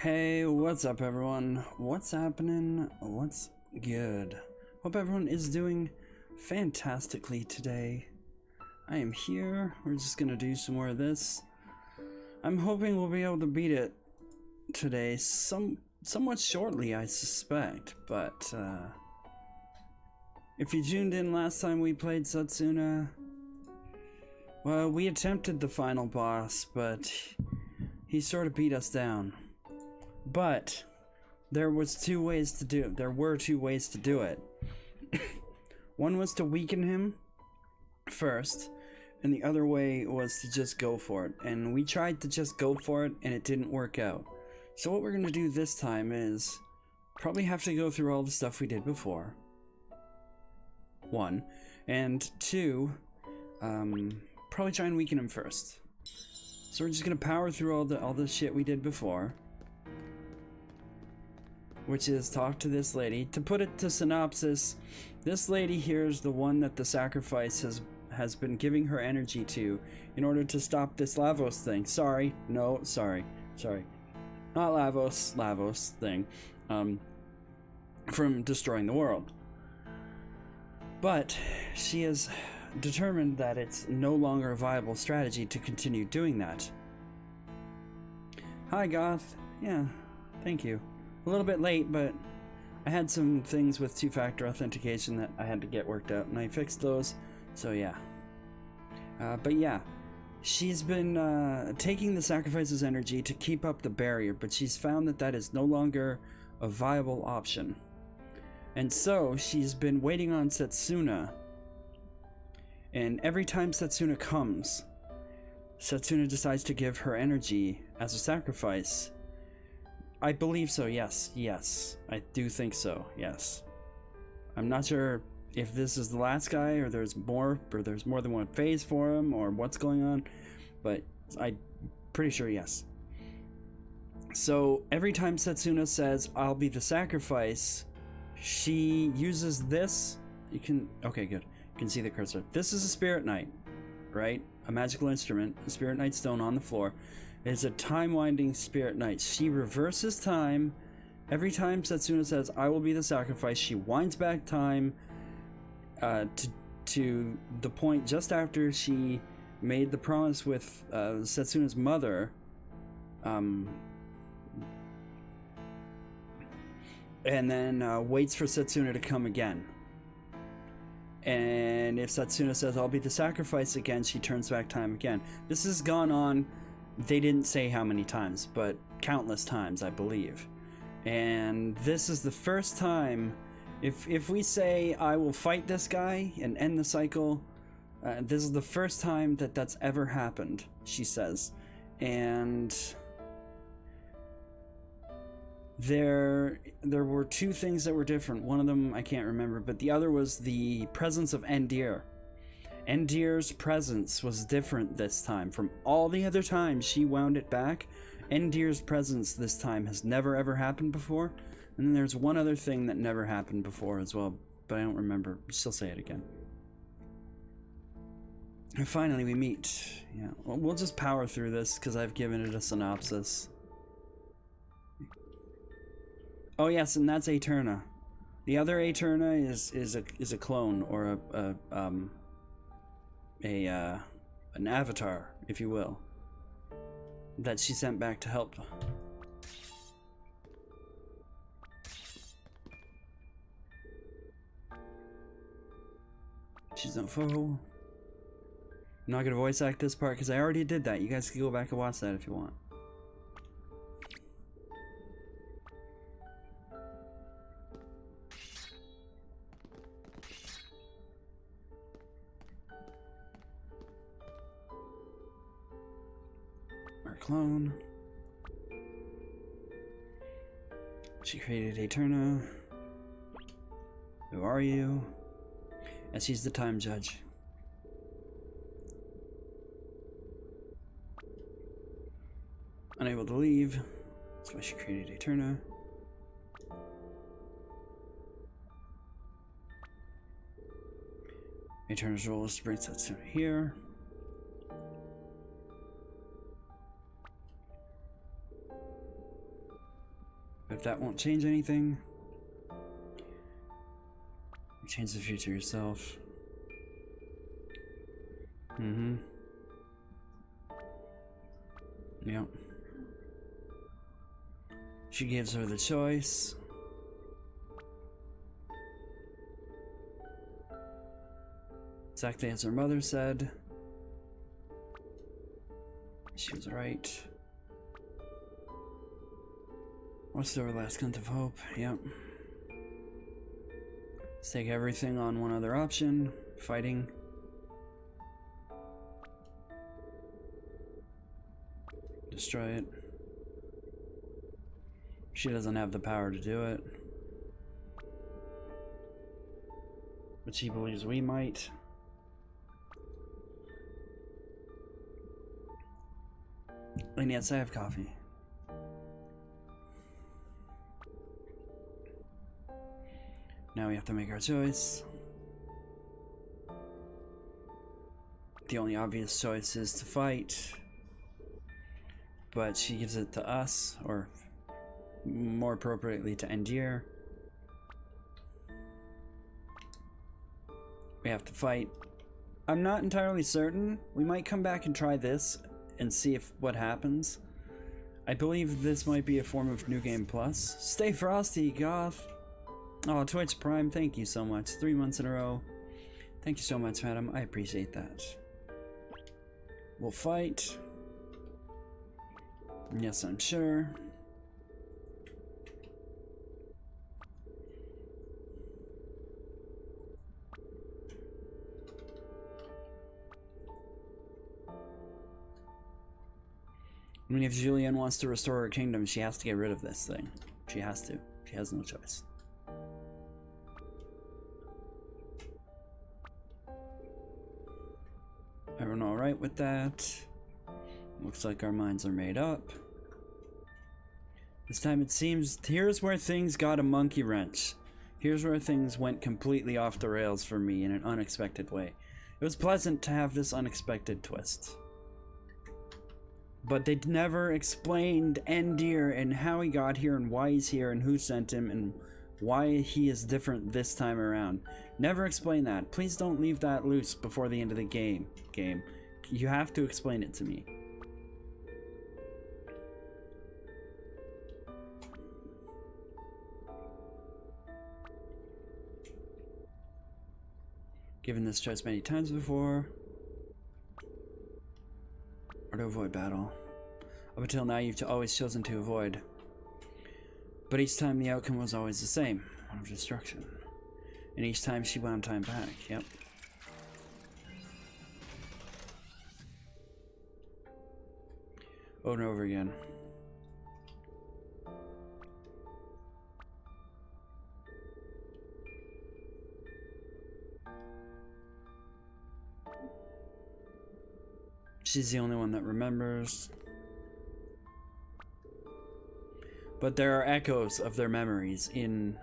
Hey, what's up everyone? What's happening? What's good? Hope everyone is doing fantastically today. I am here. We're just gonna do some more of this. I'm hoping we'll be able to beat it today somewhat shortly, I suspect, but if you tuned in last time we played Setsuna, well, we attempted the final boss, but he sort of beat us down. But there were two ways to do it. One was to weaken him first, and the other way was to just go for it. And we tried to just go for it, and it didn't work out. So what we're gonna do this time is probably have to go through all the stuff we did before. One, and two, probably try and weaken him first. So we're just gonna power through all the shit we did before, which is talk to this lady. To put it to synopsis, this lady here is the one that the sacrifice has been giving her energy to in order to stop this Lavos thing. Sorry, not Lavos thing, from destroying the world. But she has determined that it's no longer a viable strategy to continue doing that. Hi, Goth. Yeah, thank you. A little bit late, but I had some things with two-factor authentication that I had to get worked out, and I fixed those, so yeah. But yeah, she's been taking the sacrifice's energy to keep up the barrier, but she's found that that is no longer a viable option. And so she's been waiting on Setsuna, and every time Setsuna comes, Setsuna decides to give her energy as a sacrifice. I believe so, yes. I do think so, yes. I'm not sure if this is the last guy, or there's more than one phase for him, or what's going on, but I'm pretty sure yes. So every time Setsuna says, "I'll be the sacrifice," she uses this. Okay, good. You can see the cursor. This is a Spirit Knight, right? A magical instrument, a Spirit Knight stone on the floor. It's a time-winding Spirit Knight. She reverses time. Every time Setsuna says, "I will be the sacrifice," she winds back time to the point just after she made the promise with Setsuna's mother. And then waits for Setsuna to come again. And if Setsuna says, "I'll be the sacrifice" again, she turns back time again. This has gone on, they didn't say how many times, but countless times, I believe. And this is the first time, if we say, "I will fight this guy and end the cycle," this is the first time that that's ever happened, she says. And there were two things that were different. One of them I can't remember, but the other was the presence of Endir. Endir's presence was different this time. From all the other times she wound it back, Endir's presence this time has never ever happened before. And then there's one other thing that never happened before as well, but I don't remember. She'll say it again. And finally we meet. Yeah, well, we'll just power through this because I've given it a synopsis. Oh yes, and that's Aeterna. The other Aeterna is a clone, or an avatar, if you will, that she sent back to help. She's no foe. I'm not gonna voice act this part because I already did that. You guys can go back and watch that if you want. Clone. She created Aeterna. Who are you? And she's the time judge. Unable to leave. That's why she created Aeterna. Aeterna's role is to bring Setsuna here. If that won't change anything, change the future yourself. Yep. She gives her the choice. Exactly as her mother said. She was right. What's their last glint of hope? Yep. Let's take everything on one other option. Fighting. Destroy it. She doesn't have the power to do it. But she believes we might. And yes, I have coffee. Now we have to make our choice. The only obvious choice is to fight. But she gives it to us, or more appropriately to Endir. We have to fight. I'm not entirely certain. We might come back and try this and see if what happens. I believe this might be a form of New Game Plus. Stay frosty, Goth. Oh, Twitch Prime, thank you so much. 3 months in a row. Thank you so much, madam. I appreciate that. We'll fight. Yes, I'm sure. I mean, if Julianne wants to restore her kingdom, she has to get rid of this thing. She has to. She has no choice. Everyone alright with that? Looks like our minds are made up. This time it seems, here's where things got a monkey wrench. Here's where things went completely off the rails for me in an unexpected way. It was pleasant to have this unexpected twist. But they never explained Endir and how he got here and why he's here and who sent him and why he is different this time around. Never explain that. Please don't leave that loose before the end of the game. You have to explain it to me. Given this choice many times before. Or to avoid battle. Up until now, you've always chosen to avoid. But each time the outcome was always the same. One of destruction. And each time she wound time back. Yep. Over and over again. She's the only one that remembers. But there are echoes of their memories in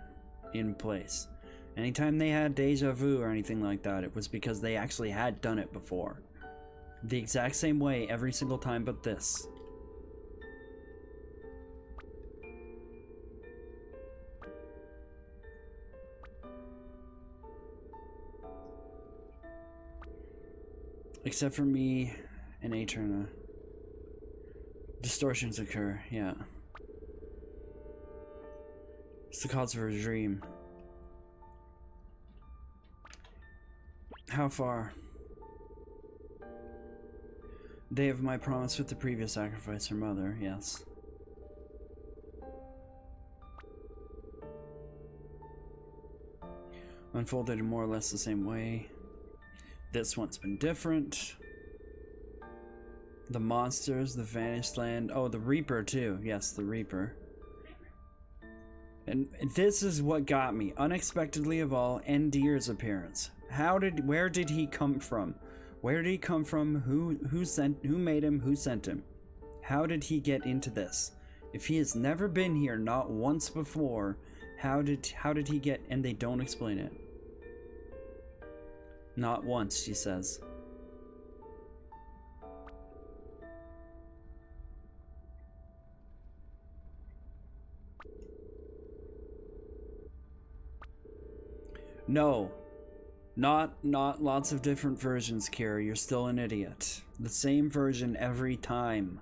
place. Anytime they had deja vu or anything like that, it was because they actually had done it before. The exact same way every single time but this. Except for me and Aeterna. Distortions occur, yeah. It's the cause of her dream. How far? Day of my promise with the previous sacrifice, her mother, yes. Unfolded in more or less the same way. This one's been different. The monsters, the vanished land. Oh, the Reaper too. Yes, the Reaper. And this is what got me. Unexpectedly of all, Endir's appearance. Where did he come from? Where did he come from? Who made him? Who sent him? How did he get into this? If he has never been here, not once before, how did he get? And they don't explain it. Not once, she says. No. Not lots of different versions, Kira. You're still an idiot. The same version every time.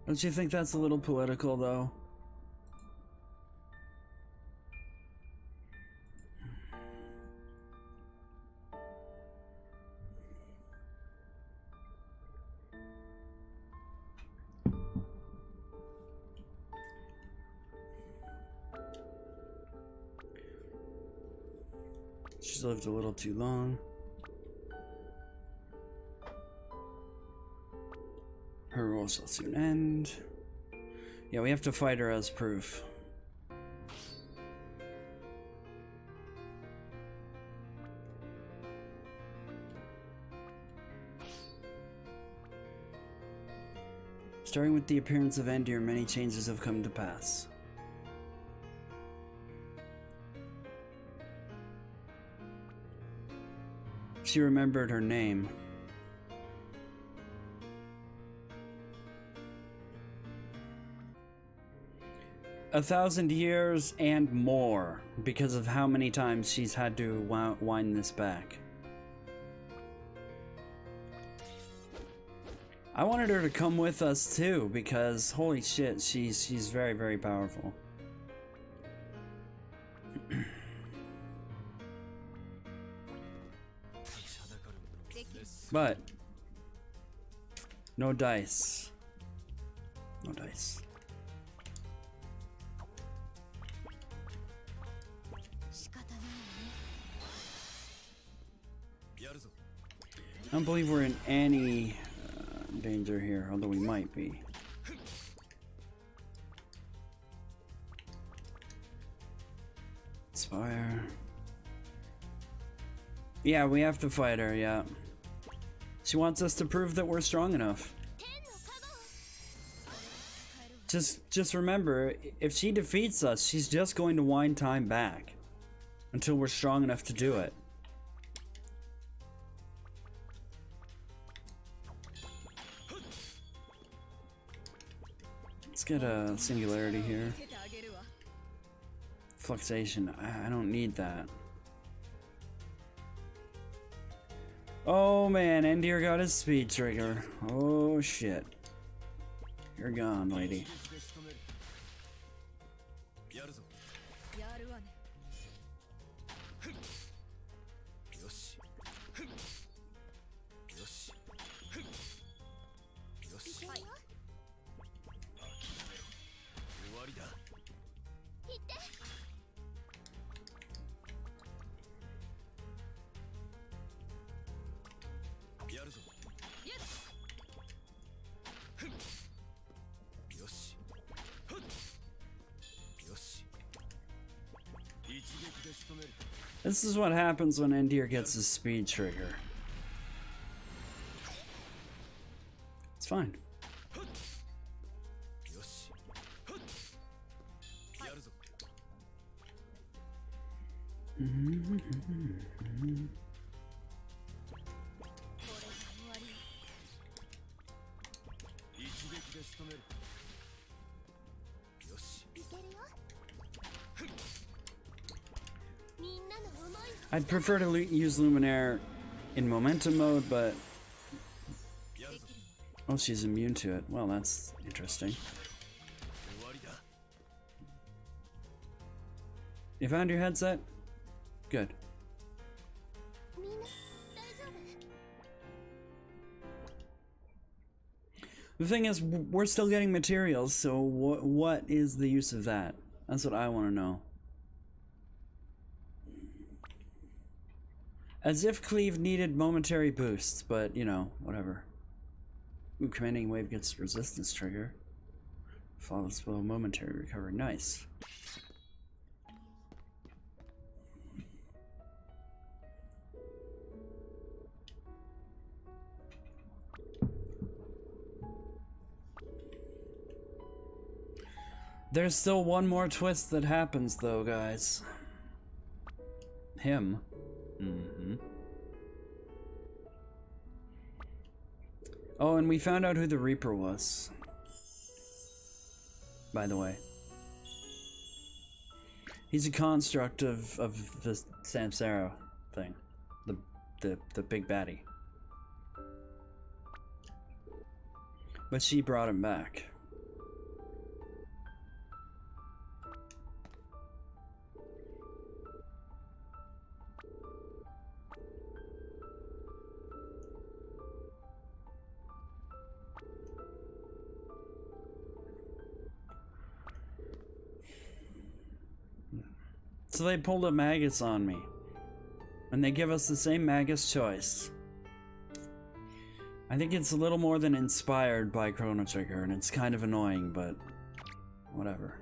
Don't you think that's a little political, though? She's lived a little too long. Her role shall soon end. Yeah, we have to fight her as proof. Starting with the appearance of Endir, many changes have come to pass. She remembered her name. A 1,000 years and more, because of how many times she's had to wind this back. I wanted her to come with us too, because holy shit, she's very, very powerful. But no dice. No dice. I don't believe we're in any danger here, although we might be. Inspire. Yeah, we have to fight her, yeah. She wants us to prove that we're strong enough. Just remember, if she defeats us, she's just going to wind time back until we're strong enough to do it. Let's get a singularity here. Fluxation, I don't need that. Oh man, Endir got his speed trigger. Oh shit. You're gone, lady. This is what happens when Endir gets his speed trigger. It's fine. I'd prefer to use Luminaire in momentum mode, but... Oh, she's immune to it. Well, that's interesting. You found your headset? Good. The thing is, we're still getting materials, so what is the use of that? That's what I want to know. As if Cleave needed momentary boosts, but, you know, whatever. Ooh, commanding wave gets resistance trigger. Flawless blow, momentary recovery. Nice. There's still one more twist that happens, though, guys. Him. Oh, and we found out who the Reaper was. By the way. He's a construct of the Samsara thing. The big baddie. But she brought him back. So they pulled a Magus on me. And they give us the same Magus choice. I think it's a little more than inspired by Chrono Trigger, and it's kind of annoying, but whatever.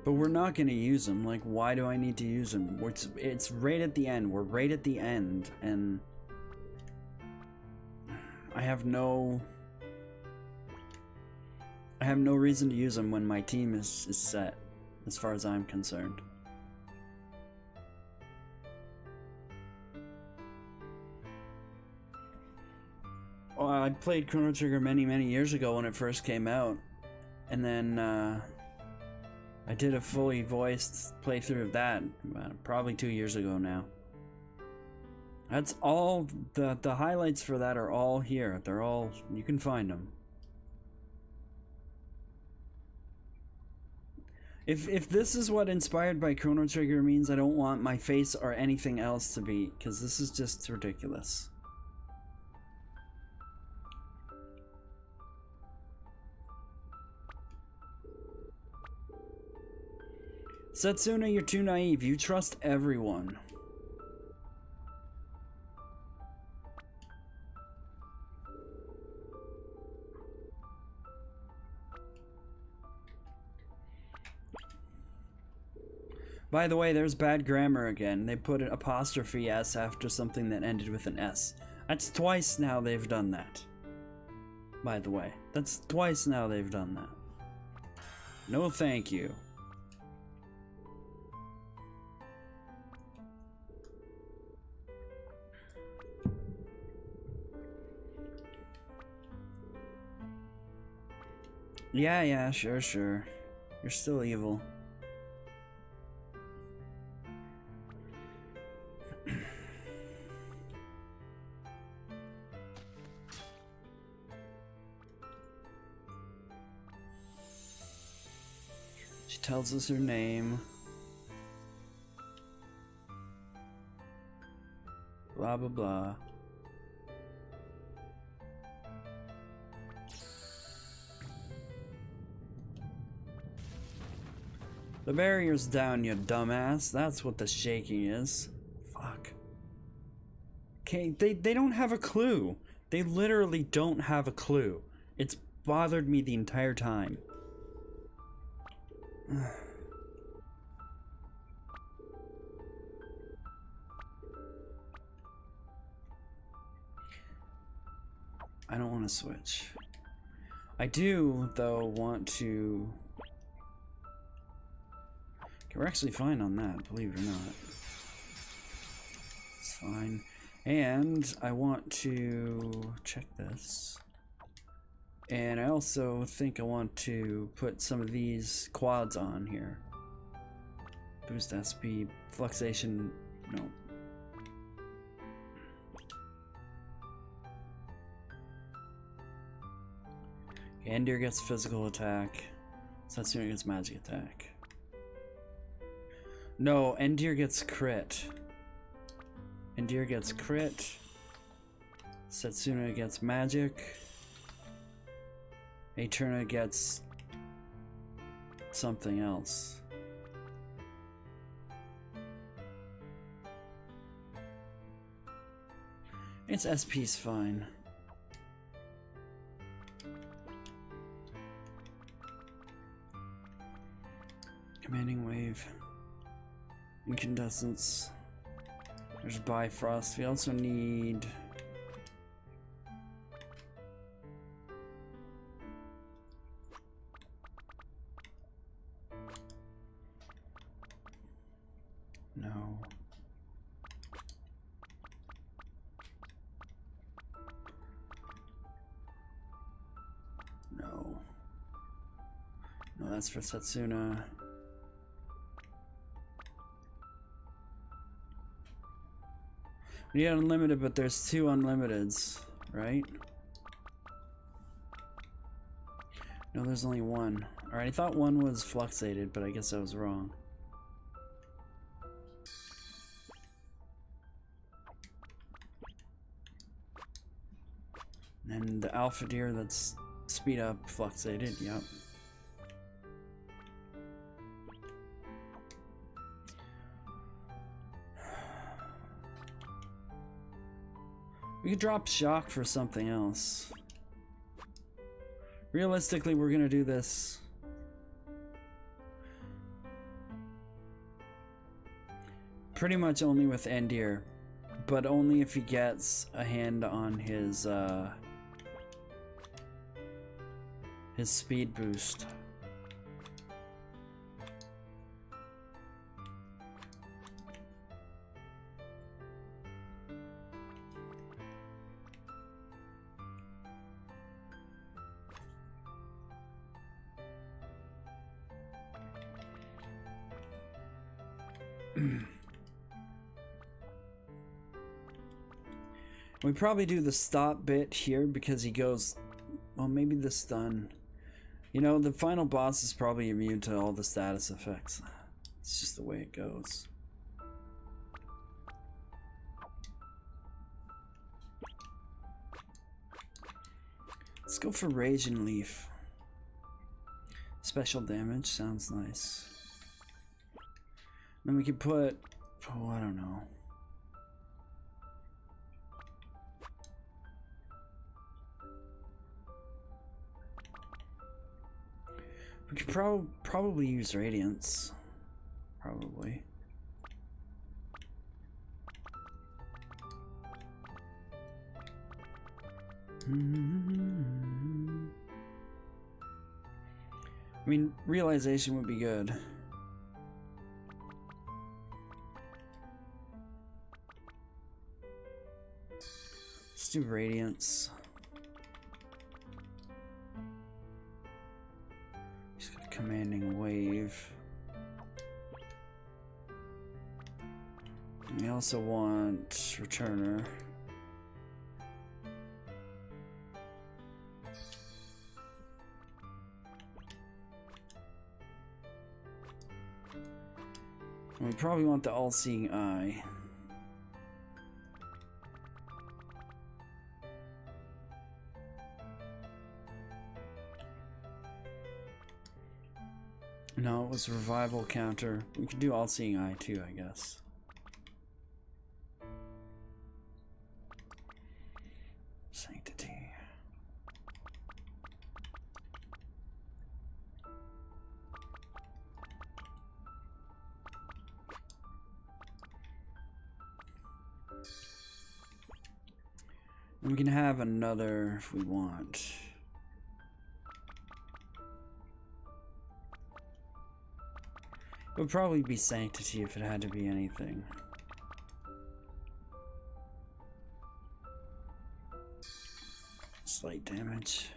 But we're not going to use them. Like, why do I need to use them? It's right at the end. We're right at the end, and I have no reason to use them when my team is set, as far as I'm concerned. Well, I played Chrono Trigger many years ago when it first came out, and then I did a fully voiced playthrough of that probably 2 years ago now. That's all, the highlights for that are all here. They're all, you can find them. If this is what inspired by Chrono Trigger means, I don't want my face or anything else to be, because this is just ridiculous. Setsuna, you're too naive. You trust everyone. By the way, there's bad grammar again. They put an apostrophe S after something that ended with an S. That's twice now they've done that. By the way, that's twice now they've done that. No thank you. Yeah, sure. You're still evil. She tells us her name. Blah, blah, blah. The barrier's down, you dumbass. That's what the shaking is. Fuck. Okay, they don't have a clue. They literally don't have a clue. It's bothered me the entire time. I don't want to switch. I do, though, want to... Okay, we're actually fine on that, believe it or not. It's fine. And I want to check this. And I also think I want to put some of these quads on here. Boost SP, fluxation, no. Endir gets physical attack. Setsuna gets magic attack. No, Endir gets crit. Endir gets crit. Setsuna gets magic. Eterna gets something else. Its SP's fine. Commanding wave. Incandescence. There's Bifrost. We also need... that's for Setsuna. We need unlimited, but there's 2 unlimiteds, right? No, there's only 1. Alright, I thought 1 was fluxated, but I guess I was wrong. And the alpha deer that's speed up fluxated, yep. We could drop shock for something else. Realistically, we're gonna do this. Pretty much only with Endir, but only if he gets a hand on his speed boost. We probably do the stop bit here because he goes, well, maybe the stun. You know, the final boss is probably immune to all the status effects. It's just the way it goes. Let's go for Rage and Leaf. Special damage sounds nice. Then we could put, oh, I don't know. We could probably use Radiance. Probably. I mean, realization would be good. Let's do Radiance. Just got a commanding wave. We also want Returner. We probably want the All-Seeing Eye. No, it was Revival counter. We could do All-Seeing Eye too, I guess. Sanctity. And we can have another if we want. It would probably be Sanctity if it had to be anything. Slight damage.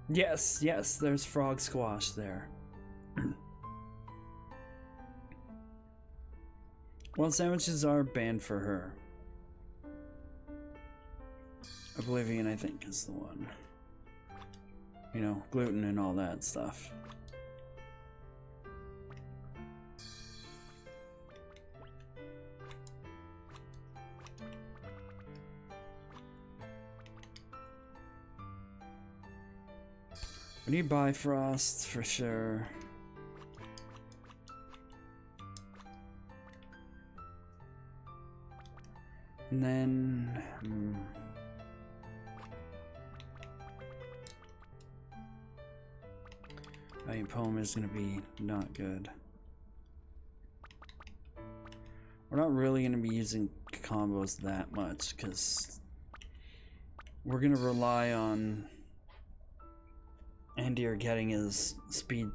Yes, yes, there's Frog Squash there. Well, sandwiches are banned for her. Oblivion, I think, is the one. You know, gluten and all that stuff. We need Bifrost for sure. And then Valiant Poem is going to be not good. We're not really going to be using combos that much because we're going to rely on Andir getting his speed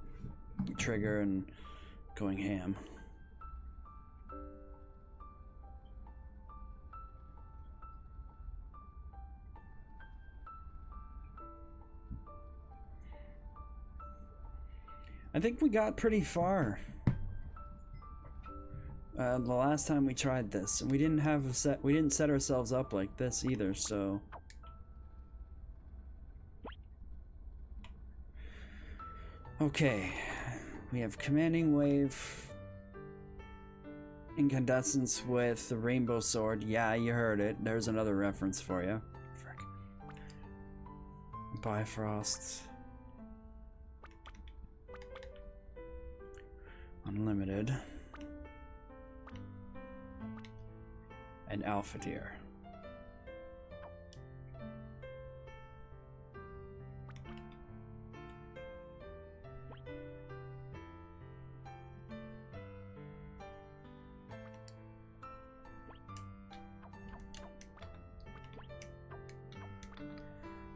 trigger and going ham. I think we got pretty far the last time we tried this, and we didn't have we didn't set ourselves up like this either, so okay. We have commanding wave, incandescence with the rainbow sword. Yeah, you heard it. There's another reference for you. Frick. Bifrost. Unlimited. And Alpha Deer.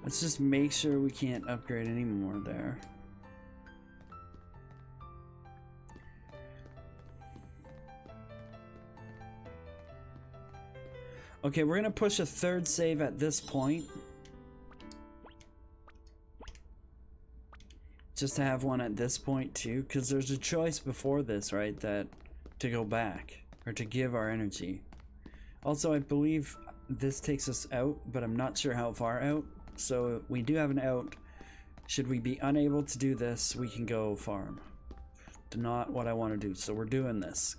Let's just make sure we can't upgrade any more there. Okay, we're gonna push a third save at this point. Just to have one at this point too, because there's a choice before this, right? That to go back or to give our energy. Also, I believe this takes us out, but I'm not sure how far out. So we do have an out. Should we be unable to do this, we can go farm. Not what I want to do, so we're doing this.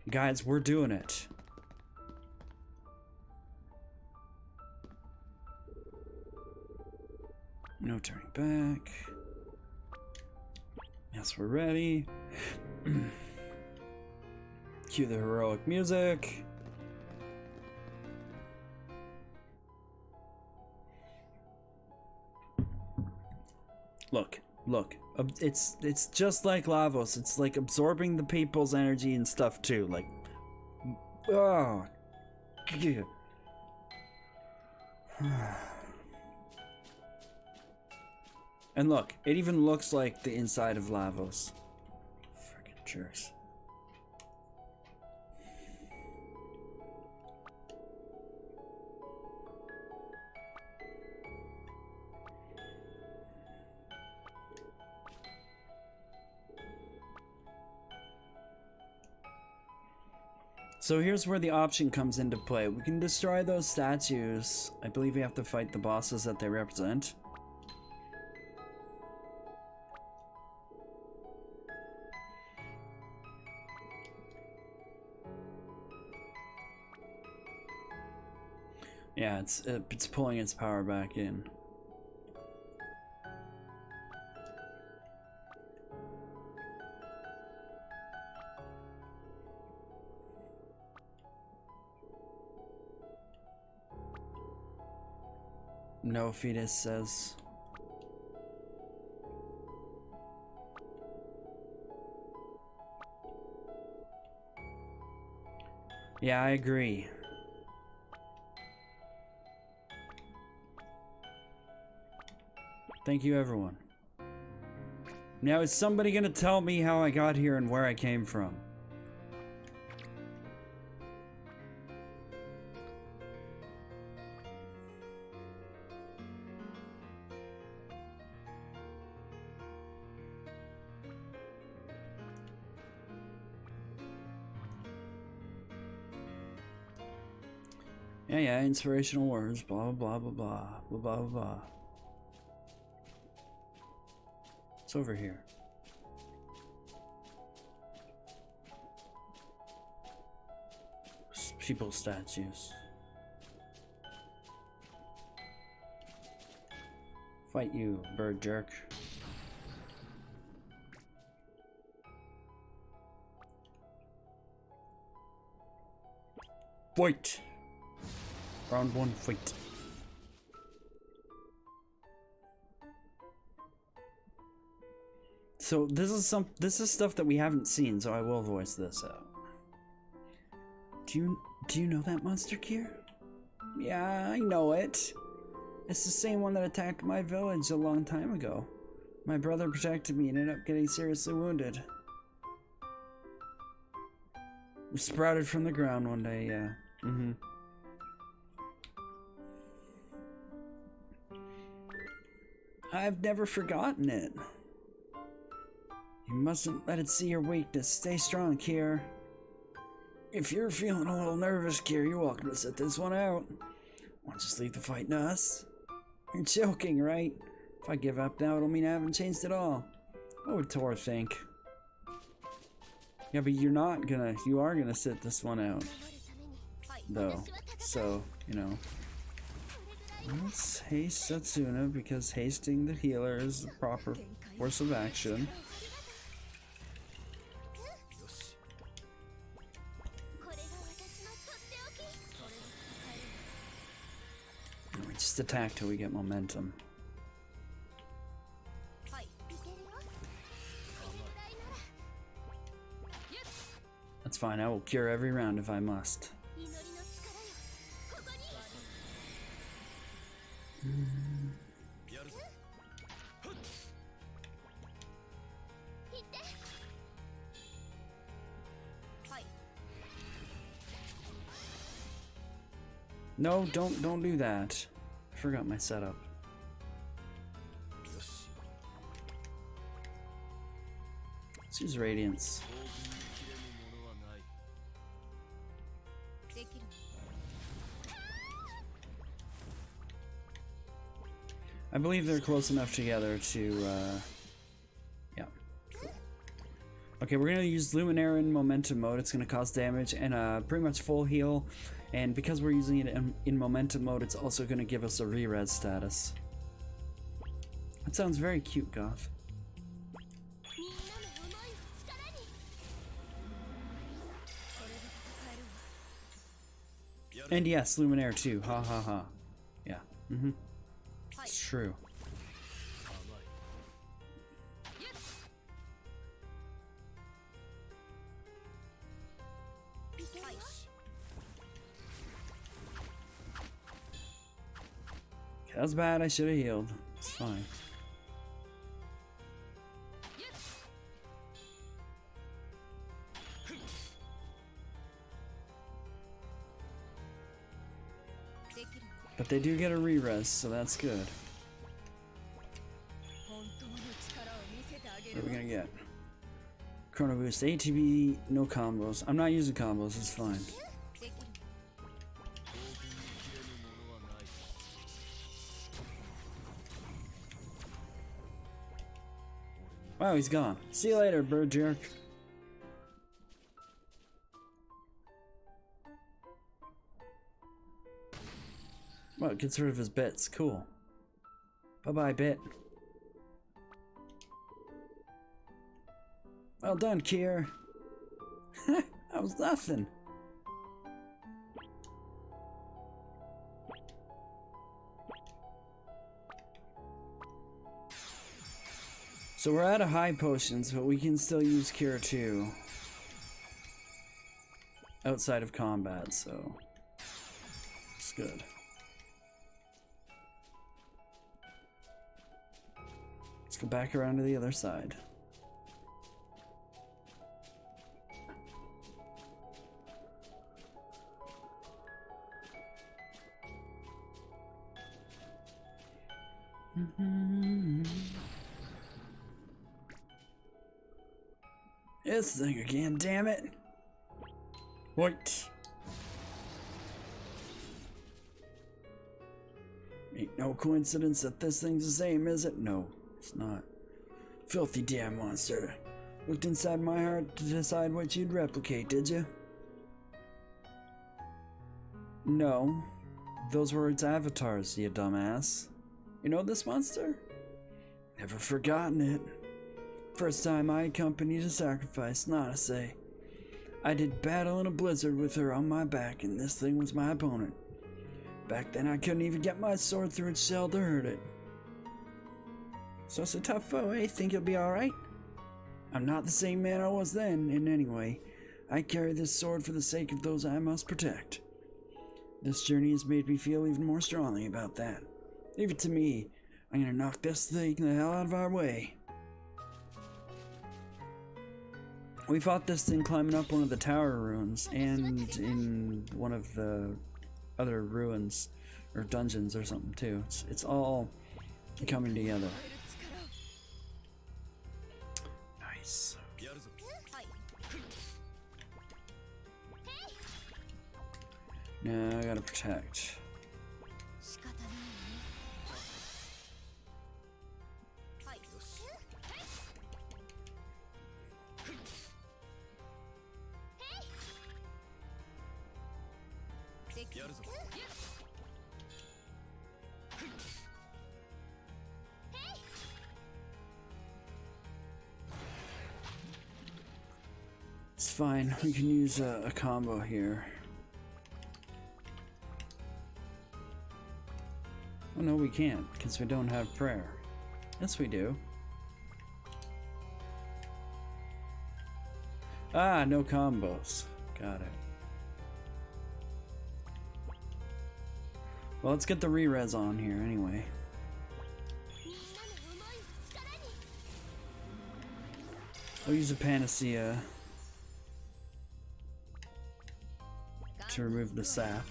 Guys, we're doing it. No turning back. Yes, we're ready. Cue the heroic music. Look, look. It's just like Lavos. It's like absorbing the people's energy and stuff too. Like, oh, yeah. And look, it even looks like the inside of Lavos. Freaking jerks. So here's where the option comes into play. We can destroy those statues. I believe we have to fight the bosses that they represent. Yeah, it's pulling its power back in. No, Fetus says. Yeah, I agree. Thank you, everyone. Now, is somebody gonna tell me how I got here and where I came from? Yeah, inspirational words, blah, blah, blah, blah, blah, blah, blah, blah. It's over here. People statues. Fight you, bird jerk. Fight! Round one, fight. So this is stuff that we haven't seen, so I will voice this out. Do you know that monster, Kier? Yeah, I know it. It's the same one that attacked my village a long time ago. My brother protected me and ended up getting seriously wounded. sprouted from the ground one day, yeah. Mm-hmm. I've never forgotten it. You mustn't let it see your weakness. Stay strong, Kier. If you're feeling a little nervous, Kier, you're welcome to sit this one out. Why don't you just leave the fight to us? You're joking, right? If I give up now, it'll mean I haven't changed at all. What would Tor think? Yeah, but you are gonna sit this one out. Though. So, you know. Let's haste Setsuna, because hasting the healer is the proper course of action. We just attack till we get momentum. That's fine, I will cure every round if I must. No, don't do that. I forgot my setup. Let's use Radiance. I believe they're close enough together to, yeah. Okay, we're gonna use Luminaire in momentum mode. It's gonna cause damage and pretty much full heal. And because we're using it in momentum mode, it's also gonna give us a re-res status. That sounds very cute, Goth. And yes, Luminaire too. Ha ha ha. Yeah. Mm-hmm. It's true. That was bad, I should have healed. It's fine. But they do get a re-res, so that's good. What are we gonna get? Chrono Boost, ATB, no combos. I'm not using combos, it's fine. Wow, he's gone. See you later, bird jerk. Well, it gets rid of his bits. Cool. Bye-bye, bit. Well done, Kier. That was nothing. So we're out of high potions, but we can still use Cure 2 outside of combat, so it's good. Let's go back around to the other side. This thing again, damn it! What? Ain't no coincidence that this thing's the same, is it? No, it's not. Filthy damn monster. Looked inside my heart to decide what you'd replicate, did you? No. Those were its avatars, you dumbass. You know this monster? Never forgotten it. First time I accompanied a sacrifice, not to say. I did battle in a blizzard with her on my back, and this thing was my opponent. Back then I couldn't even get my sword through its shell to hurt it. So it's a tough foe, eh? Think you'll be alright? I'm not the same man I was then, and anyway, I carry this sword for the sake of those I must protect. This journey has made me feel even more strongly about that. Leave it to me. I'm gonna knock this thing the hell out of our way. We fought this thing climbing up one of the tower ruins and in one of the other ruins or dungeons or something too. It's all coming together. Nice. Now I gotta protect. It's fine, we can use a combo here. Oh no, we can't, because we don't have prayer. Yes, we do. Ah, no combos. Got it. Well, let's get the re-res on here anyway. I'll use a panacea to remove the sap.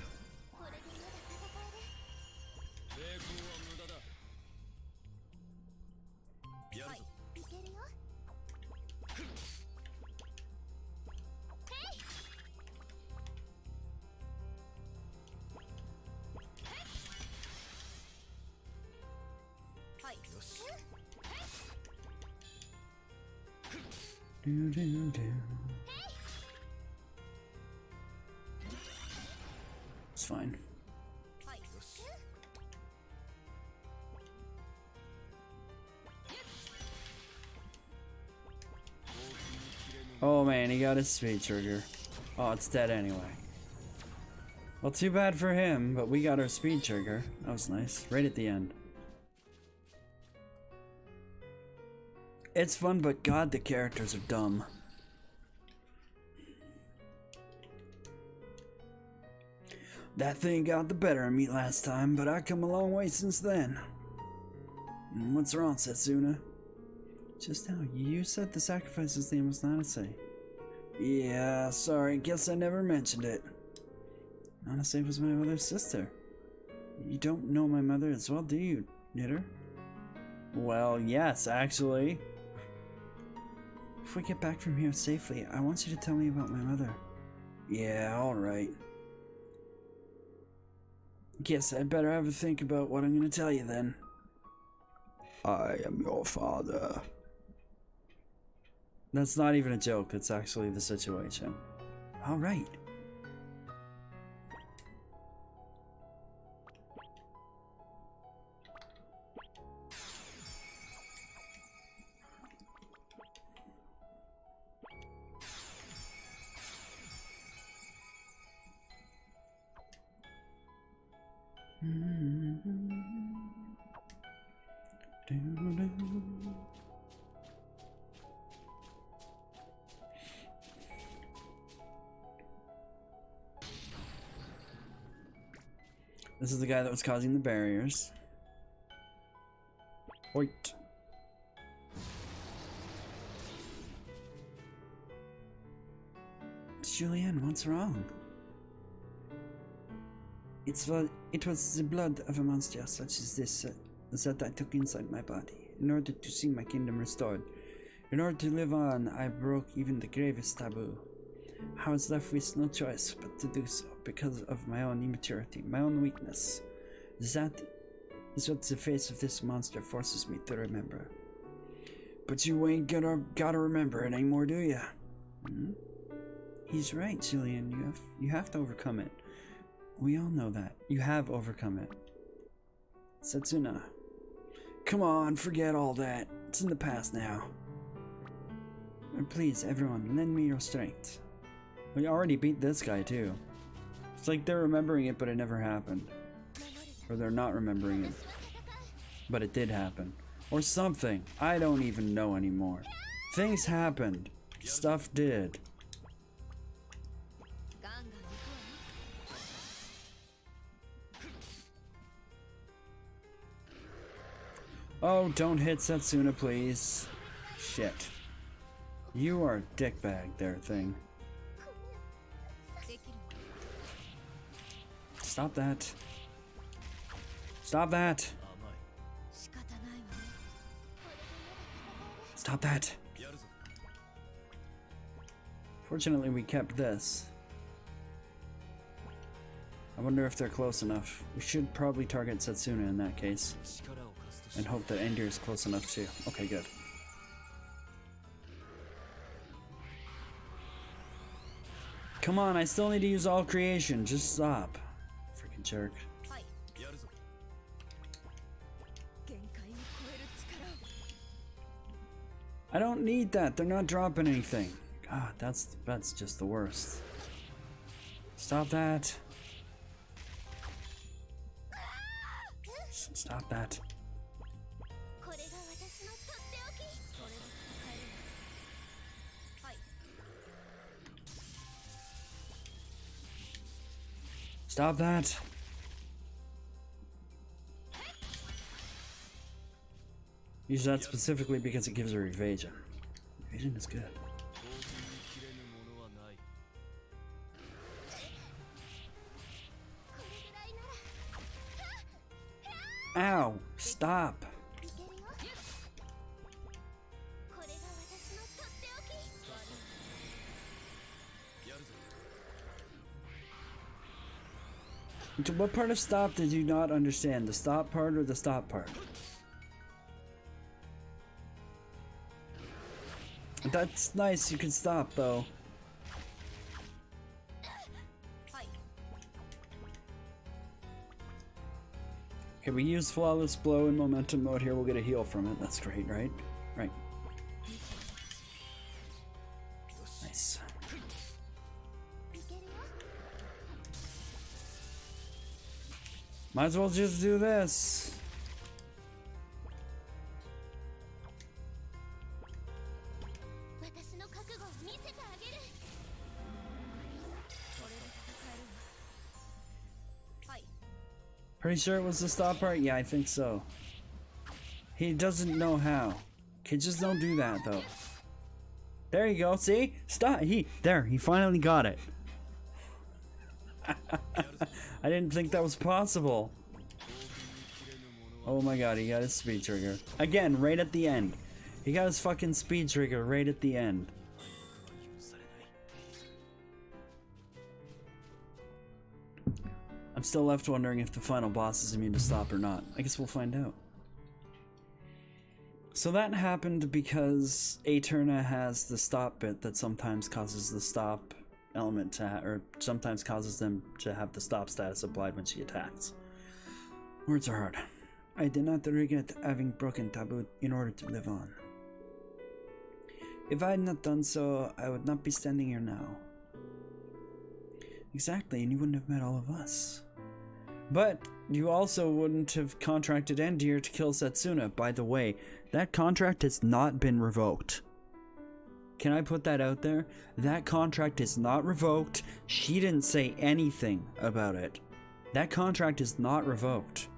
Do, do, do. It's fine. Oh man, he got his speed trigger. Oh, it's dead anyway. Well, too bad for him, but we got our speed trigger. That was nice. Right at the end. It's fun, but god, the characters are dumb. That thing got the better of me last time, but I come a long way since then. What's wrong, Setsuna? Just now, you said the sacrifice's name was Nanase. Yeah, sorry, guess I never mentioned it. Nanase was my mother's sister. You don't know my mother as well, do you, Knitter? Well, yes, actually. If we get back from here safely, I want you to tell me about my mother. Yeah, alright. Guess I'd better have a think about what I'm gonna tell you then. I am your father. That's not even a joke, it's actually the situation. Alright. This is the guy that was causing the barriers. Wait. Julian, what's wrong? It was the blood of a monster such as this that I took inside my body, in order to see my kingdom restored. In order to live on, I broke even the gravest taboo. I was left with no choice but to do so, because of my own immaturity, my own weakness. That is what the face of this monster forces me to remember. But you ain't gotta remember it anymore, do ya? Hmm? He's right, Julian. You have to overcome it. We all know that. You have overcome it. Setsuna. Come on, forget all that. It's in the past now. And please, everyone, lend me your strength. We already beat this guy, too. It's like they're remembering it, but it never happened. Or they're not remembering it, but it did happen. Or something. I don't even know anymore. Things happened. Stuff did. Oh, don't hit Setsuna, please. Shit. You are a dickbag there, thing. Stop that. Stop that. Stop that. Fortunately, we kept this. I wonder if they're close enough. We should probably target Setsuna in that case. And hope that Endir is close enough too. Okay, good. Come on, I still need to use all creation. Just stop. Freaking jerk. I don't need that. They're not dropping anything. God, that's just the worst. Stop that. Stop that. Stop that. Use that specifically because it gives her evasion. Evasion is good. Ow! Stop! What part of stop did you not understand? The stop part or the stop part? That's nice, you can stop though. Okay, we use Flawless Blow in momentum mode here, we'll get a heal from it. That's great, right? Right. Nice. Might as well just do this. Pretty sure it was the stop part? Yeah, I think so. He doesn't know how. Kids just don't do that though. There you go, see? Stop, he finally got it. I didn't think that was possible. Oh my god, he got his speed trigger. Again, right at the end. He got his fucking speed trigger right at the end. I'm still left wondering if the final boss is immune to stop or not. I guess we'll find out. So that happened because Aeterna has the stop bit that sometimes causes the stop element to or sometimes causes them to have the stop status applied when she attacks. Words are hard. I did not regret having broken taboo in order to live on. If I had not done so, I would not be standing here now. Exactly, and you wouldn't have met all of us. But you also wouldn't have contracted Endir to kill Setsuna. By the way, that contract has not been revoked. Can I put that out there? That contract is not revoked. She didn't say anything about it. That contract is not revoked.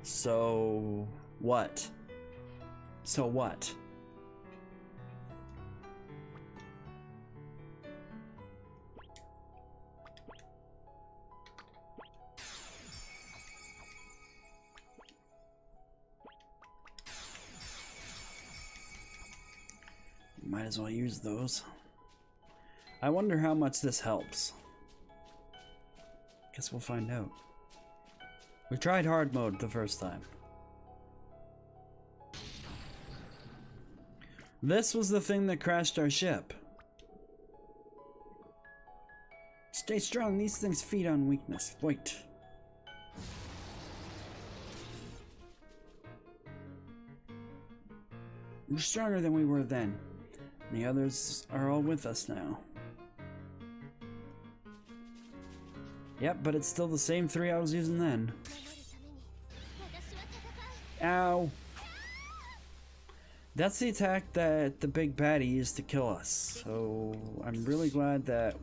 So what? So what? Might as well use those. I wonder how much this helps. Guess we'll find out. We tried hard mode the first time. This was the thing that crashed our ship. Stay strong, these things feed on weakness. Wait. We're stronger than we were then. The others are all with us now. Yep, but it's still the same 3 I was using then. Ow! That's the attack that the big baddie used to kill us. So I'm really glad that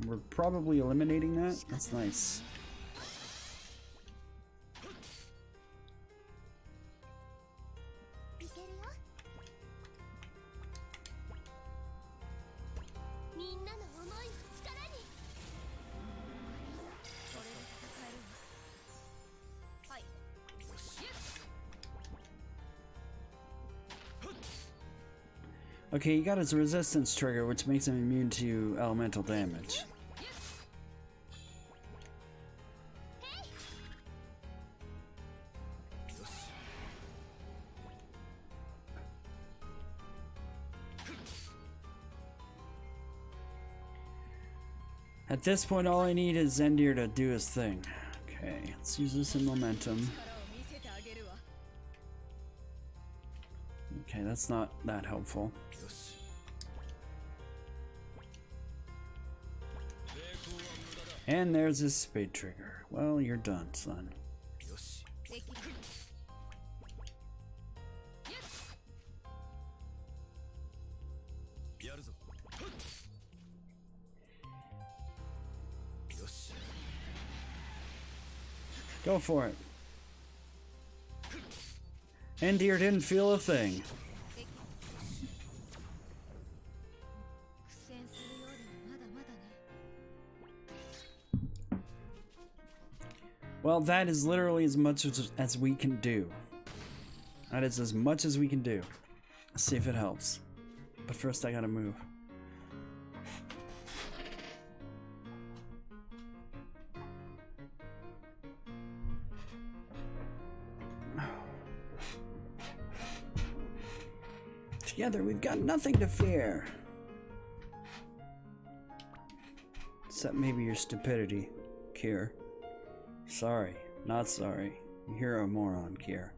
we're probably eliminating that. That's nice. Okay, he got his resistance trigger, which makes him immune to elemental damage. At this point, all I need is Zendir to do his thing. Okay, let's use this in momentum. Okay, that's not that helpful. And there's his spade trigger. Well, you're done, son. Go for it. Endir didn't feel a thing. Well, that is literally as much as we can do. That is as much as we can do. Let's see if it helps. But first I gotta move. Together we've got nothing to fear. Except maybe your stupidity, Kier. Sorry, not sorry. You're a moron, Kier.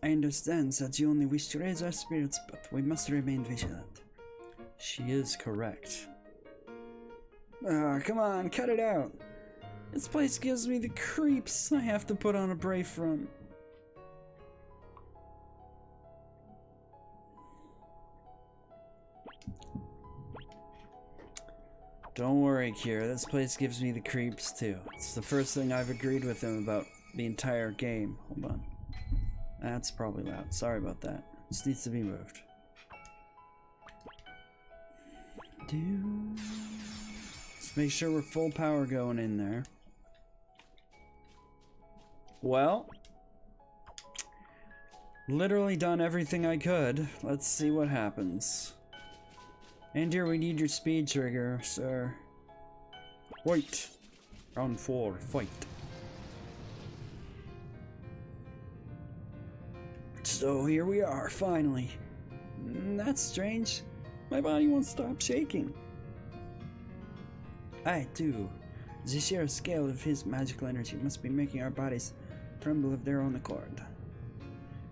I understand that you only wish to raise our spirits, but we must remain vigilant. She is correct. Ah, come on, cut it out. This place gives me the creeps. I have to put on a brave front. Don't worry, Kier. This place gives me the creeps, too. It's the first thing I've agreed with him about the entire game. Hold on. That's probably loud. Sorry about that. This needs to be moved. Let's make sure we're full power going in there. Well, literally done everything I could. Let's see what happens. And here we need your speed trigger, sir. Wait. Round 4, fight. So here we are, finally. That's strange. My body won't stop shaking. I too. The sheer scale of his magical energy must be making our bodies tremble of their own accord.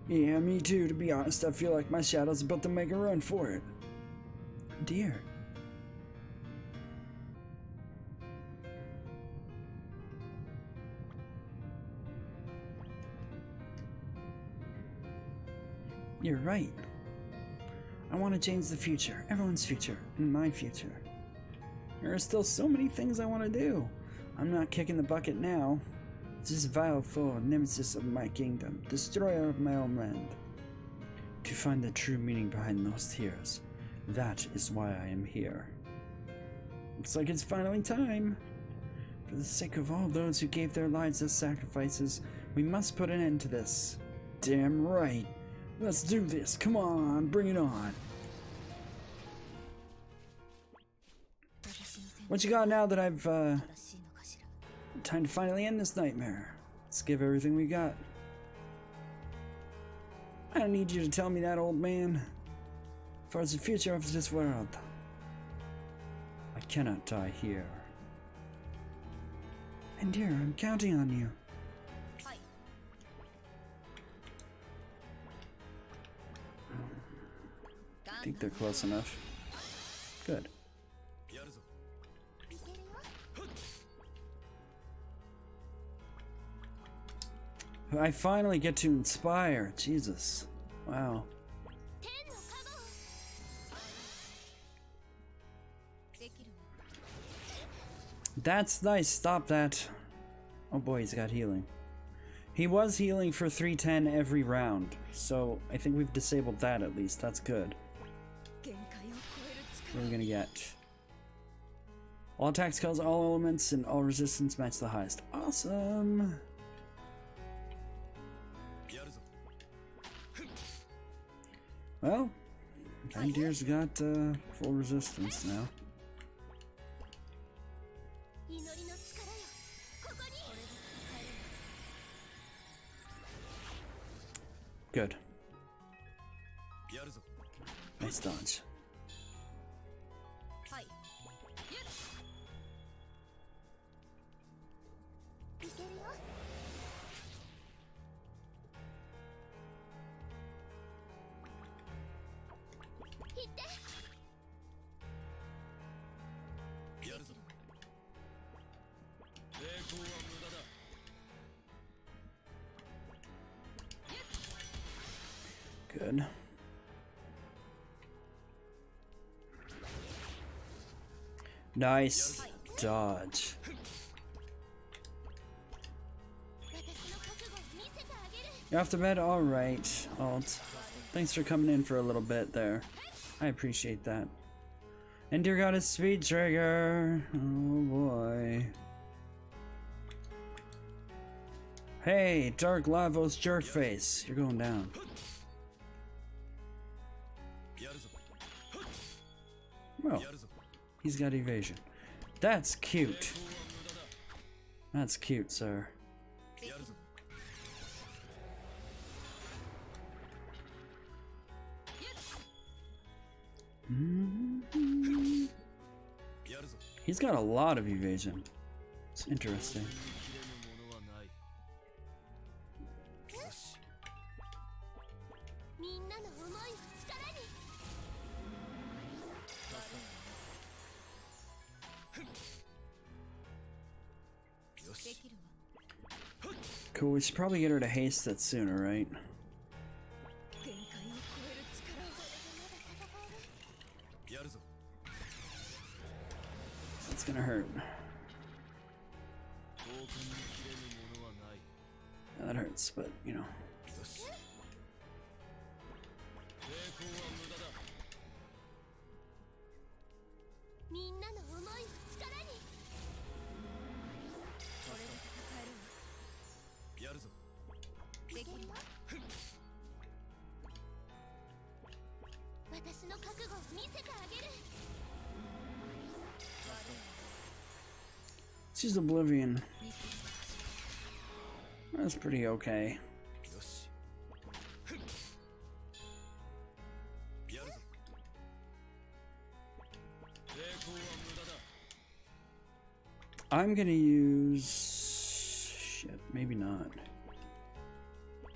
Yeah, me too, to be honest. I feel like my shadow's about to make a run for it. Dear. You're right. I want to change the future, everyone's future, and my future. There are still so many things I want to do. I'm not kicking the bucket now. This vile foe, nemesis of my kingdom, destroyer of my homeland. To find the true meaning behind those tears. That is why I am here. Looks like it's finally time. For the sake of all those who gave their lives as sacrifices, we must put an end to this. Damn right. Let's do this. Come on, bring it on. What you got now that I've, time to finally end this nightmare? Let's give everything we got. I don't need you to tell me that, old man. For the future of this world, I cannot die here. And dear, I'm counting on you. I think they're close enough. Good. I finally get to inspire. Jesus. Wow. That's nice. Stop that. Oh boy, he's got healing. He was healing for 310 every round, so I think we've disabled that at least. That's good. What are we gonna get? All attacks cause all elements and all resistance match the highest. Awesome! Well, that deer's got full resistance now. Good. Nice dodge. Good. Nice dodge. You're off to bed? Alright, Alt. Thanks for coming in for a little bit there. I appreciate that. And dear God, a speed trigger. Oh boy. Hey, Dark Lavos Jerkface. You're going down. Well, he's got evasion. That's cute. That's cute, sir. He's got a lot of evasion. It's interesting. Cool, we should probably get her to haste Setsuna, right? That's gonna hurt. Yeah, that hurts, but you know. She's Oblivion. That's pretty okay. I'm gonna use... shit, maybe not.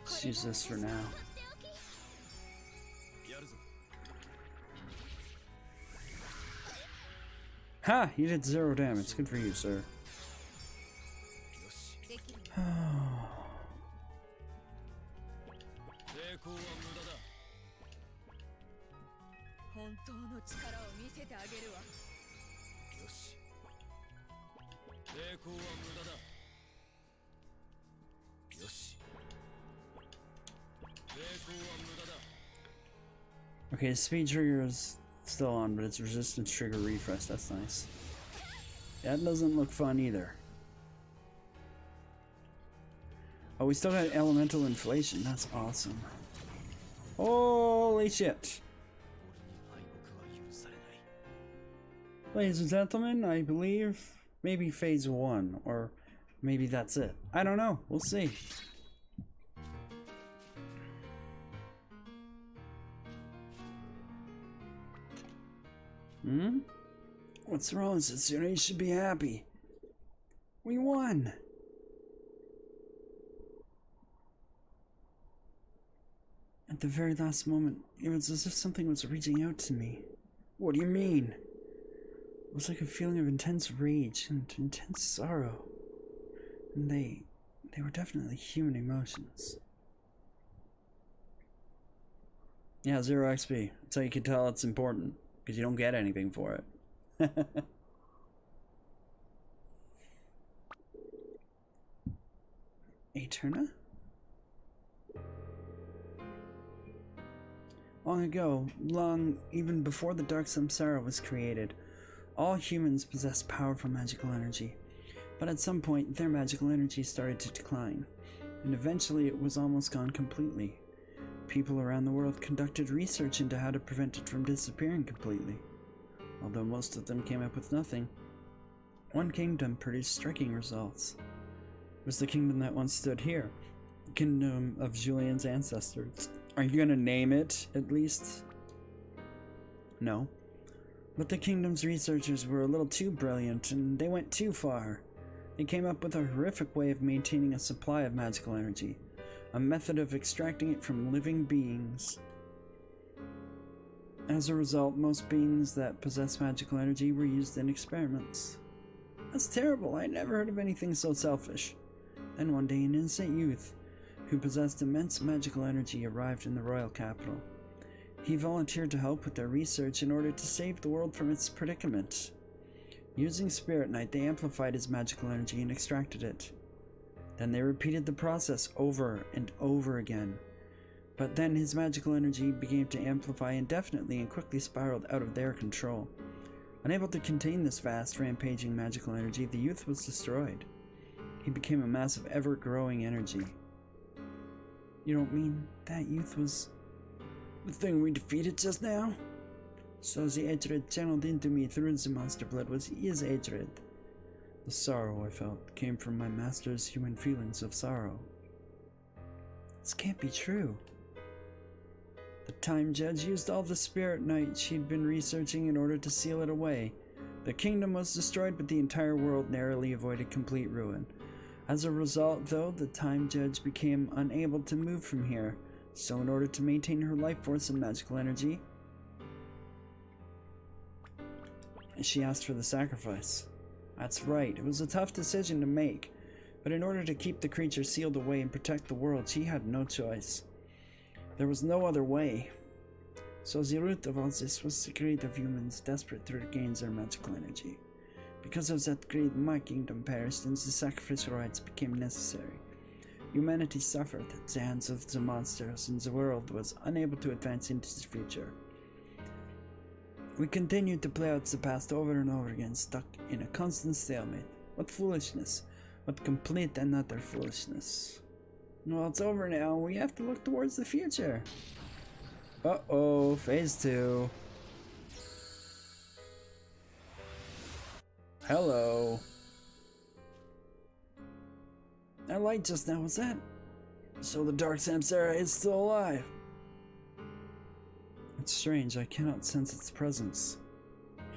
Let's use this for now. Ha! You did 0 damage. Good for you, sir. Okay, speed trigger is still on, but it's resistance trigger refresh. That's nice. That doesn't look fun either. Oh, we still got elemental inflation. That's awesome. Holy shit. Ladies and gentlemen, I believe maybe phase 1, or maybe that's it. I don't know. We'll see. Hmm? What's wrong, Setsuna? You should be happy. We won! At the very last moment, it was as if something was reaching out to me. What do you mean? It was like a feeling of intense rage and intense sorrow. And they were definitely human emotions. Yeah, 0 XP. That's how you can tell it's important. Because you don't get anything for it. Eterna? Long ago, even before the Dark Samsara was created, all humans possessed powerful magical energy. But at some point, their magical energy started to decline, and eventually it was almost gone completely. People around the world conducted research into how to prevent it from disappearing completely. Although most of them came up with nothing, one kingdom produced striking results. It was the kingdom that once stood here, the kingdom of Julian's ancestors. Are you gonna name it, at least? No. But the kingdom's researchers were a little too brilliant, and they went too far. They came up with a horrific way of maintaining a supply of magical energy, a method of extracting it from living beings. As a result, most beings that possess magical energy were used in experiments. That's terrible. I never heard of anything so selfish. Then one day an innocent youth, who possessed immense magical energy, arrived in the royal capital. He volunteered to help with their research in order to save the world from its predicament. Using Spirit Knight, they amplified his magical energy and extracted it. Then they repeated the process over and over again. But then his magical energy began to amplify indefinitely and quickly spiraled out of their control. Unable to contain this vast, rampaging magical energy, the youth was destroyed. He became a mass of ever-growing energy. You don't mean that youth was the thing we defeated just now? So the hatred channeled into me through the monster blood was his hatred. The sorrow I felt came from my master's human feelings of sorrow. This can't be true. The Time Judge used all the Spirit Knight she'd been researching in order to seal it away. The kingdom was destroyed, but the entire world narrowly avoided complete ruin. As a result, though, the Time Judge became unable to move from here. So in order to maintain her life force and magical energy, she asked for the sacrifice. That's right, it was a tough decision to make, but in order to keep the creature sealed away and protect the world, she had no choice. There was no other way. So the root of all this was the greed of humans desperate to regain their magical energy. Because of that greed, my kingdom perished and the sacrificial rites became necessary. Humanity suffered at the hands of the monsters and the world was unable to advance into the future. We continued to play out the past over and over again, stuck in a constant stalemate. What foolishness. What complete and utter foolishness. Well, it's over now. We have to look towards the future. Uh-oh, phase 2. Hello. That light just now, was that? So the Dark Samsara is still alive. It's strange, I cannot sense its presence.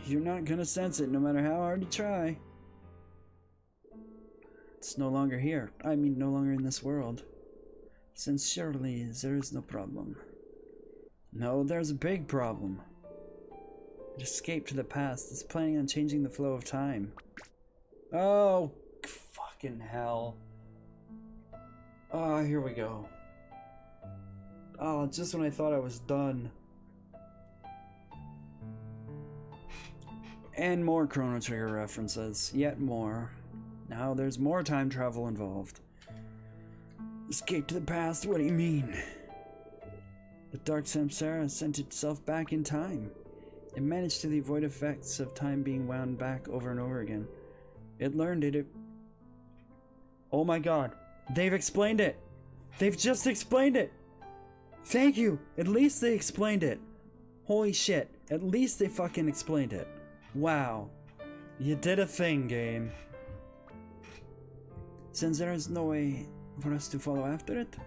You're not gonna sense it no matter how hard you try. It's no longer here. I mean, no longer in this world. Since surely there is no problem. No, there's a big problem. It escaped to the past. It's planning on changing the flow of time. Oh, fucking hell. Oh, here we go. Oh, just when I thought I was done. And more Chrono Trigger references. Yet more. Now there's more time travel involved. Escape to the past? What do you mean? The Dark Samsara sent itself back in time. It managed to avoid effects of time being wound back over and over again. It learned it. Oh my god. They've explained it. They've just explained it. Thank you. At least they explained it. Holy shit. At least they fucking explained it. Wow. You did a thing, game. Since there is no way for us to follow after it?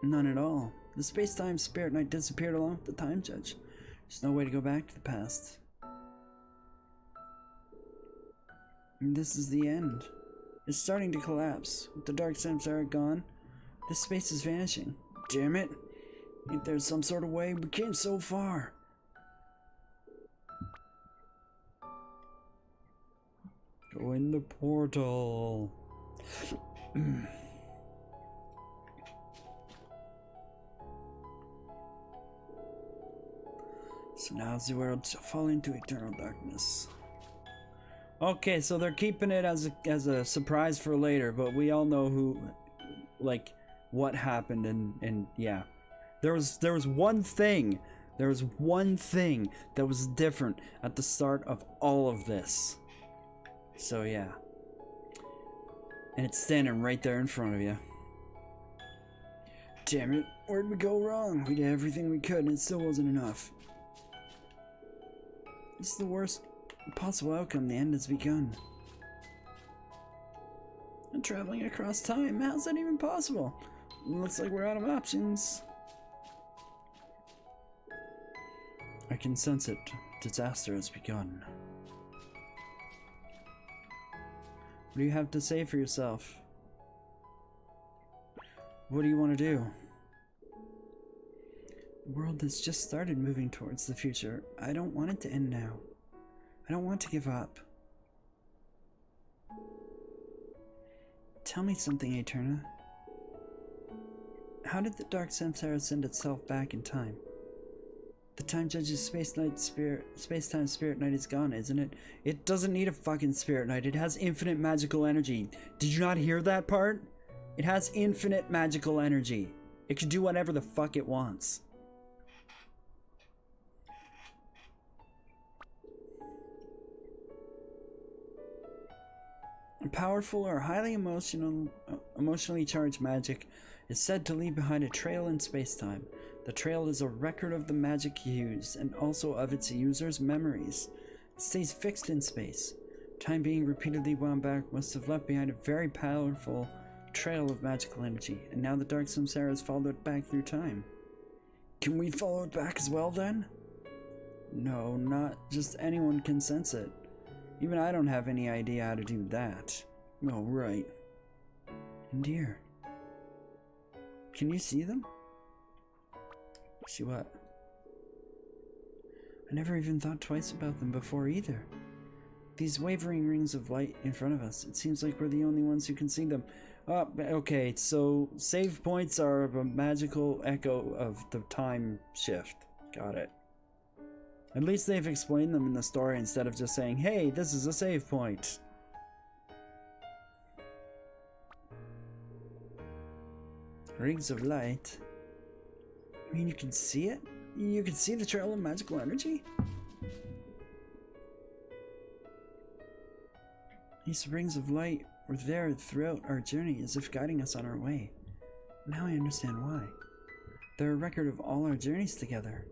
None at all. The space-time Spirit Knight disappeared along with the Time Judge. There's no way to go back to the past. And this is the end. It's starting to collapse. With the Dark Samsara gone, this space is vanishing. Damn it! Ain't there some sort of way? We came so far. Go in the portal. So now the world shall fall into eternal darkness. Okay, so they're keeping it as a surprise for later, but we all know who, like, what happened, and yeah, there was one thing that was different at the start of all of this. So yeah, and it's standing right there in front of you. Damn it, where'd we go wrong? We did everything we could and it still wasn't enough. This is the worst possible outcome. The end has begun. And traveling across time, how's that even possible? Looks like we're out of options. I can sense it. Disaster has begun. What do you have to say for yourself? What do you want to do? The world has just started moving towards the future. I don't want it to end now. I don't want to give up. Tell me something, Eterna. How did the Dark Samsara send itself back in time? The Time Judge's Space-Time Spirit Knight is gone, isn't it? It doesn't need a fucking Spirit Knight. It has infinite magical energy. Did you not hear that part? It has infinite magical energy. It can do whatever the fuck it wants. Powerful or highly emotionally charged magic is said to leave behind a trail in space-time. The trail is a record of the magic used and also of its user's memories. It stays fixed in space. Time being repeatedly wound back must have left behind a very powerful trail of magical energy, and now the Dark Samsara has followed it back through time. Can we follow it back as well then? No, not just anyone can sense it. Even I don't have any idea how to do that. Oh, right. And dear. Can you see them? See what? I never even thought twice about them before either. These wavering rings of light in front of us, it seems like we're the only ones who can see them. Okay, so save points are a magical echo of the time shift. Got it. At least they've explained them in the story instead of just saying, hey, this is a save point. Rings of light. I mean, you can see it? You can see the trail of magical energy? These rings of light were there throughout our journey as if guiding us on our way. Now I understand why. They're a record of all our journeys together.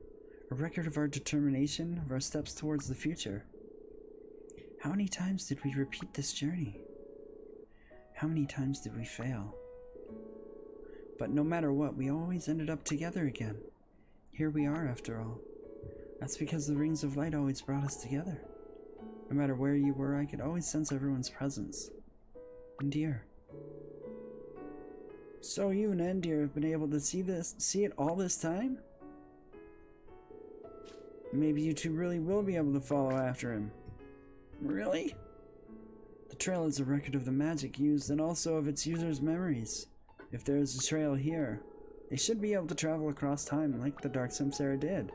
A record of our determination, of our steps towards the future. How many times did we repeat this journey? How many times did we fail? But no matter what, we always ended up together again. Here we are, after all. That's because the rings of light always brought us together. No matter where you were, I could always sense everyone's presence. And dear. So you and Endir have been able to see it all this time? Maybe you two really will be able to follow after him. Really? The trail is a record of the magic used and also of its users' memories. If there is a trail here, they should be able to travel across time like the Dark Samsara did.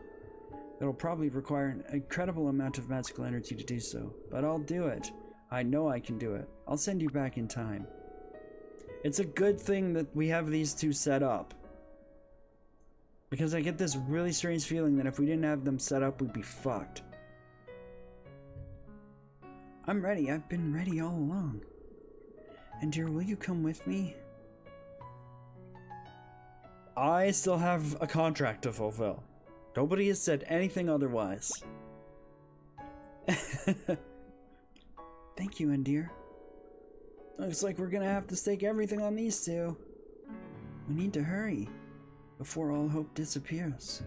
It'll probably require an incredible amount of magical energy to do so, but I'll do it. I know I can do it. I'll send you back in time. It's a good thing that we have these two set up. Because I get this really strange feeling that if we didn't have them set up, we'd be fucked. I'm ready. I've been ready all along. And dear, will you come with me? I still have a contract to fulfill. Nobody has said anything otherwise. Thank you, Endir. Looks like we're gonna have to stake everything on these two. We need to hurry before all hope disappears.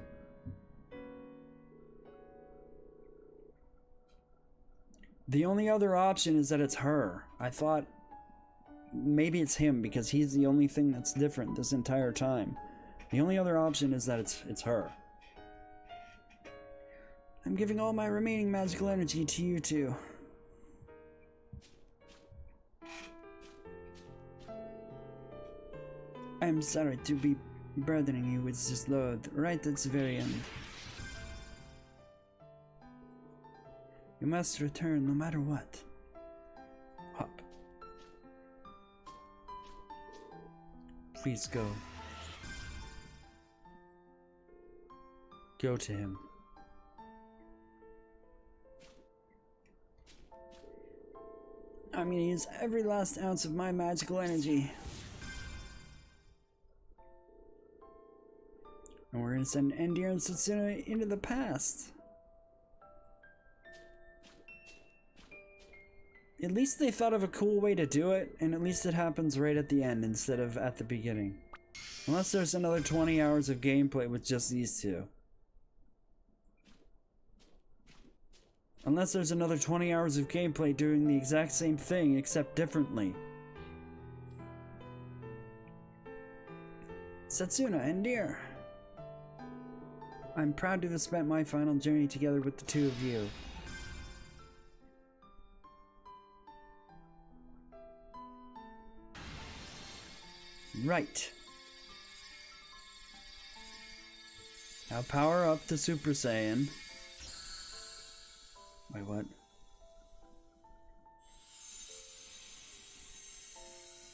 The only other option is that it's her. I thought maybe it's him because he's the only thing that's different this entire time. The only other option is that it's her. I'm giving all my remaining magical energy to you two. I'm sorry to be burdening you with this load right at the very end. You must return no matter what. Up. Please go. Go to him. I'm gonna use every last ounce of my magical energy. we're gonna send Endir and Setsuna into the past. At least they thought of a cool way to do it, and at least it happens right at the end instead of at the beginning. Unless there's another 20 hours of gameplay with just these two. Unless there's another 20 hours of gameplay doing the exact same thing, except differently. Setsuna and Endir, I'm proud to have spent my final journey together with the two of you. Right. Now power up the Super Saiyan. Wait, what?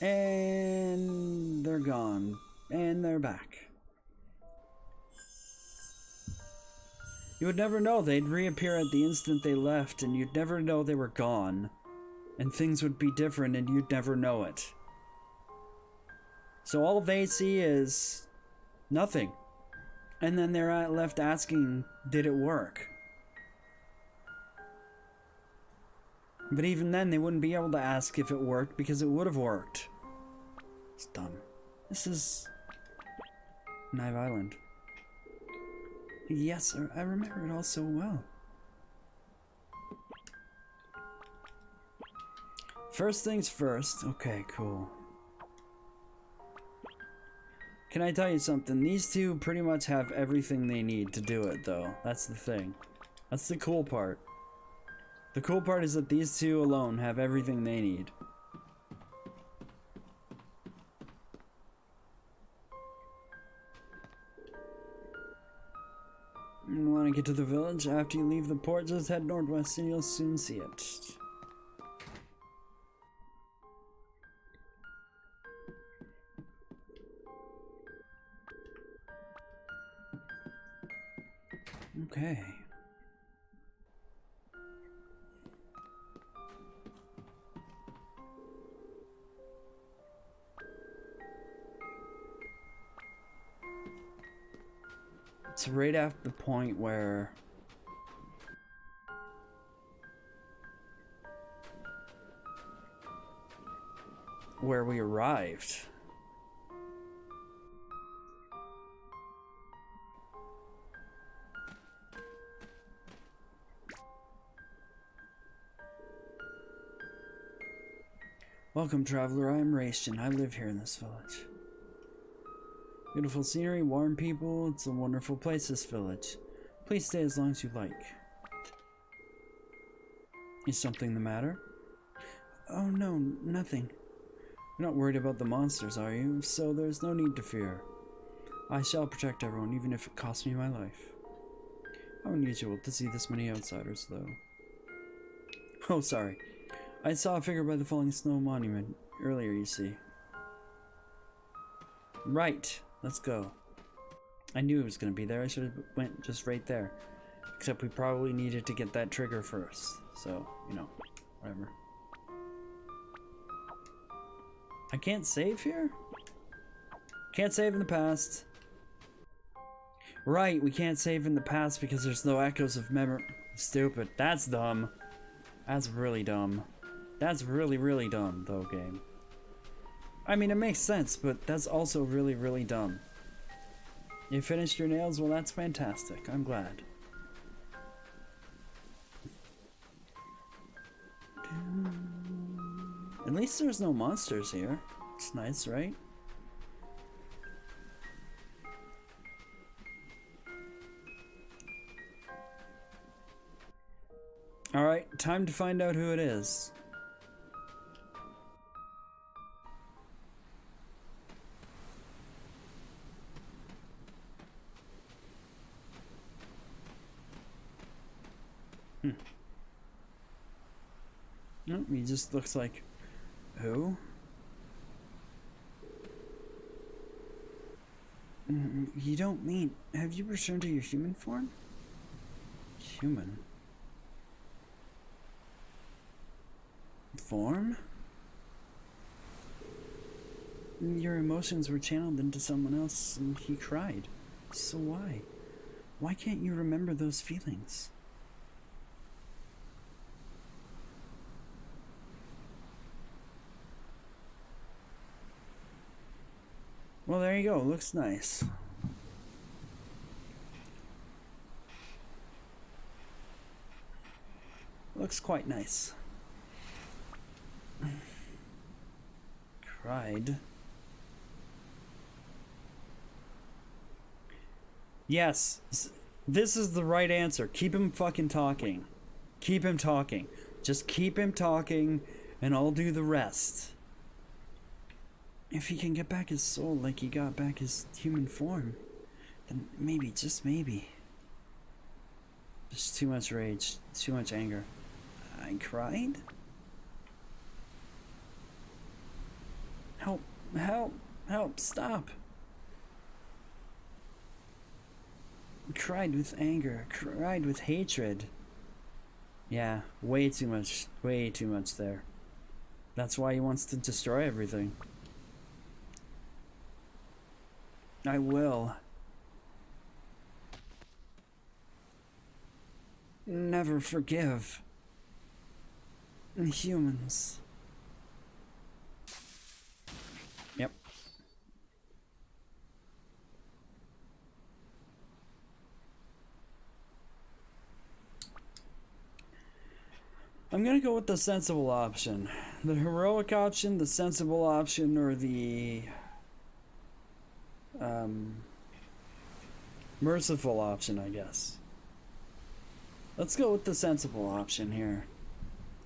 And they're gone. And they're back. You would never know. They'd reappear at the instant they left, and you'd never know they were gone. And things would be different, and you'd never know it. So all they see is nothing. And then they're left asking, did it work? But even then, they wouldn't be able to ask if it worked because it would have worked. It's dumb. This is Knive Island. Yes, I remember it all so well. First things first. Okay, cool. Can I tell you something? These two pretty much have everything they need to do it, though. That's the thing. That's the cool part. The cool part is that these two alone have everything they need. You want to get to the village? After you leave the port, just head northwest and you'll soon see it. Okay. It's right at the point where we arrived. Welcome, traveler. I am Raishin. I live here in this village. Beautiful scenery, warm people. It's a wonderful place, this village. Please stay as long as you like. Is something the matter? Oh no, nothing. You're not worried about the monsters, are you? So there's no need to fear. I shall protect everyone, even if it costs me my life. How unusual to see this many outsiders, though. Oh, sorry. I saw a figure by the falling snow monument earlier, you see. Right. Let's go. I knew it was going to be there. I should have went just right there. Except we probably needed to get that trigger first. So, you know, whatever. I can't save here? Can't save in the past. Right, we can't save in the past because there's no echoes of memory. Stupid. That's dumb. That's really dumb. That's really, really dumb, though, game. I mean, it makes sense, but that's also really, really dumb. You finished your nails? Well, that's fantastic. I'm glad. At least there's no monsters here. It's nice, right? Alright, time to find out who it is. No, he just looks like... Who? You don't mean... Have you returned to your human form? Human? Form? Your emotions were channeled into someone else and he cried. So why? Why can't you remember those feelings? Well, there you go. Looks nice. Looks quite nice. Cried. Yes, this is the right answer. Keep him fucking talking. Keep him talking. Just keep him talking, and I'll do the rest. If he can get back his soul like he got back his human form, then maybe, just maybe. There's too much rage, too much anger. I cried? Help, help, help, stop. Cried with anger, cried with hatred. Yeah, way too much there. That's why he wants to destroy everything. I will. Never forgive humans. Yep. I'm gonna go with the sensible option. The heroic option, the sensible option, or the merciful option, I guess. Let's go with the sensible option here.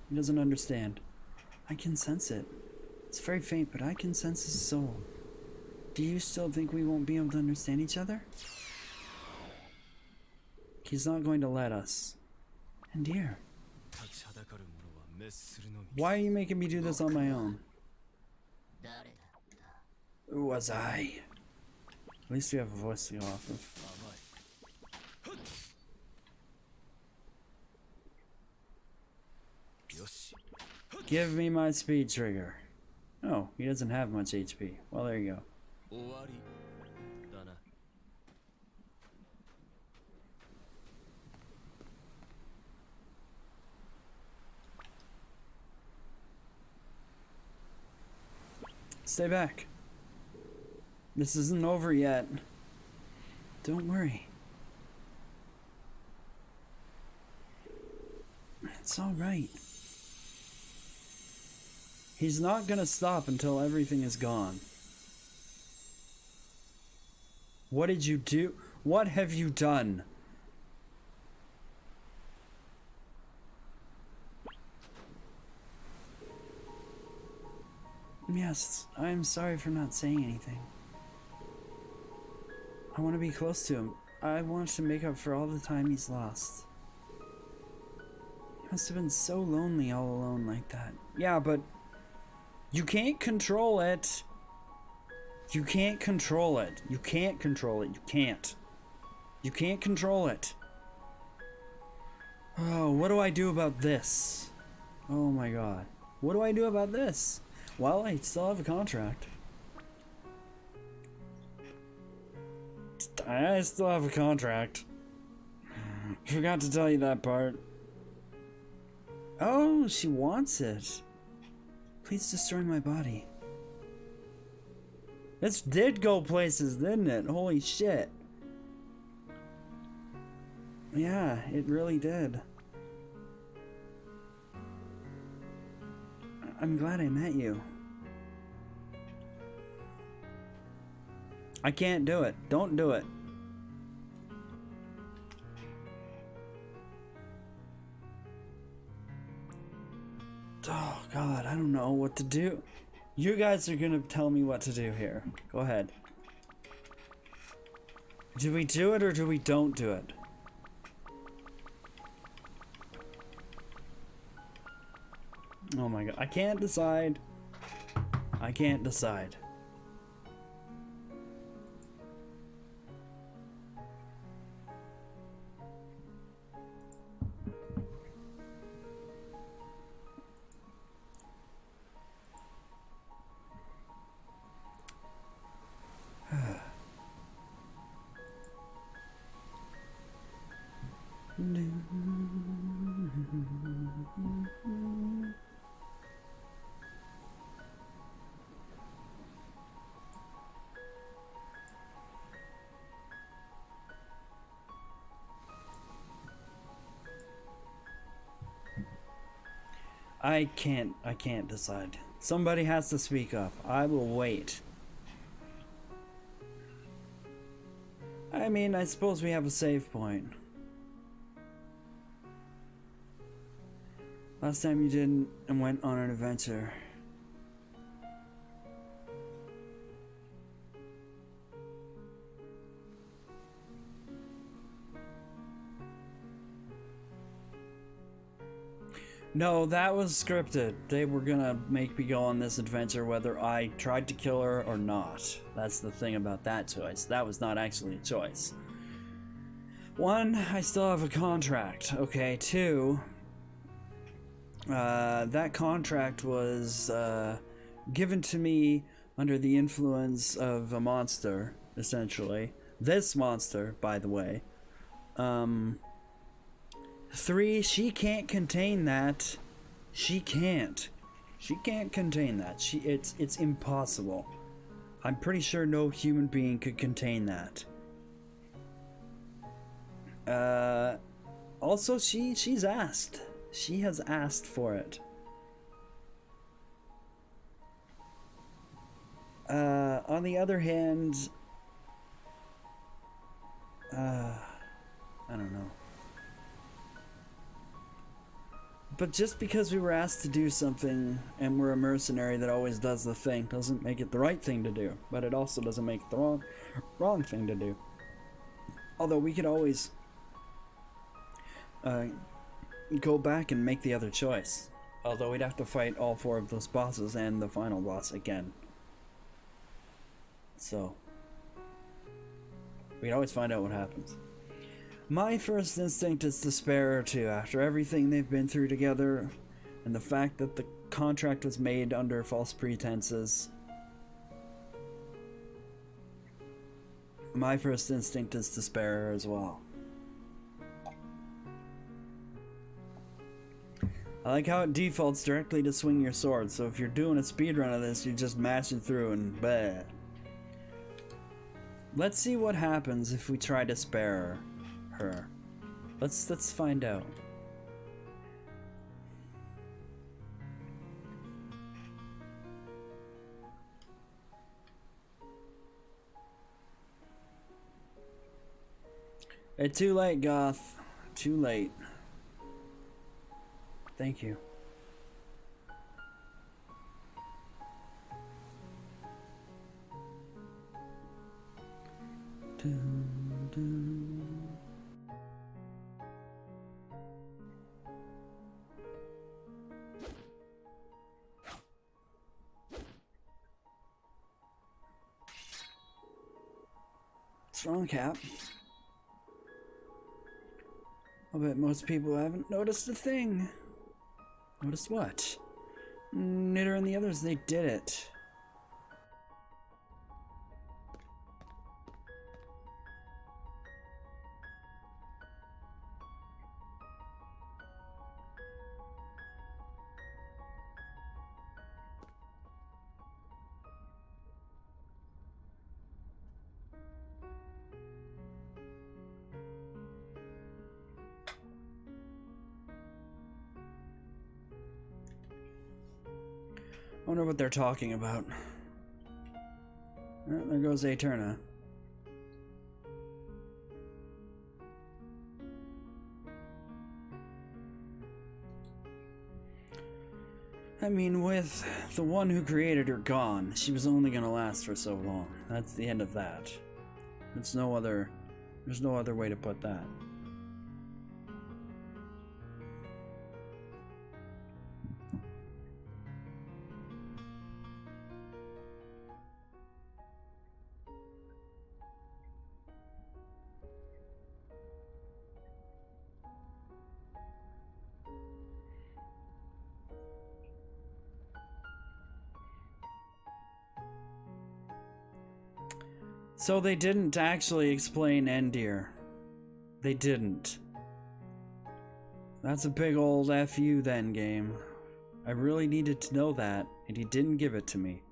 He doesn't understand. I can sense it. It's very faint, but I can sense his soul. Do you still think we won't be able to understand each other? He's not going to let us. And dear, why are you making me do this on my own? Who was I? At least we have a voice to go off of. Give me my speed trigger. Oh, he doesn't have much HP. Well, there you go. Stay back. This isn't over yet. Don't worry. It's all right. He's not gonna stop until everything is gone. What did you do? What have you done? Yes, I'm sorry for not saying anything. I want to be close to him. I want to make up for all the time he's lost. He must have been so lonely all alone like that. Yeah, but you can't control it. You can't control it. You can't control it. You can't. You can't control it. Oh, what do I do about this? Oh my god. What do I do about this? Well, I still have a contract. I still have a contract. Forgot to tell you that part. Oh, she wants it. Please destroy my body. This did go places, didn't it? Holy shit. Yeah, it really did. I'm glad I met you. I can't do it. Don't do it. Oh god, I don't know what to do. You guys are gonna tell me what to do here. Go ahead. Do we do it or do we don't do it? Oh my god, I can't decide. I can't decide. I can't decide. Somebody has to speak up. I will wait. I mean, I suppose we have a save point. Last time you didn't and went on an adventure. No, that was scripted. They were gonna make me go on this adventure whether I tried to kill her or not. That's the thing about that choice. That was not actually a choice. One, I still have a contract. Okay, two, that contract was given to me under the influence of a monster, essentially. This monster, by the way. Three, she can't contain that. She can't. She can't contain that. It's impossible. I'm pretty sure no human being could contain that. Also, she's asked. She has asked for it. On the other hand, I don't know. But just because we were asked to do something and we're a mercenary that always does the thing doesn't make it the right thing to do. But it also doesn't make it the wrong thing to do. Although we could always go back and make the other choice. Although we'd have to fight all four of those bosses and the final boss again. So we can always find out what happens. My first instinct is to spare her too, after everything they've been through together, and the fact that the contract was made under false pretenses. My first instinct is to spare her as well. I like how it defaults directly to swing your sword, so if you're doing a speedrun of this, you just mash it through and bleh. Let's see what happens if we try to spare her. Let's find out. It's too late, Goth. Too late. Thank you. Dun, dun. What's wrong, Cap? I bet most people haven't noticed a thing. Noticed what? Knitter and the others, they did it. I wonder what they're talking about. Oh, there goes Eterna. I mean, with the one who created her gone, she was only gonna last for so long. That's the end of that. There's no other way to put that. So they didn't actually explain Endir. They didn't. That's a big old F you then, game. I really needed to know that, and he didn't give it to me.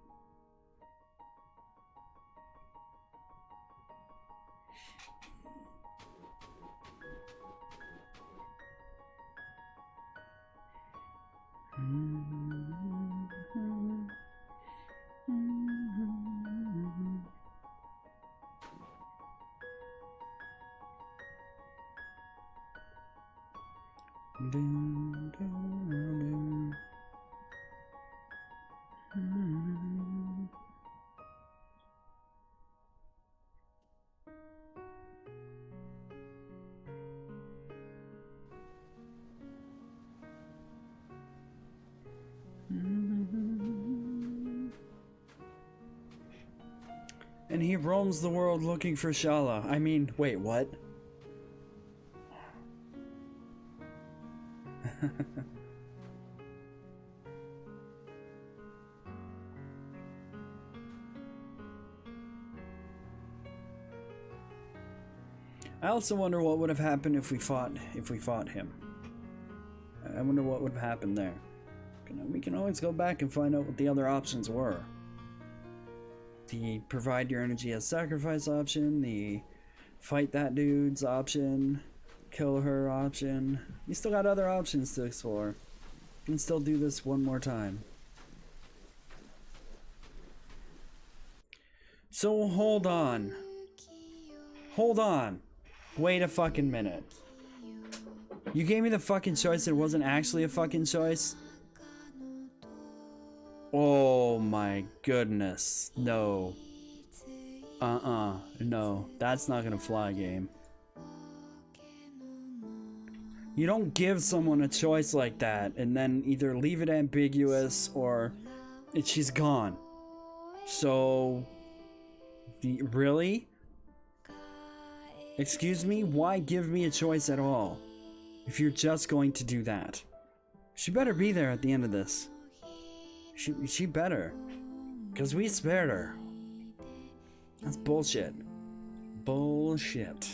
And he roams the world looking for Shala. I mean, wait, what? I also wonder what would have happened if we fought him. I wonder what would have happened there. We can always go back and find out what the other options were. The provide your energy as sacrifice option, the fight that dude's option, kill her option. We still got other options to explore. We can still do this one more time. So hold on. Hold on. Wait a fucking minute. You gave me the fucking choice that wasn't actually a fucking choice? Oh my goodness. No. No. That's not gonna fly, game. You don't give someone a choice like that and then either leave it ambiguous or she's gone. So... really? Excuse me? Why give me a choice at all? If you're just going to do that. She better be there at the end of this. She better. Because we spared her. That's bullshit. Bullshit.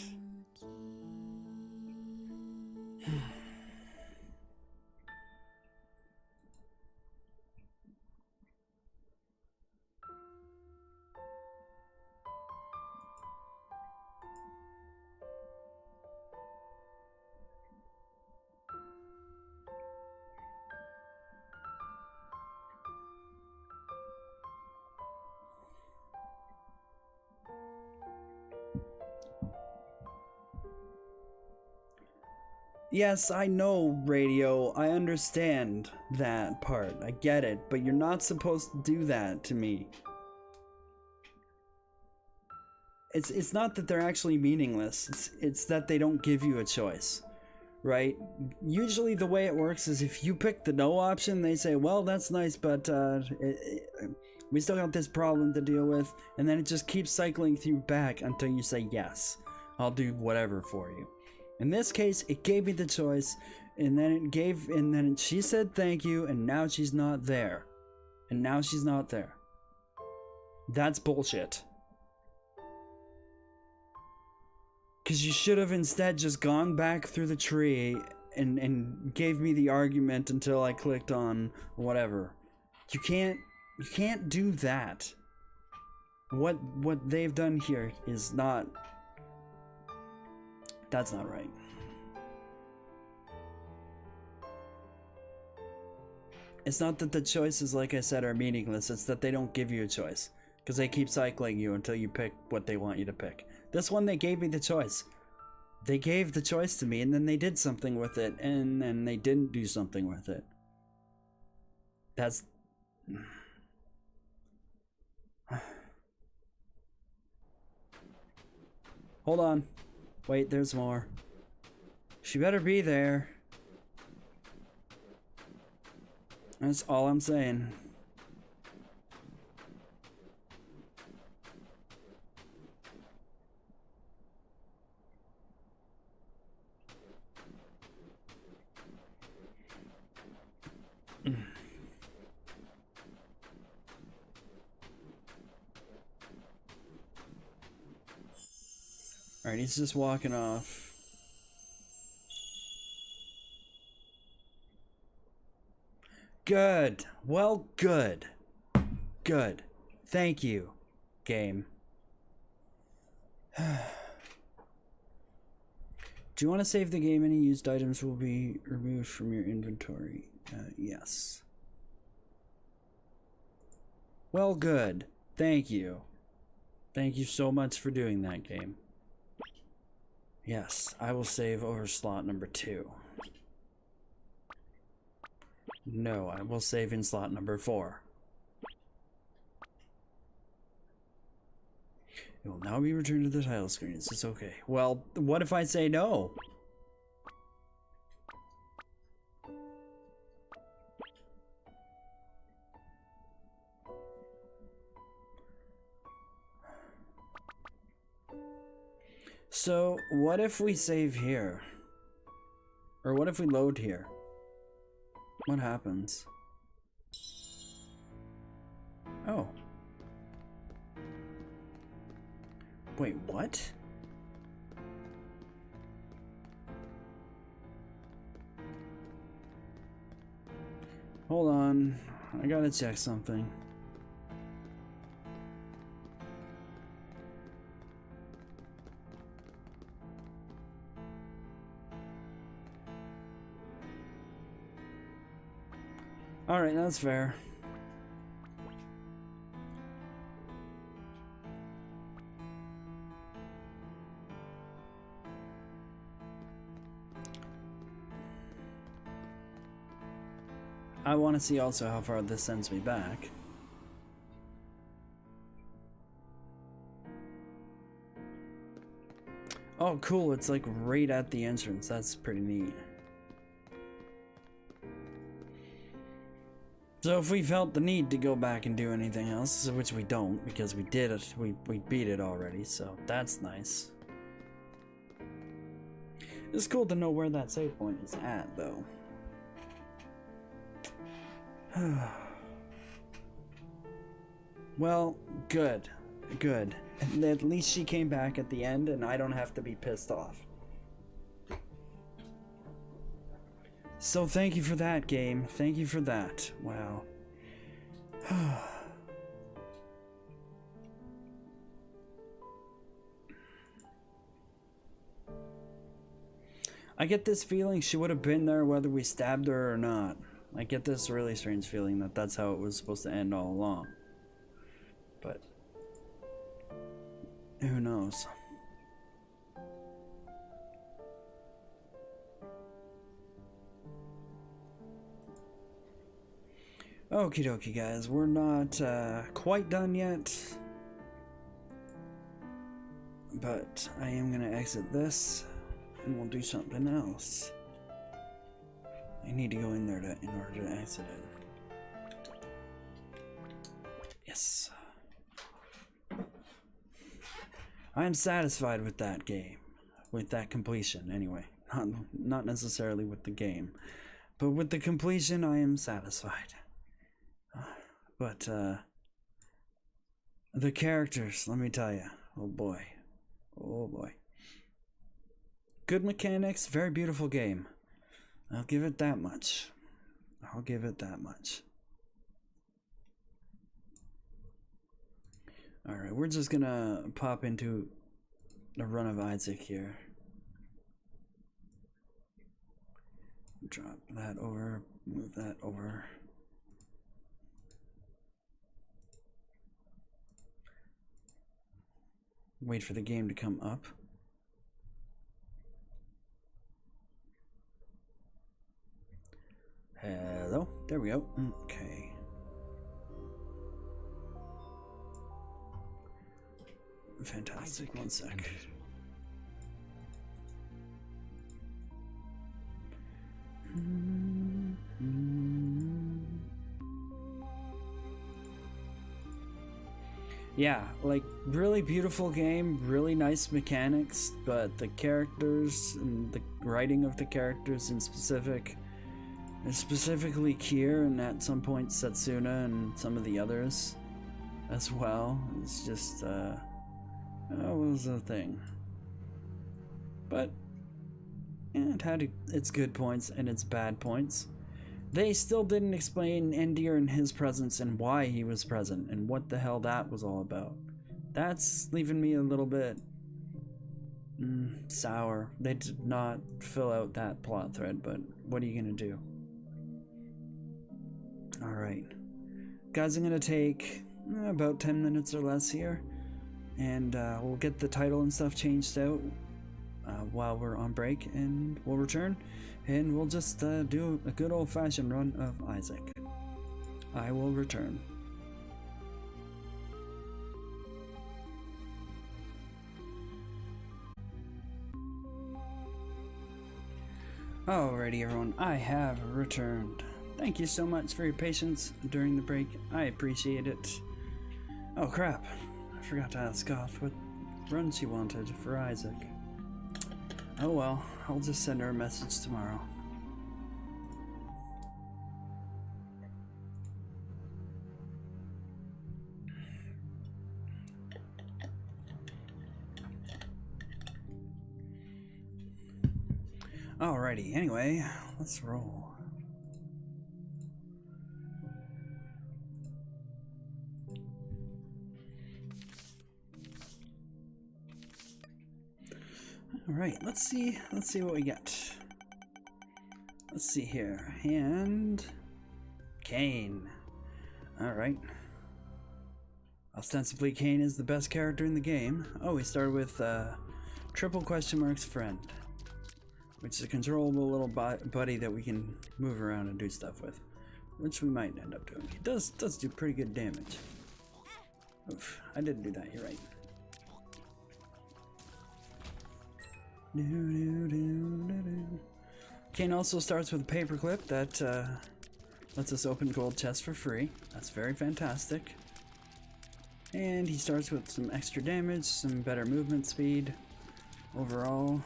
Yes, I know, Radio. I understand that part. I get it, but you're not supposed to do that to me. It's not that they're actually meaningless. It's that they don't give you a choice, right? Usually the way it works is if you pick the no option, they say, well, that's nice, but we still got this problem to deal with, and then it just keeps cycling through back until you say yes. I'll do whatever for you. In this case, it gave me the choice, and then she said thank you, and now she's not there. And now she's not there. That's bullshit. Because you should have instead just gone back through the tree and gave me the argument until I clicked on whatever. You can't do that. What they've done here is not... That's not right. It's not that the choices, like I said, are meaningless. It's that they don't give you a choice. Because they keep cycling you until you pick what they want you to pick. This one, they gave me the choice. They gave the choice to me, and then they did something with it, and then they didn't do something with it. That's... Hold on. Wait, there's more. She better be there. That's all I'm saying. Alright, he's just walking off. Good. Well, good. Good. Thank you, game. Do you want to save the game? Any used items will be removed from your inventory. Yes. Well, good. Thank you. Thank you so much for doing that, game. Yes, I will save over slot number 2. No, I will save in slot number 4. It will now be returned to the title screen. Is this okay? Well, what if I say no? So, what if we save here? Or what if we load here? What happens? Oh. Wait, what? Hold on. I gotta check something. Alright, that's fair. I want to see also how far this sends me back. Oh, cool. It's like right at the entrance. That's pretty neat. So if we felt the need to go back and do anything else, which we don't because we did it, we beat it already, so that's nice. It's cool to know where that save point is at, though. Well, good. Good. And at least she came back at the end and I don't have to be pissed off. So thank you for that, game. Thank you for that. Wow. I get this feeling she would have been there whether we stabbed her or not. I get this really strange feeling that that's how it was supposed to end all along. But who knows? Okie dokie, guys. We're not quite done yet. But I am going to exit this and we'll do something else. I need to go in there in order to exit it. Yes. I am satisfied with that game. With that completion, anyway. Not necessarily with the game. But with the completion, I am satisfied. But, the characters, let me tell you. Oh boy. Oh boy. Good mechanics, very beautiful game. I'll give it that much. I'll give it that much. Alright, we're just gonna pop into a run of Isaac here. Drop that over, move that over. Wait for the game to come up. Hello, there we go. Okay. Fantastic, one sec. Yeah, like, really beautiful game, really nice mechanics, but the characters and the writing of the characters in specific, and specifically Kier and at some point Setsuna and some of the others as well, it's just, that was a thing. But, yeah, it had its good points and its bad points. They still didn't explain Endir and his presence and why he was present and what the hell that was all about. That's leaving me a little bit sour. They did not fill out that plot thread, but what are you gonna do? Alright. Guys, I'm gonna take about 10 minutes or less here, and we'll get the title and stuff changed out while we're on break, and we'll return, and we'll just do a good old-fashioned run of Isaac. I will return. Alrighty everyone, I have returned. Thank you so much for your patience during the break. I appreciate it. Oh crap, I forgot to ask Goth what run she wanted for Isaac. Oh well, I'll just send her a message tomorrow. Alrighty, anyway, let's roll. Alright, let's see what we get. Let's see here. And Cain. Alright. Ostensibly Cain is the best character in the game. Oh, we started with triple question marks friend, which is a controllable little buddy that we can move around and do stuff with, which we might end up doing. It does do pretty good damage. Oof, I didn't do that, you're right. Cain also starts with a paperclip that lets us open gold chests for free. That's very fantastic. And he starts with some extra damage, some better movement speed. Overall,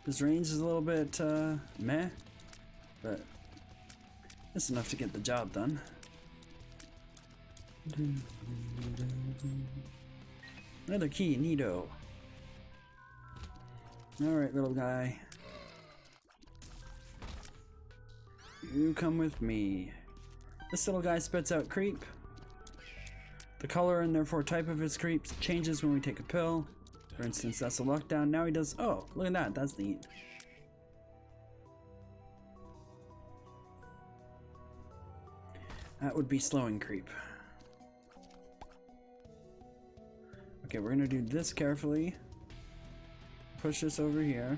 his range is a little bit meh, but it's enough to get the job done. Another key, neato. Alright, little guy. You come with me. This little guy spits out creep. The color and therefore type of his creep changes when we take a pill. For instance, that's a lockdown. Now he does. Oh, look at that. That's neat. That would be slowing creep. Okay, we're gonna do this carefully. Push this over here.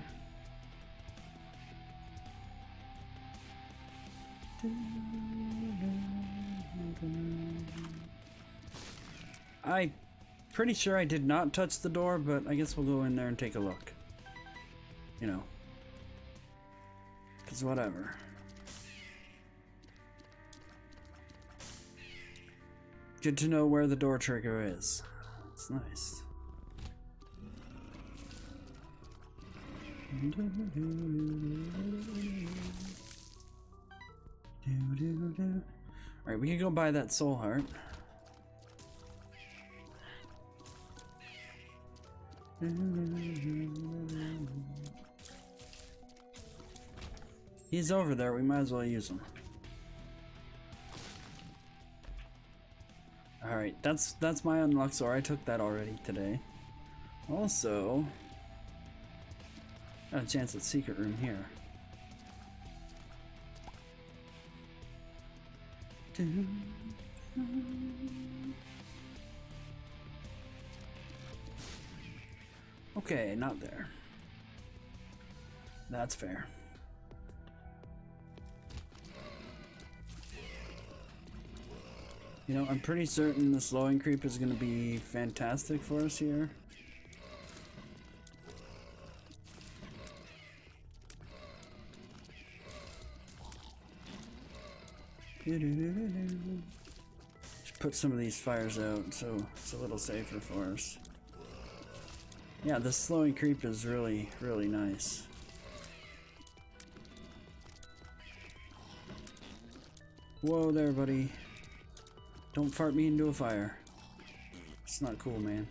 I'm pretty sure I did not touch the door, but I guess we'll go in there and take a look. You know. 'Cause whatever. Good to know where the door trigger is. It's nice. Alright, we can go buy that soul heart. He's over there, we might as well use him. Alright, that's my unlock sword. I took that already today. Also, got a chance at secret room here. Okay, not there. That's fair. You know, I'm pretty certain the slowing creep is going to be fantastic for us here. Just put some of these fires out so it's a little safer for us. Yeah, the slowing creep is really, really nice. Whoa there, buddy. Don't fart me into a fire. It's not cool, man.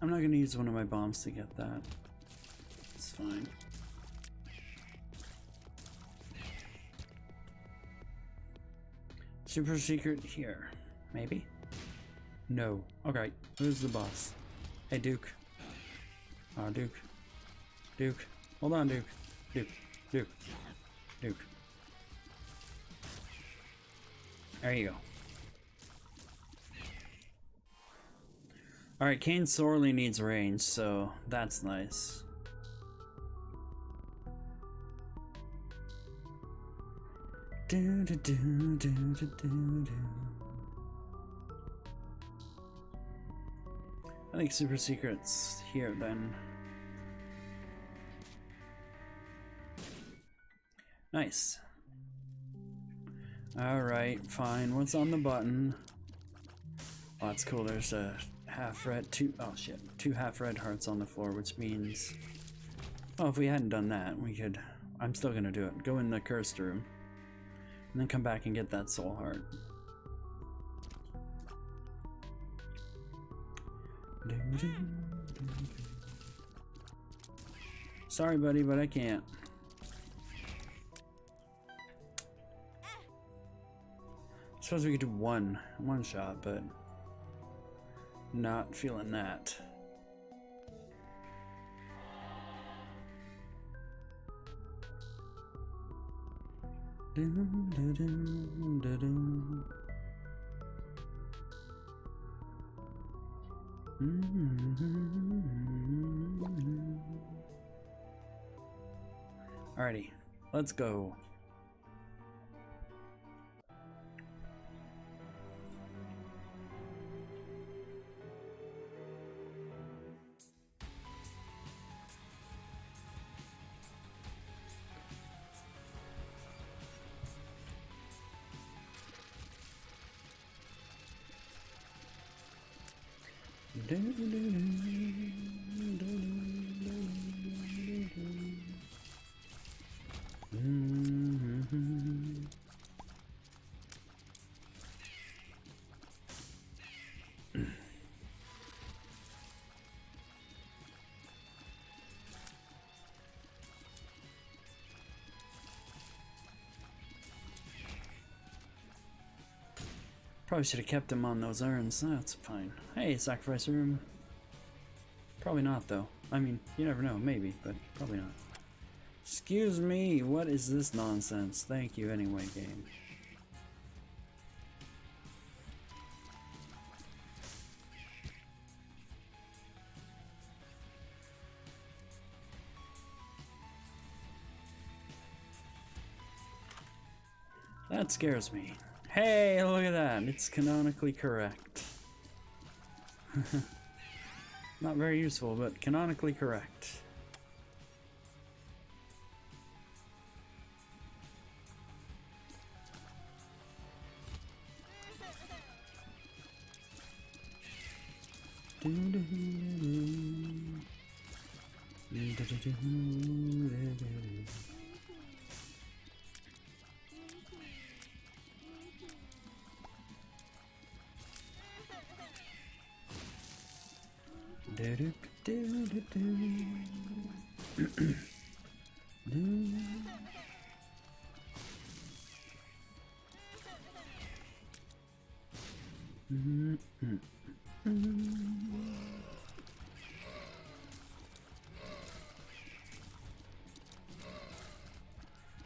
I'm not gonna use one of my bombs to get that. It's fine. Super secret here. Maybe? No. Okay. Who's the boss? Hey, Duke. Oh, Duke. Duke. Hold on, Duke. Duke. Duke. Duke. There you go. Alright, Kane sorely needs range, so that's nice. Do, do, do, do, do, do, do. I think super secret's here then. Nice. Alright, fine. What's on the button? Oh, that's cool. There's a half red, oh shit, 2 half red hearts on the floor, which means, oh, if we hadn't done that, we could, I'm still gonna do it. Go in the cursed room, and then come back and get that soul heart. Sorry, buddy, but I can't. I suppose we could do one shot, but not feeling that. Alrighty, let's go. Probably should have kept him on those urns. That's fine. Hey, sacrifice room. Probably not, though. I mean, you never know. Maybe, but probably not. Excuse me, what is this nonsense? Thank you anyway, game. That scares me. Hey, look at that. It's canonically correct. Not very useful, but canonically correct.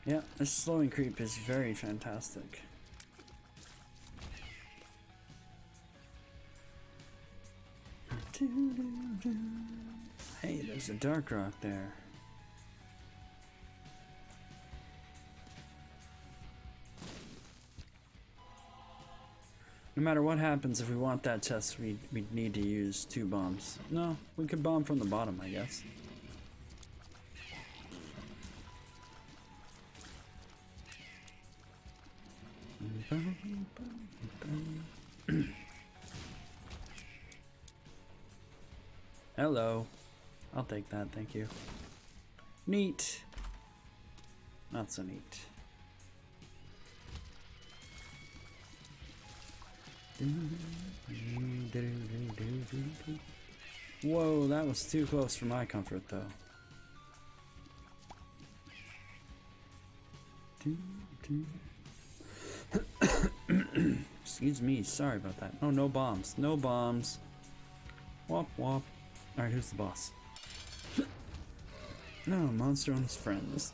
Yeah, this slowing creep is very fantastic. Hey, there's a dark rock there. No matter what happens, if we want that chest, we'd need to use 2 bombs. No, we could bomb from the bottom, I guess. Hello. I'll take that, thank you. Neat. Not so neat. Whoa, that was too close for my comfort, though. Excuse me, sorry about that. Oh, no bombs. No bombs. Womp womp. Alright, who's the boss? No, Monster and his friends.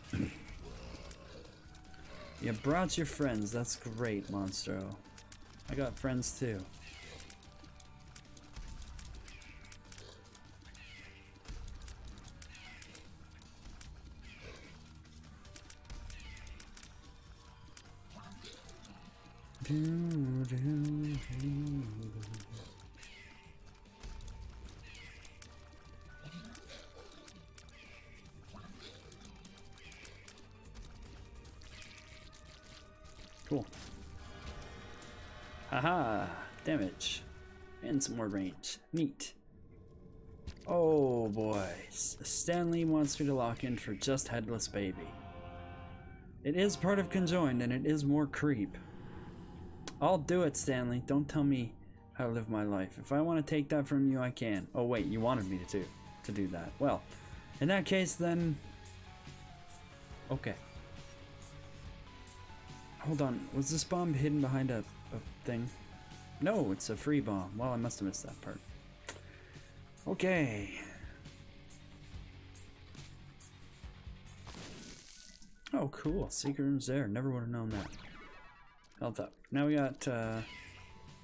You brought your friends. That's great, Monstro. I got friends too. Cool. Haha, damage. And some more range. Neat. Oh boy. Stanley wants me to lock in for just Headless Baby. It is part of Conjoined and it is more creep. I'll do it, Stanley. Don't tell me how to live my life. If I want to take that from you, I can. Oh wait, you wanted me to do that. Well, in that case then... Okay. Hold on, was this bomb hidden behind a thing? No, it's a free bomb. Well, I must have missed that part. Okay. Oh, cool. Secret room's there. Never would have known that. Health up. Now we got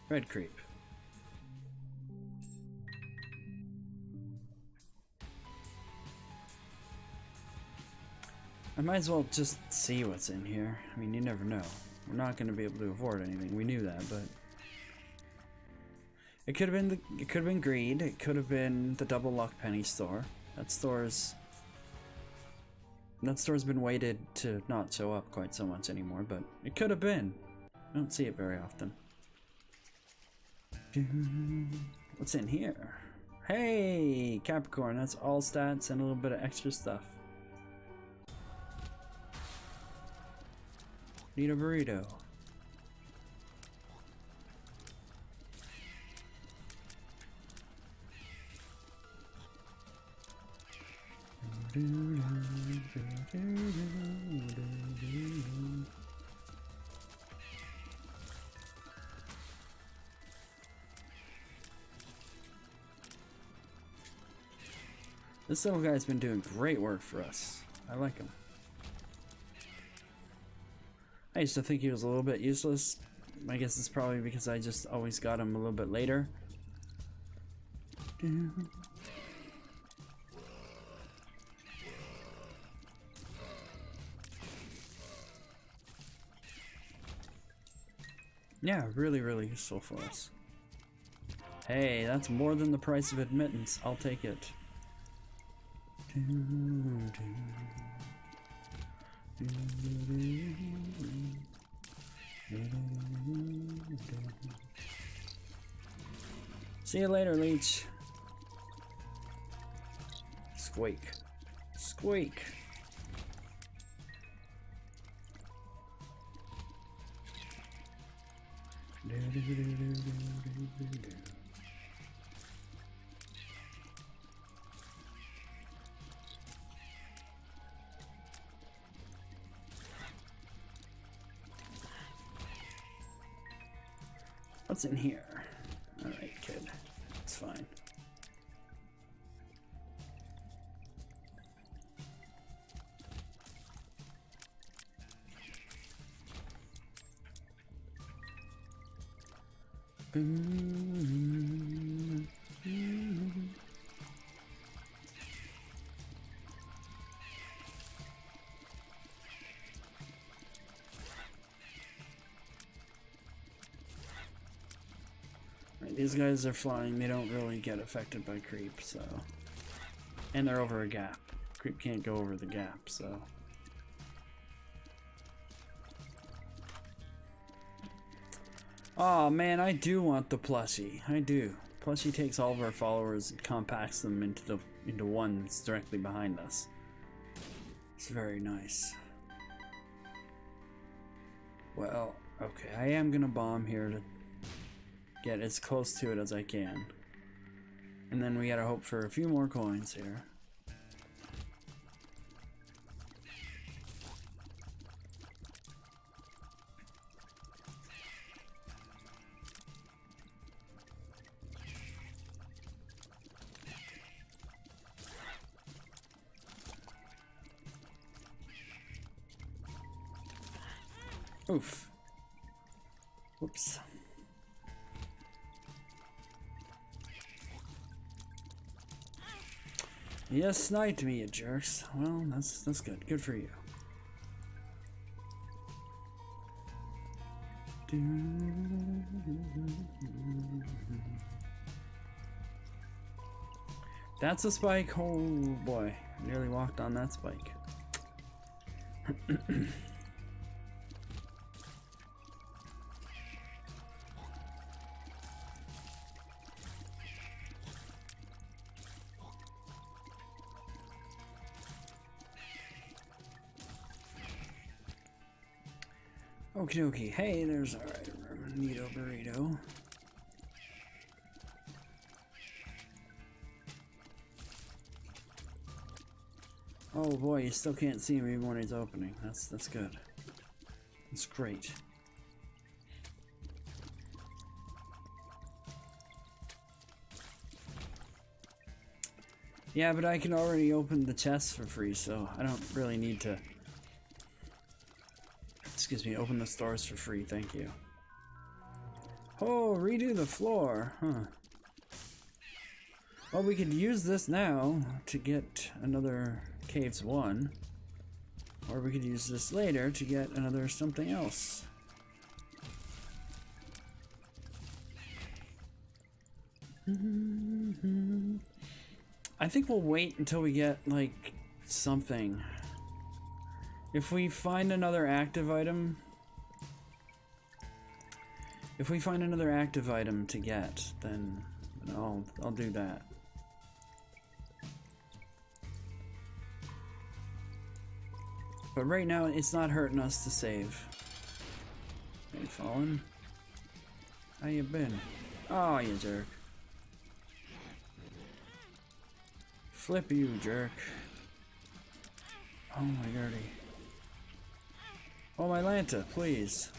red creep. I might as well just see what's in here. I mean, you never know. We're not going to be able to afford anything. We knew that, but it could have been greed. It could have been the Double Luck Penny store. That store's been weighted to not show up quite so much anymore, but it could have been. I don't see it very often. What's in here? Hey, Capricorn. That's all stats and a little bit of extra stuff. Need a burrito. This little guy's been doing great work for us. I like him. I used to think he was a little bit useless. I guess it's probably because I just always got him a little bit later. Yeah, really, really useful for us. Hey, that's more than the price of admittance. I'll take it. See you later, Leech. Squeak. Squeak. What's in here? Alright, kid. It's fine. these guys are flying. They don't really get affected by creep, so... And they're over a gap. Creep can't go over the gap, so... Oh man, I do want the plushie. I do. Plushie takes all of our followers and compacts them into one that's directly behind us. It's very nice. Well, okay, I am gonna bomb here to get as close to it as I can. And then we gotta hope for a few more coins here. Oof. Whoops. You sniped me, you jerks. Well, that's good. Good for you. That's a spike. Oh boy, nearly walked on that spike. Okie dokie. Hey, there's our neato burrito. Oh boy, you still can't see him even when he's opening. That's good. That's great. Yeah, but I can already open the chests for free, so I don't really need to... Excuse me, open the stores for free, thank you. Oh, redo the floor, huh. Well, we could use this now to get another Caves 1. Or we could use this later to get another something else. I think we'll wait until we get, like, something. If we find another active item... If we find another active item to get, then I'll do that. But right now, it's not hurting us to save. Are you falling? How you been? Oh, you jerk. Flip you, jerk. Oh my goody. Oh my Lanta, please.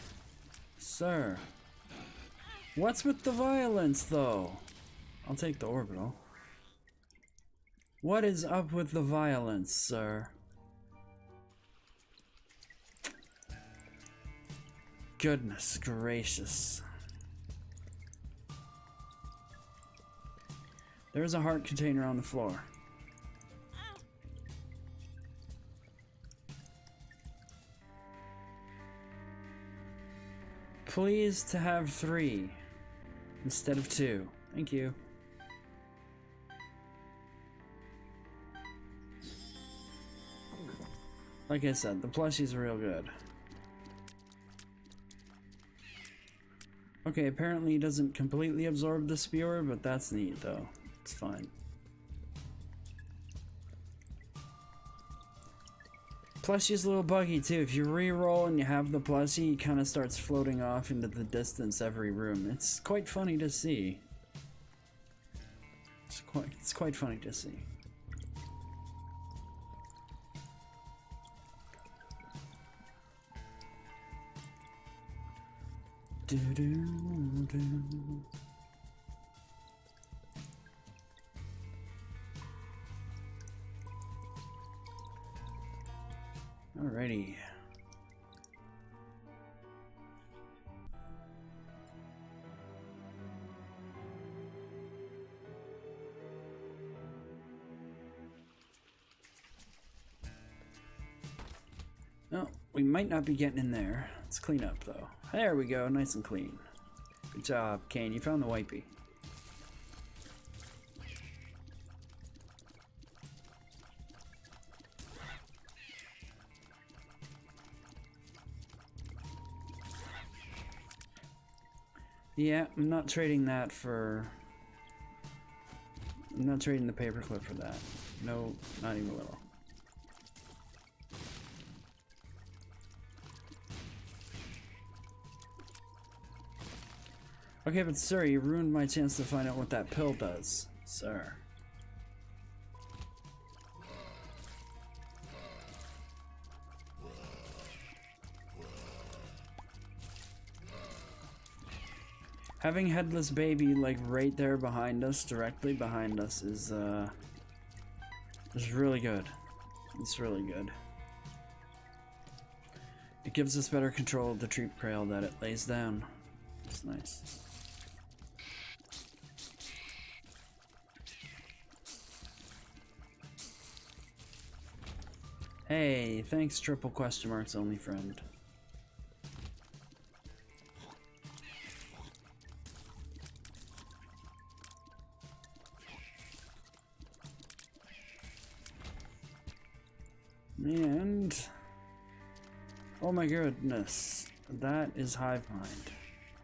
Sir. What's with the violence, though? I'll take the orbital. What is up with the violence, sir? Goodness gracious. There's a heart container on the floor. Please to have 3 instead of 2. Thank you. Like I said, the plushies are real good. Okay, apparently he doesn't completely absorb the spewer, but that's neat though. It's fine. Plushie's a little buggy too. If you re-roll and you have the plushie, he kind of starts floating off into the distance every room. It's quite funny to see. It's quite funny to see. Alrighty. No, we might not be getting in there. Let's clean up though. There we go, nice and clean. Good job, Kane. You found the wipey. Yeah, I'm not trading that for... I'm not trading the paperclip for that. No, not even a little. Okay, but sir, you ruined my chance to find out what that pill does, sir. Having Headless Baby like right there behind us, directly behind us, is really good. It's really good. It gives us better control of the tree trail that it lays down. It's nice. Hey, thanks triple question marks only friend. And oh my goodness, that is hive mind.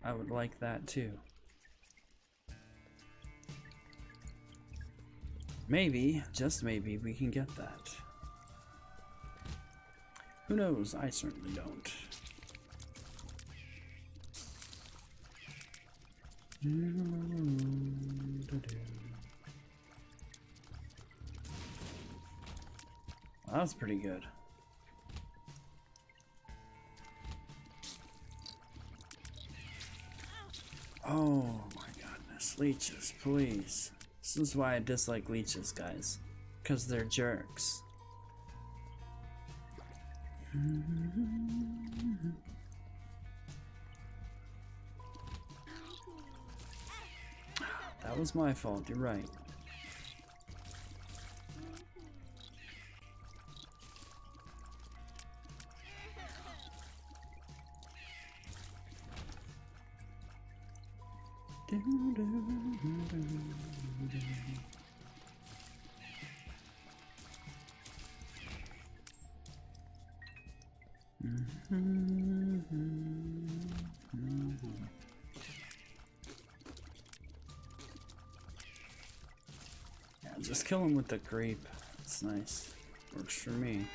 I would like that too. Maybe, just maybe, we can get that. Who knows? I certainly don't. Well, that's pretty good. Oh my goodness, leeches, please. This is why I dislike leeches, guys. Because they're jerks. That was my fault, you're right. Yeah, just kill him with the grape. It's nice. Works for me.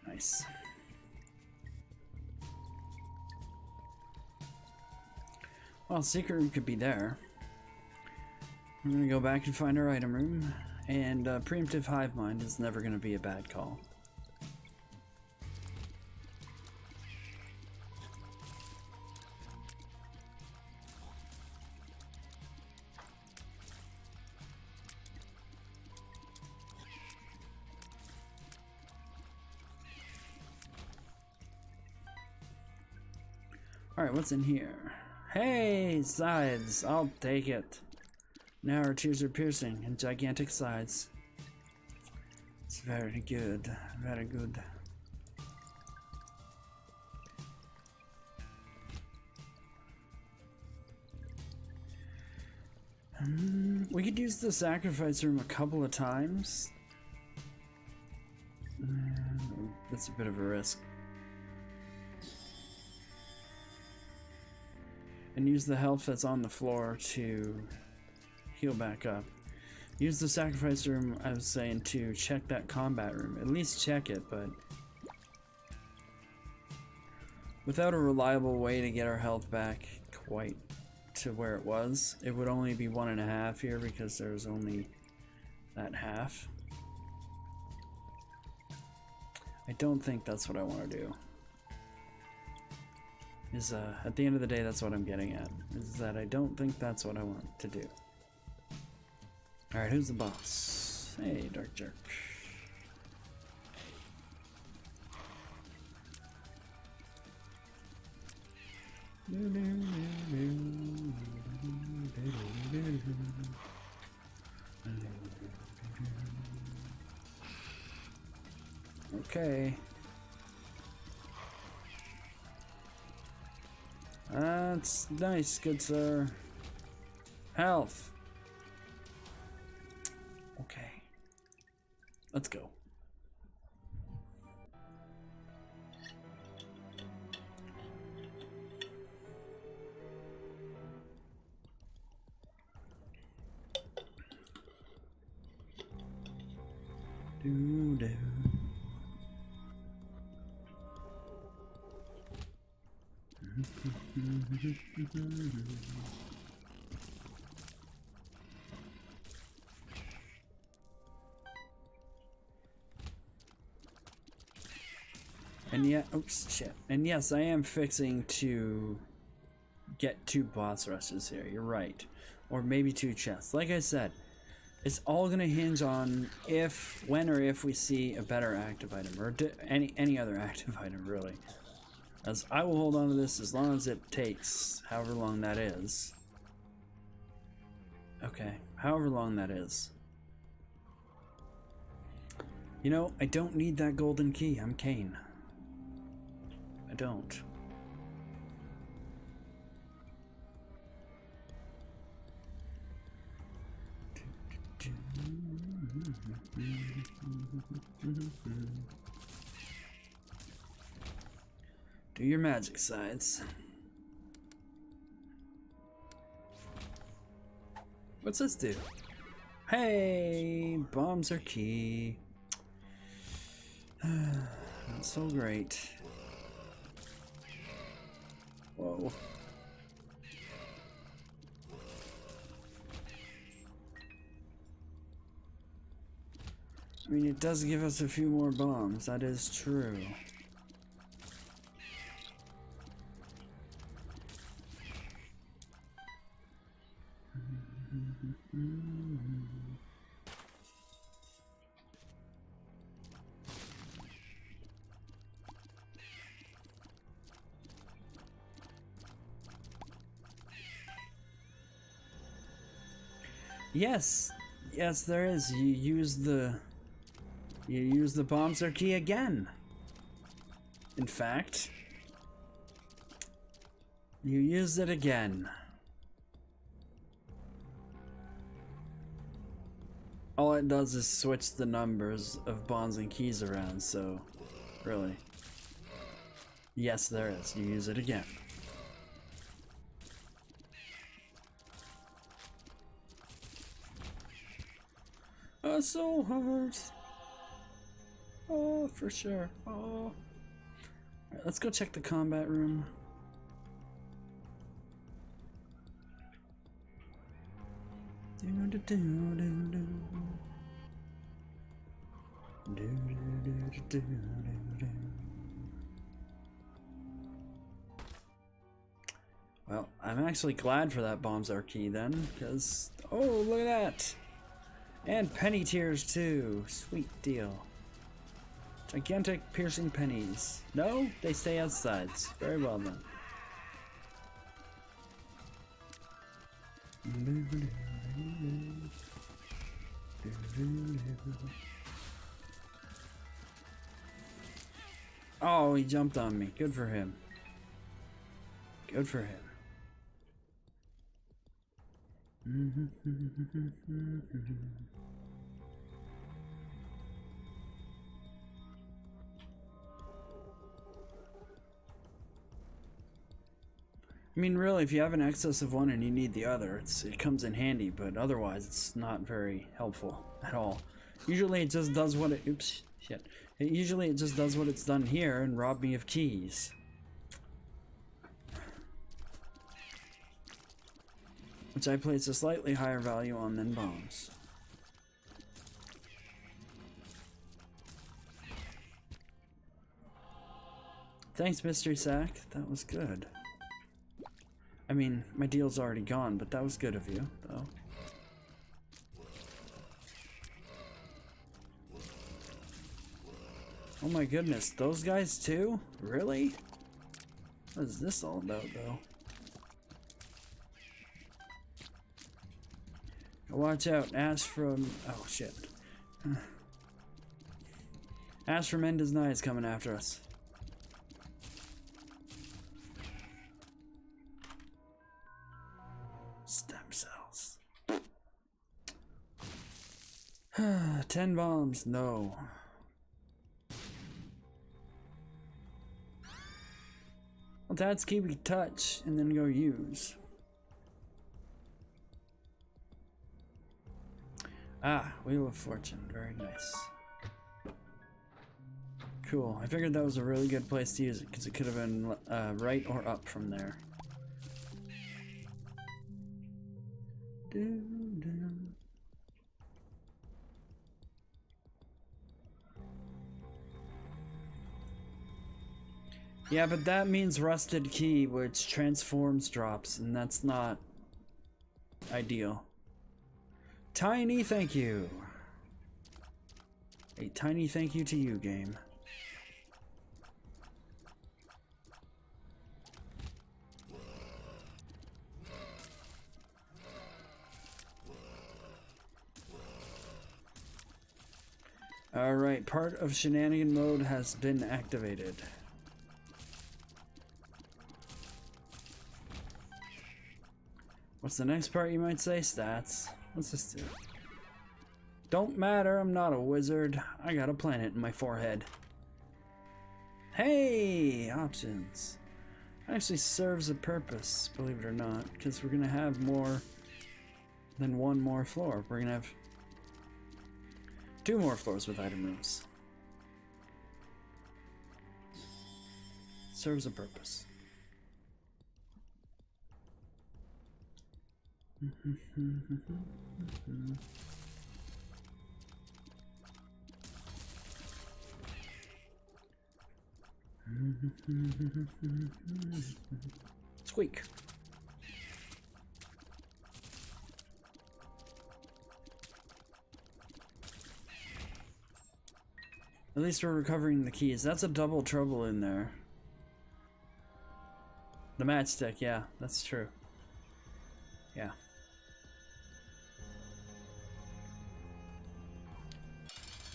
Nice. Well, secret room could be there. We're gonna go back and find our item room, and preemptive hive mind is never gonna be a bad call. Alright, what's in here? Hey, sides! I'll take it. Now our tears are piercing and gigantic sides. It's very good. Very good. We could use the sacrifice room a couple of times. That's a bit of a risk. And use the health that's on the floor to heal back up. Use the sacrifice room, I was saying, to check that combat room. At least check it, but without a reliable way to get our health back quite to where it was, it would only be 1.5 here because there's only that half. I don't think that's what I want to do. Is at the end of the day, that's what I'm getting at. Is that I don't think that's what I want to do. All right, who's the boss? Hey, Dark Jerk. Okay. That's nice, good sir. Health. Okay. Let's go. Do-do. And yeah, oops, shit. And yes, I am fixing to get 2 boss rushes here. You're right. Or maybe 2 chests. Like I said, it's all gonna hinge on when or if we see a better active item, or any other active item, really. As I will hold on to this as long as it takes, however long that is. Okay, however long that is. You know, I don't need that golden key. I'm Kane. I don't. Do your magic sides. What's this do? Hey, bombs are key. Not so great. Whoa. I mean, it does give us a few more bombs, that is true. Yes, yes, there is. You use the bombs key again. In fact, you used it again. All it does is switch the numbers of bonds and keys around, so really. Yes, there is. You use it again. Soul Hummers. Oh, for sure. Oh. Alright, let's go check the combat room. Well, I'm actually glad for that bombs key then, because oh, look at that. And penny tears too. Sweet deal. Gigantic piercing pennies. No, they stay outside. Very well then. Oh, he jumped on me. Good for him. Good for him. I mean, really, if you have an excess of one and you need the other, it comes in handy, but otherwise it's not very helpful at all. Usually it just does what it... Oops, shit. Usually it just does what it's done here and rob me of keys. Which I place a slightly higher value on than bombs. Thanks, Mystery Sack. That was good. I mean, my deal's already gone, but that was good of you, though. Oh my goodness, those guys too? Really? What is this all about, though? Watch out, Ash from... Oh, shit. Ash from End is Nigh is coming after us. Stem cells. 10 bombs, no. Well, that's key we touch and then go use. Ah, Wheel of Fortune, very nice. Cool, I figured that was a really good place to use it because it could have been right or up from there. Yeah, but that means Rusted Key, which transforms drops, and that's not ideal. Tiny thank you. A tiny thank you to you, game. Alright, part of shenanigan mode has been activated. What's the next part, you might say? Stats. What's this do? Don't matter, I'm not a wizard. I got a planet in my forehead. Hey! Options. Actually serves a purpose, believe it or not, because we're gonna have more than one more floor. We're gonna have 2 more floors with item rooms. Serves a purpose. Squeak. At least we're recovering the keys. That's a double trouble in there. The matchstick, yeah, that's true. Yeah.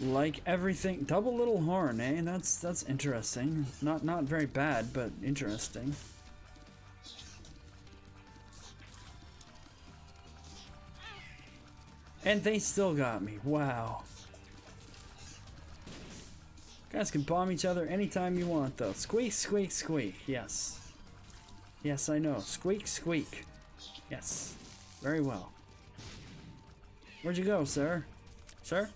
Like everything, double little horn, eh? That's interesting. Not very bad, but interesting. And they still got me. Wow. Guys can bomb each other anytime you want, though. Squeak, squeak, squeak. Yes. Yes, I know. Squeak, squeak. Yes. Very well. Where'd you go, sir? Sir?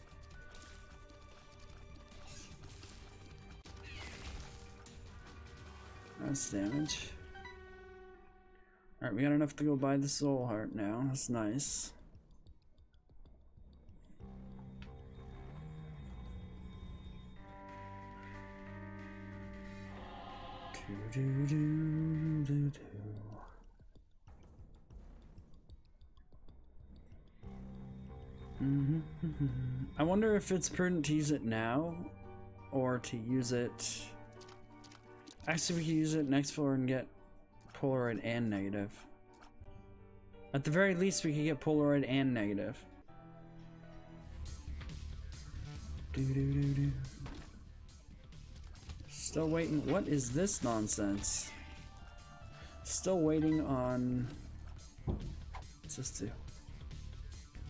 That's damage. Alright, we got enough to go buy the soul heart now. That's nice. I wonder if it's prudent to use it now or to use it. Actually, we can use it next floor and get Polaroid and negative. At the very least, we could get Polaroid and negative. Still waiting. What is this nonsense? Still waiting on. What's this do?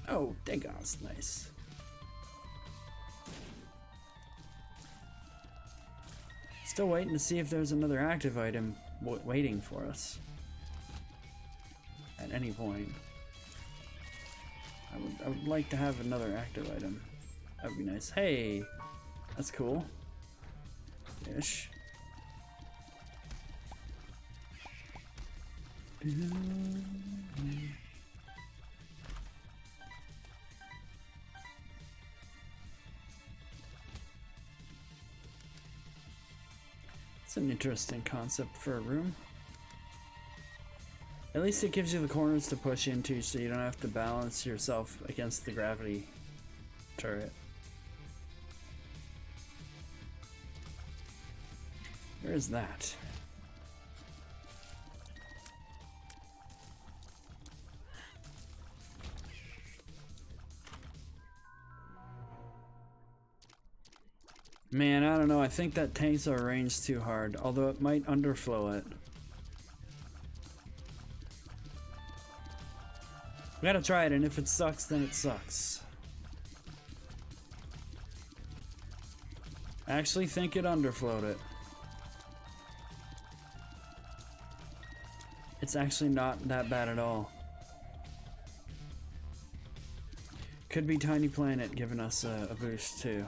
Oh, Degos, nice. Still waiting to see if there's another active item waiting for us. At any point. I would like to have another active item. That would be nice. Hey! That's cool. Ish. It's an interesting concept for a room. At least it gives you the corners to push into so you don't have to balance yourself against the gravity turret. Where is that? Man, I don't know. I think that tanks our range too hard, although it might underflow it. We gotta try it, and if it sucks, then it sucks. I actually think it underflowed it. It's actually not that bad at all. Could be Tiny Planet giving us a boost too.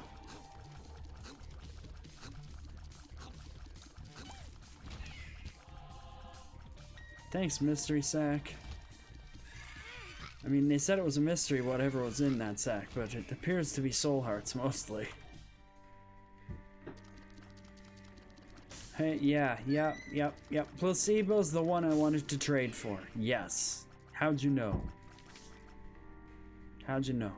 Thanks, Mystery Sack. I mean, they said it was a mystery whatever was in that sack, but it appears to be soul hearts mostly. Hey, yeah, yep. Placebo's the one I wanted to trade for. Yes. How'd you know? How'd you know?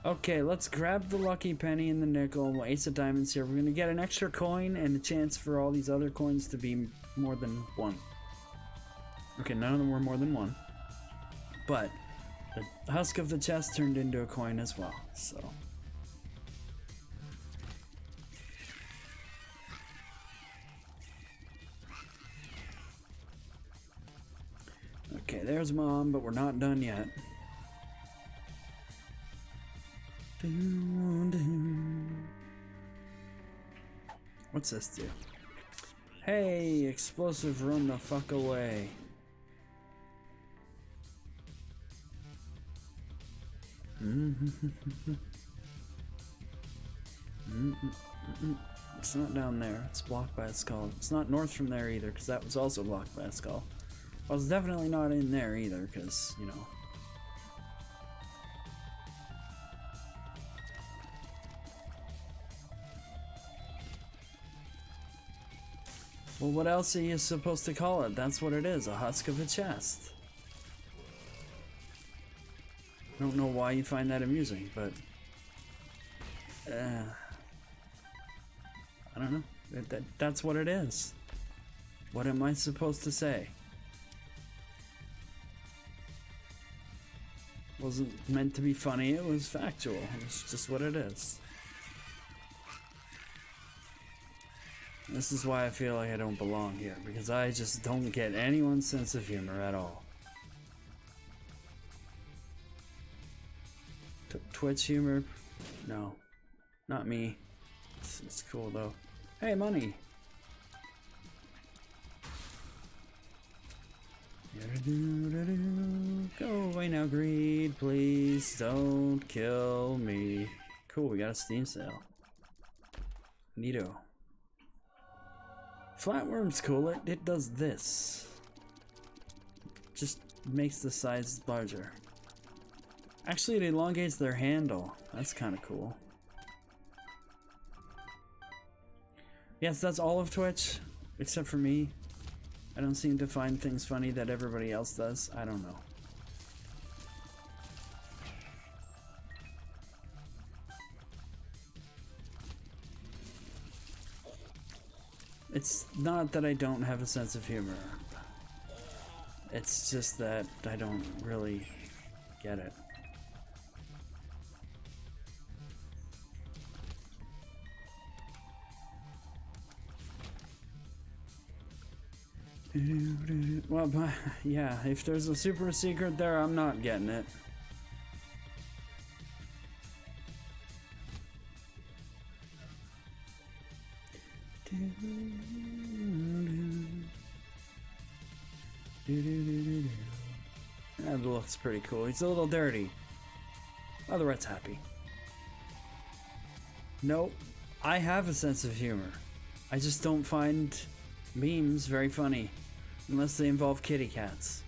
Okay, let's grab the lucky penny and the nickel and we'll ace of diamonds here. We're gonna get an extra coin and a chance for all these other coins to be more than one. Okay, none of them were more than one. But the husk of the chest turned into a coin as well, so. Okay, there's Mom, but we're not done yet. What's this do? Hey, explosive, run the fuck away. It's not down there. It's blocked by a skull. It's not north from there either, because that was also blocked by a skull. Well, it's definitely not in there either, because, you know. Well, what else are you supposed to call it? That's what it is, a husk of a chest. I don't know why you find that amusing, but I don't know. That's what it is. What am I supposed to say? Wasn't meant to be funny, it was factual. It's just what it is. This is why I feel like I don't belong here, because I just don't get anyone's sense of humor at all. Twitch humor? No. Not me. It's cool though. Hey, money! Go away now, greed, please don't kill me. Cool, we got a Steam sale. Neato. Flatworm's cool, it does this. Just makes the size larger. Actually, it elongates their handle. That's kind of cool. Yes, that's all of Twitch, except for me. I don't seem to find things funny that everybody else does. I don't know. It's not that I don't have a sense of humor. It's just that I don't really get it. Well, yeah, if there's a super secret there, I'm not getting it. That looks pretty cool. He's a little dirty. Oh, the rat's happy. Nope. I have a sense of humor. I just don't find memes very funny. Unless they involve kitty cats.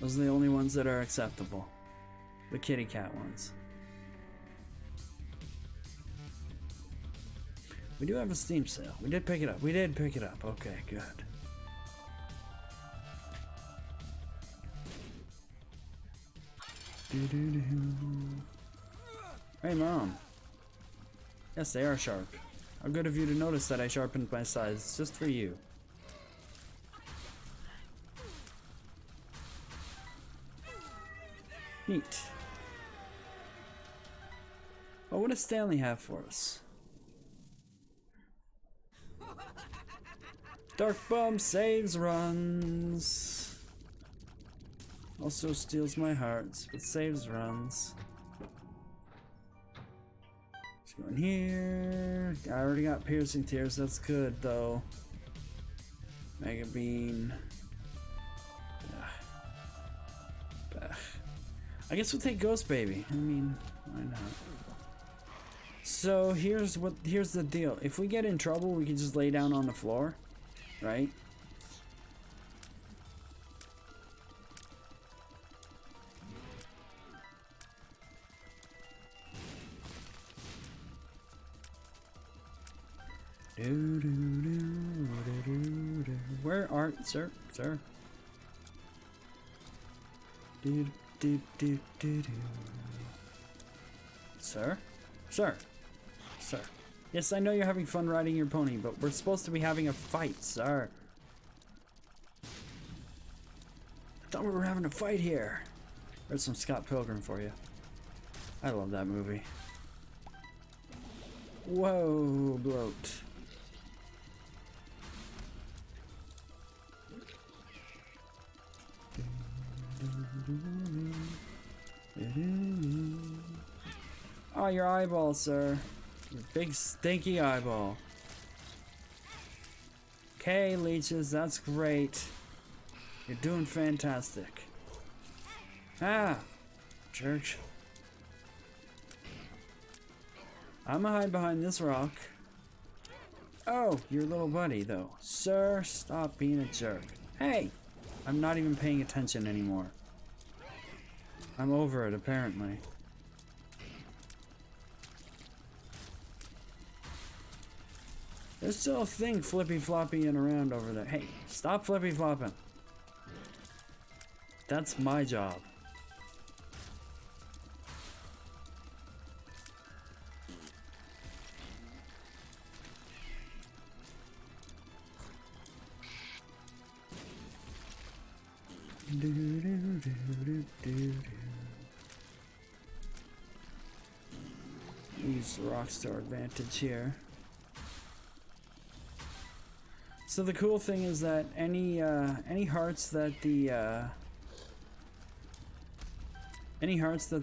Those are the only ones that are acceptable. The kitty cat ones. We do have a Steam sale. We did pick it up. We did pick it up. Okay, good. Hey, Mom. Yes, they are sharp. How good of you to notice that I sharpened my size just for you. Neat. Oh, what does Stanley have for us? Dark Bomb saves runs. Also steals my hearts, but saves runs. Let's go in here. I already got piercing tears, that's good though. Mega Bean. I guess we'll take Ghost Baby. I mean, why not? So here's the deal. If we get in trouble, we can just lay down on the floor, right? Where are sir? Sir. Yes, I know you're having fun riding your pony, but we're supposed to be having a fight, sir. I thought we were having a fight here. There's some Scott Pilgrim for you. I love that movie. Whoa, bloat. Oh, your eyeball, sir. Your big stinky eyeball. Okay, leeches, that's great. You're doing fantastic. Ah, church. I'm gonna hide behind this rock. Oh, your little buddy, though. Sir, stop being a jerk. Hey, I'm not even paying attention anymore. I'm over it, apparently. There's still a thing flippy-flopping around over there. Hey, stop flippy-flopping. That's my job. Use the rocks to our advantage here. So the cool thing is that any hearts that the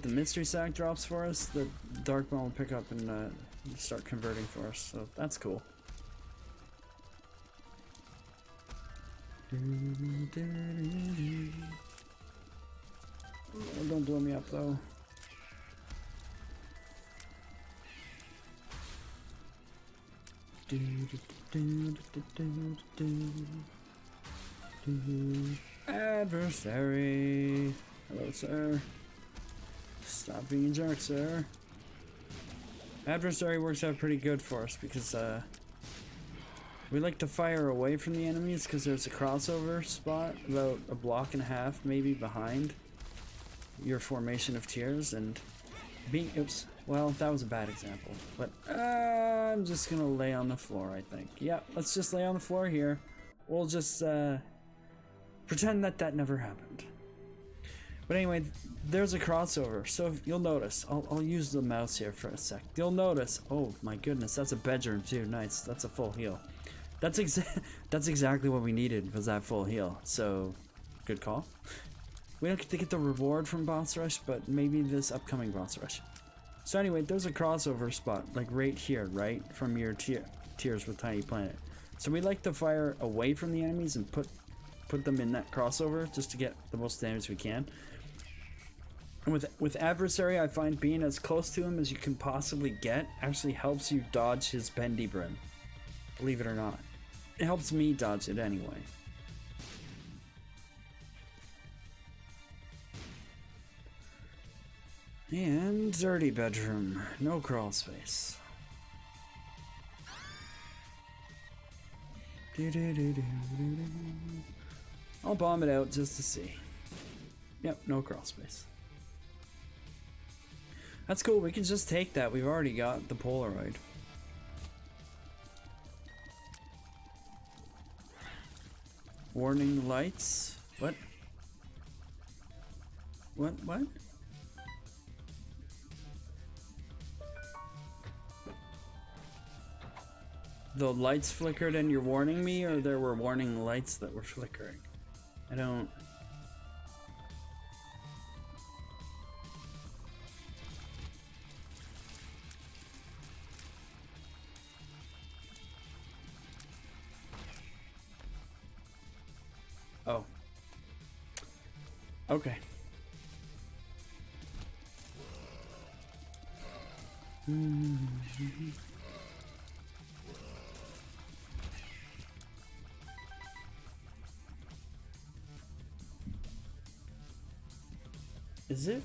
mystery sack drops for us, the Dark Ball will pick up and start converting for us. So that's cool. Oh, don't blow me up though. Adversary. Hello, sir. Stop being a jerk, sir. Adversary works out pretty good for us because we like to fire away from the enemies because there's a crossover spot about a block and a half maybe behind your formation of tiers, and being oops, well, that was a bad example, but I'm just gonna lay on the floor, I think. Yeah, let's just lay on the floor here. We'll just pretend that that never happened. But anyway, there's a crossover, so if you'll notice, I'll use the mouse here for a sec. You'll notice, oh my goodness, that's a bedroom too. Nice, that's a full heal. That's exactly what we needed, was that full heal. So, good call. We don't get to get the reward from boss rush, but maybe this upcoming boss rush. So anyway, there's a crossover spot, like right here, right? From your tiers with Tiny Planet. So we like to fire away from the enemies and put them in that crossover just to get the most damage we can. And with Adversary, I find being as close to him as you can possibly get actually helps you dodge his bendy brim. Believe it or not. It helps me dodge it anyway. And dirty bedroom. No crawl space. I'll bomb it out just to see. Yep, no crawl space. That's cool, we can just take that. We've already got the Polaroid. Warning lights? What? What? The lights flickered and you're warning me, or there were warning lights that were flickering? I don't... Oh. Okay. Is it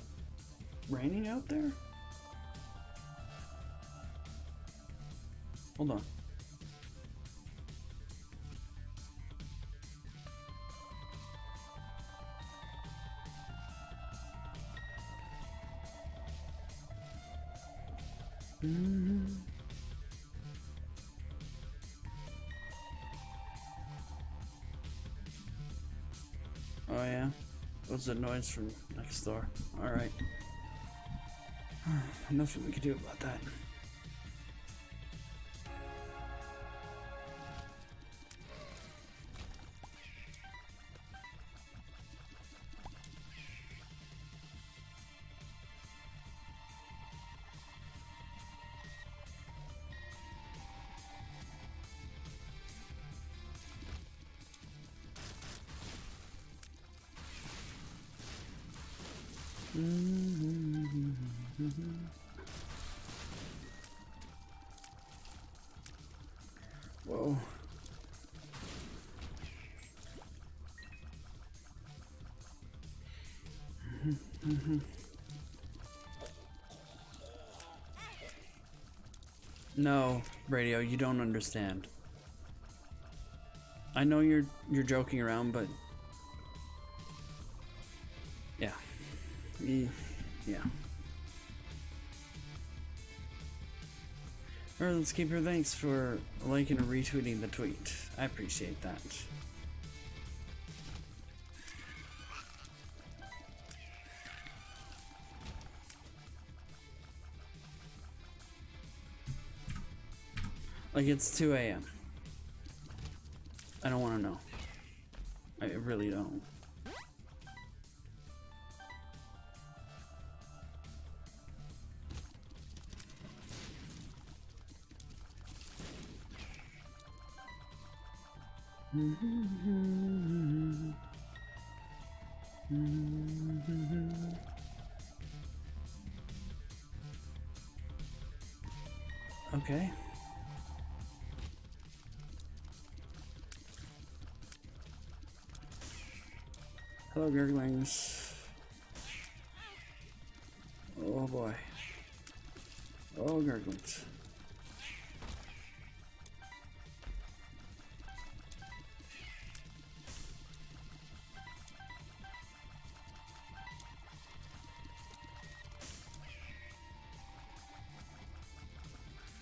raining out there? Hold on. Oh yeah, what's the noise from next door? All right, nothing we can do about that. Whoa. No, radio, you don't understand. I know you're joking around, but yeah. Yeah. Alright, let's keep your thanks for liking and retweeting the tweet. I appreciate that. Like, it's 2 a.m. I don't want to know. I really don't. Okay. Hello, Gurglings. Oh boy. Oh, Gurglings.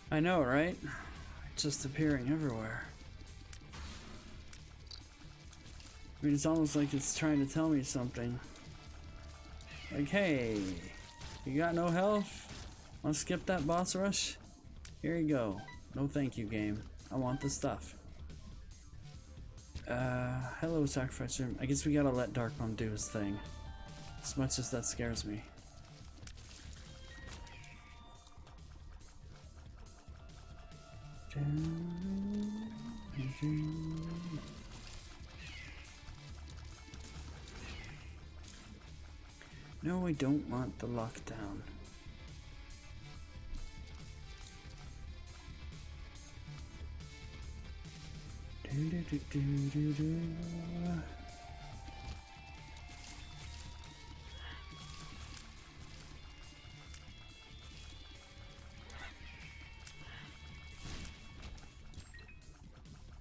I know, right? Just appearing everywhere. I mean, it's almost like it's trying to tell me something. Like, hey, you got no health? Wanna skip that boss rush? Here you go. No thank you, game. I want the stuff. Hello, Sacrifice Room. I guess we gotta let Dark Mom do his thing. As much as that scares me. No, I don't want the lockdown.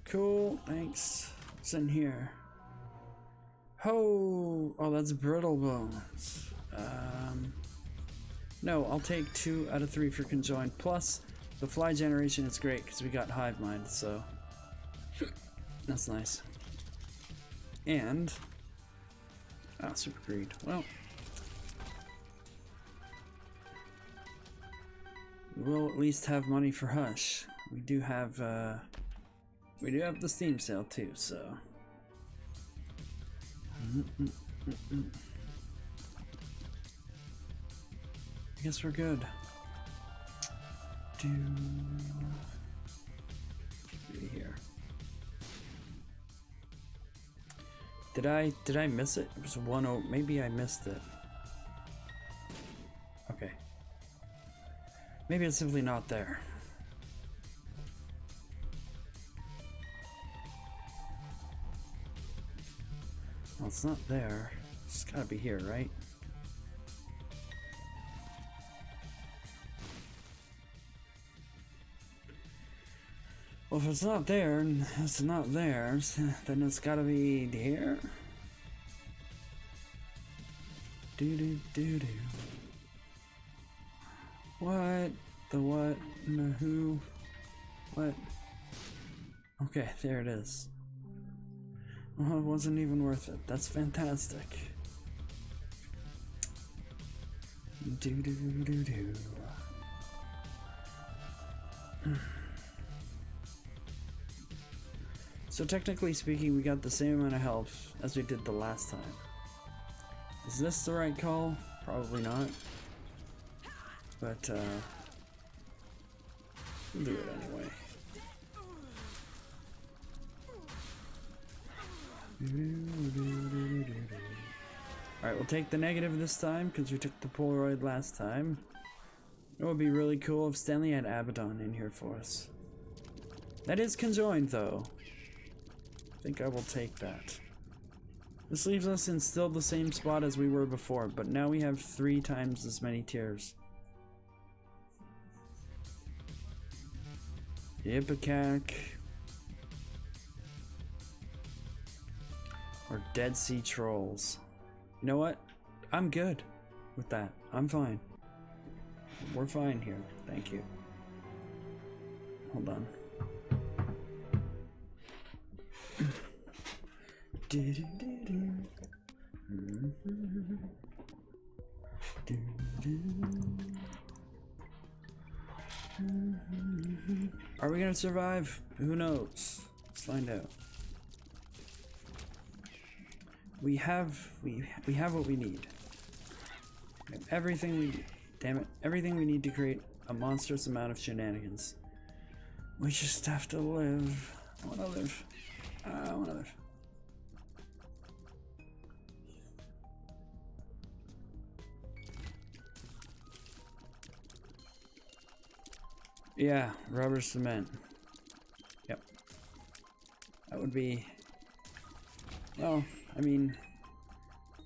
Cool, thanks. What's in here? Oh, that's brittle bones. No, I'll take 2 out of 3 for conjoined. Plus, the fly generation is great because we got hive mind, so that's nice. And super greed. Well, we'll at least have money for Hush. We do have the Steam sale too, so. I guess we're good. Maybe here. Did I miss it? It was 1-0. Maybe I missed it. Okay. Maybe it's simply not there. Well, it's not there. It's gotta be here, right? Well, if it's not there, and it's not there, then it's gotta be here. Do. What? The what? And the who? What? Okay, there it is. Well, it wasn't even worth it. That's fantastic. Do. So technically speaking, we got the same amount of health as we did the last time. Is this the right call? Probably not. But we'll do it anyway. Alright, we'll take the negative this time because we took the Polaroid last time. It would be really cool if Stanley had Abaddon in here for us. That is conjoined though. I think I will take that. This leaves us in still the same spot as we were before, but now we have 3 times as many tiers. Ipecac. Or Dead Sea Trolls. You know what? I'm good with that. I'm fine. We're fine here. Thank you. Hold on. Are we gonna survive? Who knows? Let's find out. We have what we need. We have everything we need. Damn it. Everything we need to create a monstrous amount of shenanigans. We just have to live. I wanna live. I wanna live. Yeah, rubber cement. Yep. That would be... Well, I mean...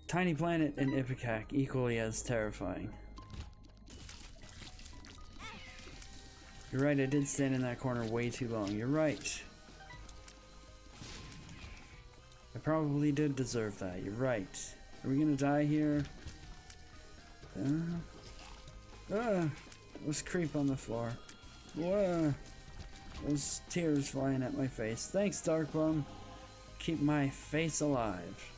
Tiny Planet and Ipecac equally as terrifying. You're right, I did stand in that corner way too long. You're right. I probably did deserve that. You're right. Are we gonna die here? Those creep on the floor. Whoa. Those tears flying at my face. Thanks, Darkbum. Keep my face alive.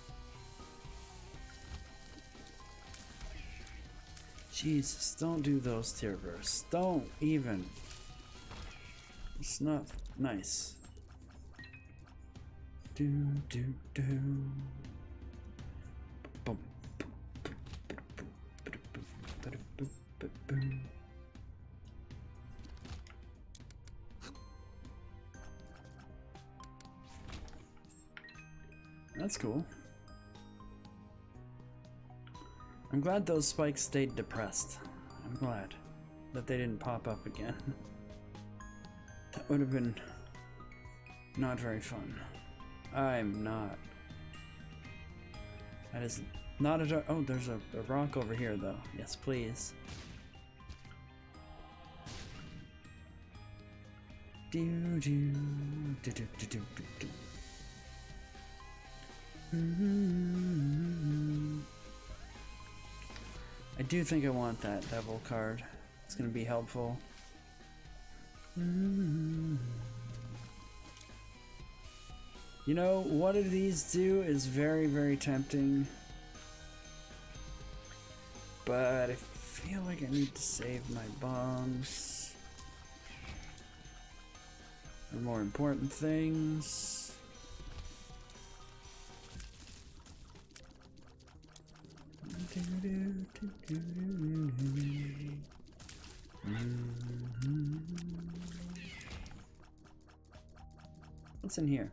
Jesus, don't do those tear bursts. Don't even. It's not nice. Boom. That's cool. I'm glad those spikes stayed depressed. I'm glad that they didn't pop up again. That would have been not very fun. I'm not. That is not a... Oh, there's a rock over here though. Yes, please. Do do do do do do do. I do think I want that devil card. It's gonna be helpful. You know, what do these do is very, very tempting. But I feel like I need to save my bombs for more important things. What's in here?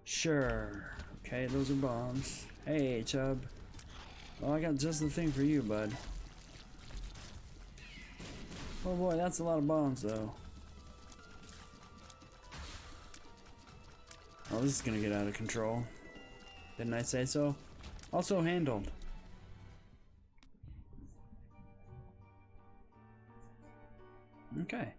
Sure. Okay, those are bombs. Hey, Chubb. Well, I got just the thing for you, bud. Oh boy, that's a lot of bombs, though. Oh, this is gonna get out of control. Didn't I say so? Also handled. Okay.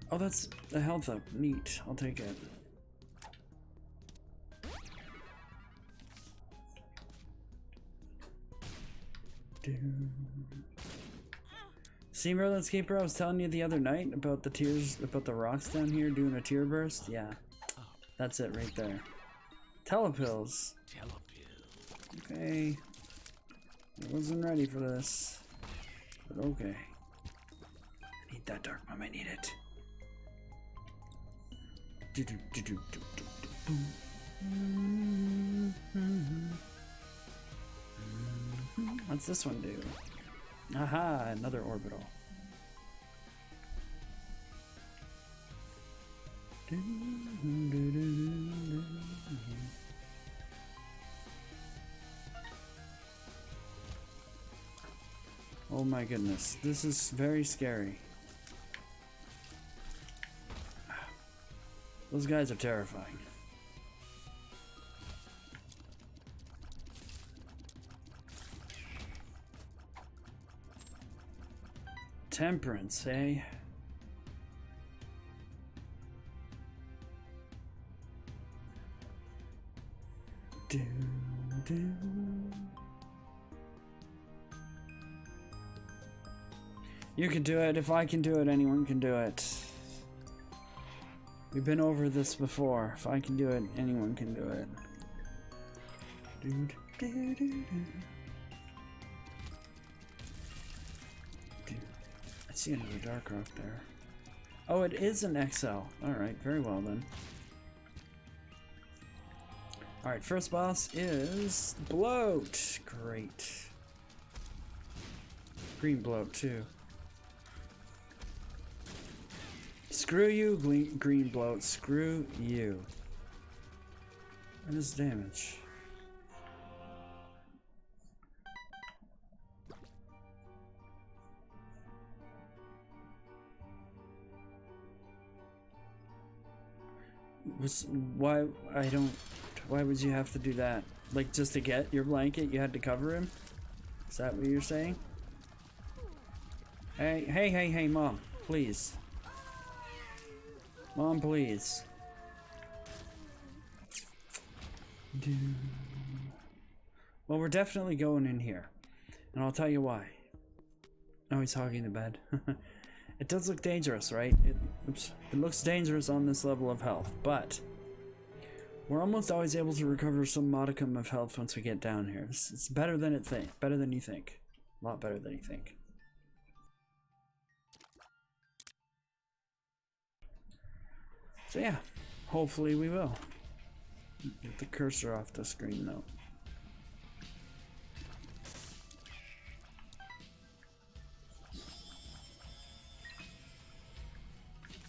Oh, that's the health up. Neat. I'll take it. See, Merlin's Keeper, I was telling you the other night about the tears, about the rocks down here doing a tear burst? Yeah. That's it right there. Telepills. Okay. I wasn't ready for this. But okay. I need that dark mom, I need it. What's this one do? Aha, another orbital. Oh my goodness, this is very scary. Those guys are terrifying. Temperance, eh? Do, do. You can do it. If I can do it, anyone can do it. We've been over this before. If I can do it, anyone can do it. Do, do, do, do. I see another dark rock there. Oh, it is an XL. Alright, very well then. Alright, first boss is Bloat. Great. Green Bloat, too. Screw you, green Bloat. Screw you. What is damage? Why would you have to do that? Like, just to get your blanket, you had to cover him? Is that what you're saying? Hey, Mom, please. Mom, please. Well, we're definitely going in here. And I'll tell you why. Oh, he's hogging the bed. It does look dangerous, right? It looks dangerous on this level of health, but we're almost always able to recover some modicum of health once we get down here. It's better than you think. A lot better than you think. So yeah, hopefully we will. Get the cursor off the screen though.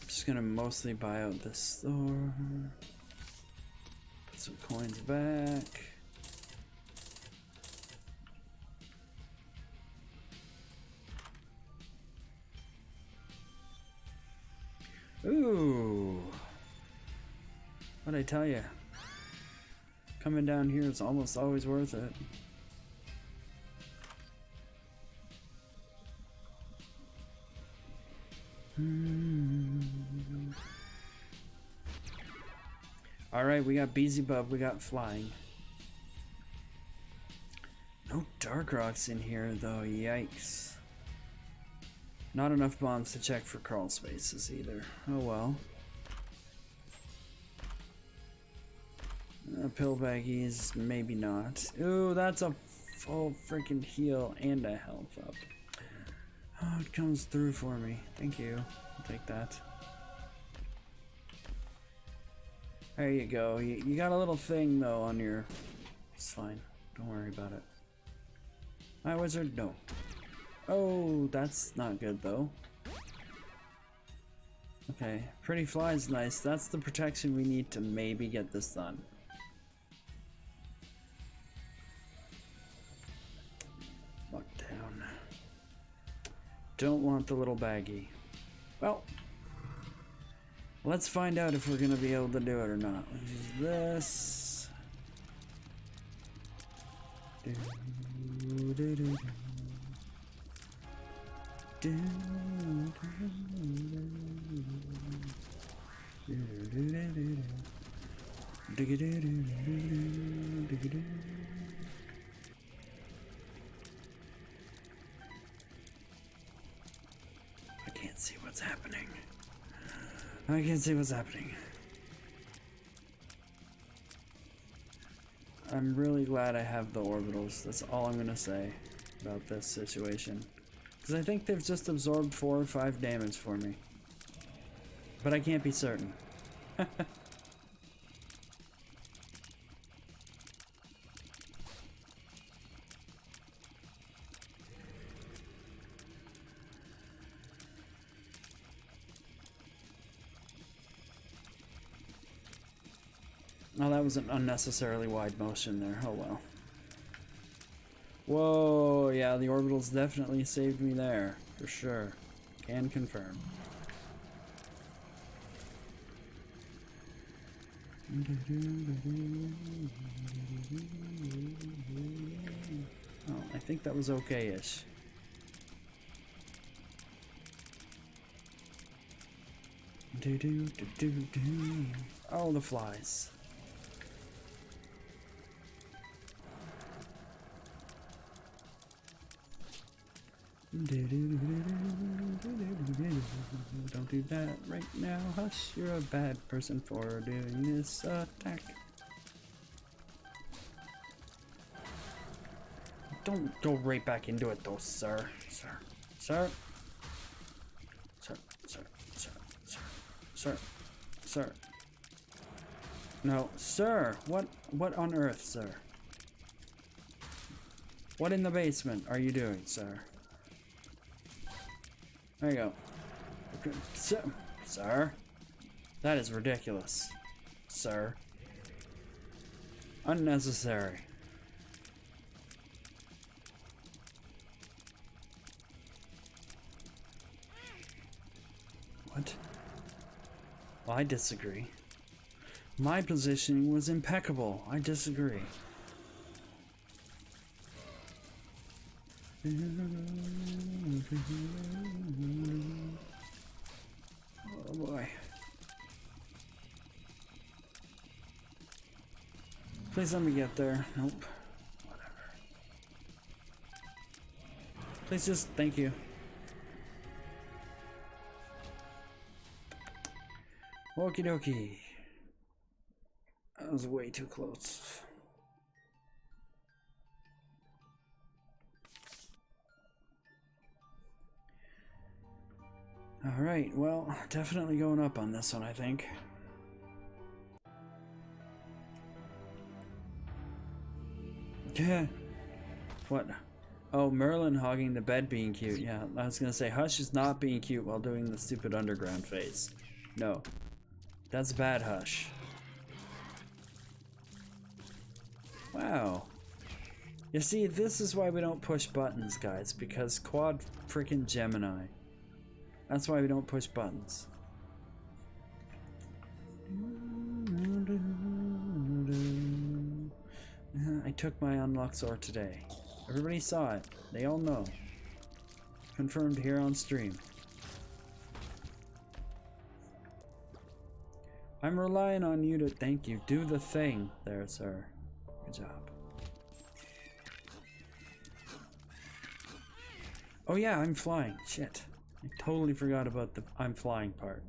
Just gonna mostly buy out this store. Put some coins back. What'd I tell you? Coming down here is almost always worth it. Alright, we got Beelzebub, we got flying. No dark rocks in here though, yikes. Not enough bombs to check for crawl spaces either. Oh well. Pill baggies, maybe not. Ooh, that's a full freaking heal and a health up. Oh, it comes through for me. Thank you. I'll take that. There you go. You got a little thing though on your... It's fine. Don't worry about it. My wizard, no. Oh, that's not good though. Okay, pretty fly's nice. That's the protection we need to maybe get this done. Lockdown. Don't want the little baggie. Well, let's find out if we're gonna be able to do it or not. This. I can't see what's happening. I can't see what's happening. I'm really glad I have the orbitals. That's all I'm gonna say about this situation. Because I think they've just absorbed 4 or 5 damage for me. But I can't be certain. Oh, that was an unnecessarily wide motion there. Oh well. Whoa, yeah, the orbitals definitely saved me there, for sure. Can confirm. Oh, I think that was okay-ish. Oh, the flies. Don't do that right now, hush. You're a bad person for doing this attack. Don't go right back into it though, sir. Sir. Sir. Sir. Sir. Sir. Sir. Sir. Sir. No, sir. What on earth, sir? What in the basement are you doing, sir? There you go. Okay. Sir? That is ridiculous. Sir. Unnecessary. What? Well, I disagree. My positioning was impeccable. I disagree. Oh boy. Please let me get there. Nope. Whatever. Please just, thank you. Okie dokie. That was way too close. Alright, well, definitely going up on this one, I think. Yeah. What? Oh, Merlin hogging the bed being cute. Yeah, I was gonna say, Hush is not being cute while doing the stupid underground phase. No. That's bad, Hush. Wow. You see, this is why we don't push buttons, guys, because quad freaking Gemini. That's why we don't push buttons. I took my unlock sword today. Everybody saw it. They all know. Confirmed here on stream. I'm relying on you to thank you. Do the thing there, sir. Good job. Oh yeah, I'm flying. Shit. I totally forgot about the I'm flying part.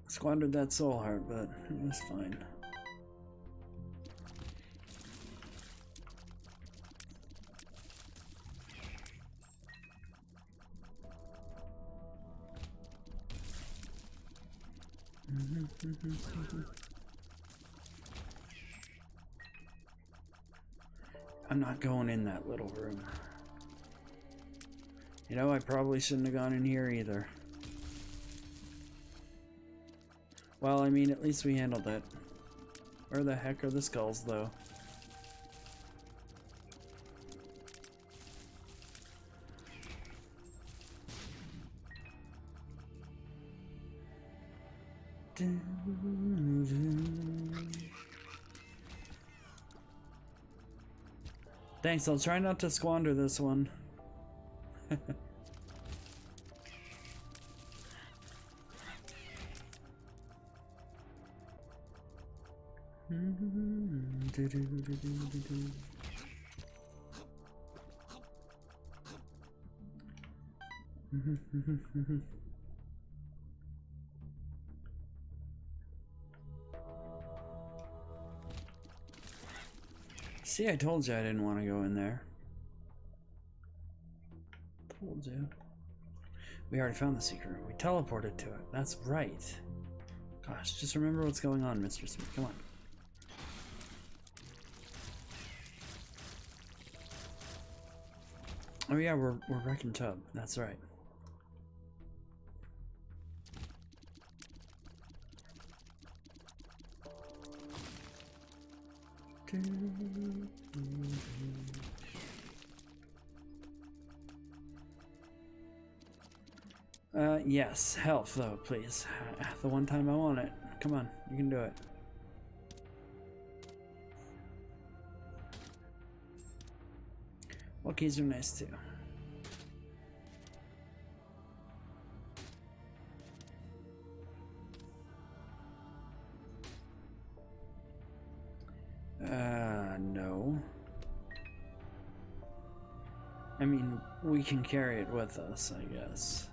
Squandered that soul heart, but it was fine. I'm not going in that little room. You know, I probably shouldn't have gone in here either. Well, I mean, at least we handled it. Where the heck are the skulls, though? Thanks, I'll try not to squander this one. See, I told you I didn't want to go in there. Told you. We already found the secret room. We teleported to it. That's right. Gosh, just remember what's going on, Mr. Smith. Come on. Oh yeah, we're wrecking Tub. That's right. Yes, health though, please. The one time I want it. Come on, you can do it. Well, keys are nice too. No. I mean, we can carry it with us, I guess.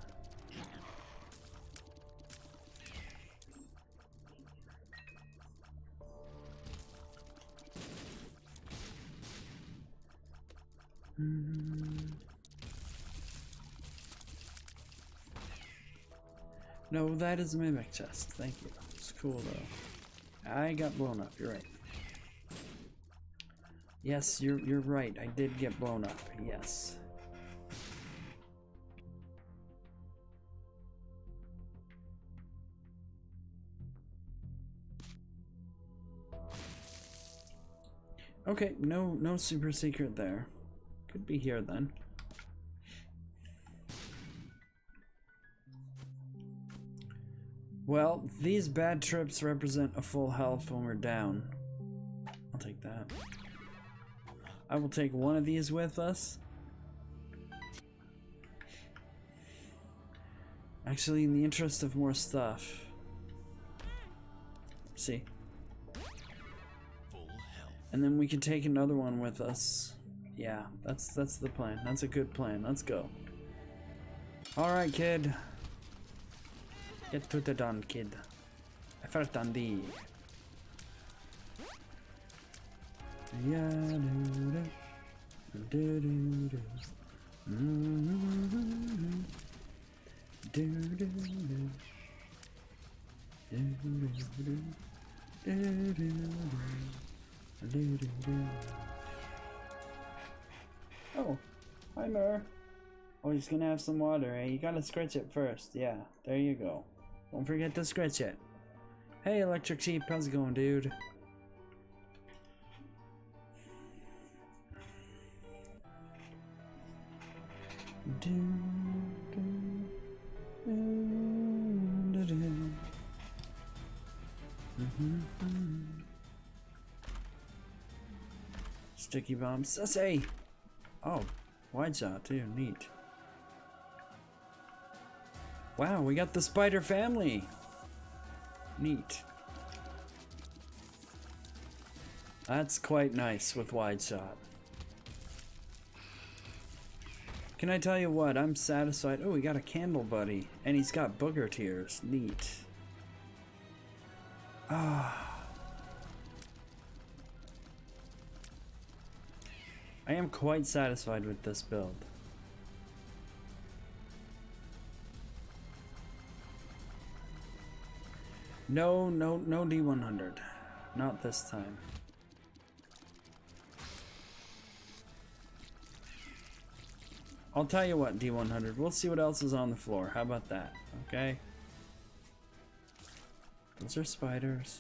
No, that is a mimic chest. Thank you. It's cool though. I got blown up. You're right. Yes, you're right. I did get blown up. Yes. Okay, no super secret there. Could be here then. Well, these bad trips represent a full health when we're down. I'll take that. I will take one of these with us. Actually, in the interest of more stuff. See? And then we can take another one with us. Yeah, that's the plan. That's a good plan. Let's go. Alright, kid. Get to the dawn, kid. Effort on thee. Yeah, Oh, hi Mer. Oh, he's gonna have some water, eh? You gotta scratch it first. Yeah, there you go. Don't forget to scratch it. Hey, Electric Sheep, how's it going, dude? Sticky bomb. Sussy! Oh, wide shot too. Neat. Wow, we got the spider family. Neat. That's quite nice with wide shot. Can I tell you what? I'm satisfied. Oh, we got a candle buddy. And he's got booger tears. Neat. Ah. I am quite satisfied with this build. No D100. Not this time. I'll tell you what, D100. We'll see what else is on the floor. How about that? Okay? Those are spiders.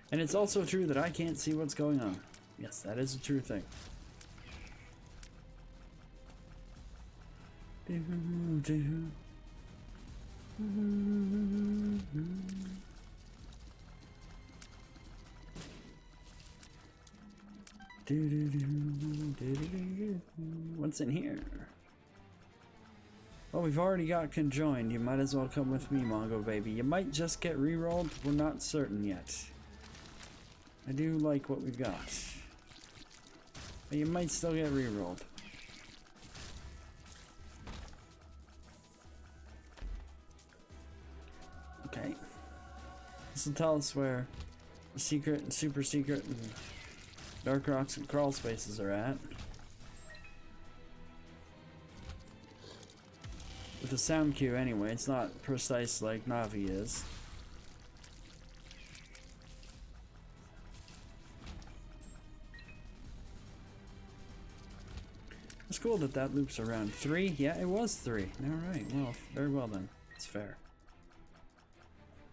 And it's also true that I can't see what's going on. Yes, that is a true thing. What's in here? Well, we've already got conjoined. You might as well come with me, Mongo baby. You might just get re-rolled. We're not certain yet. I do like what we've got. But you might still get re-rolled. Okay. This will tell us where the secret and super secret and dark rocks and crawl spaces are at. With a sound cue anyway, it's not precise like Navi is. It's cool that that loops around. 3? Yeah, it was 3. Alright, well, very well then. It's fair.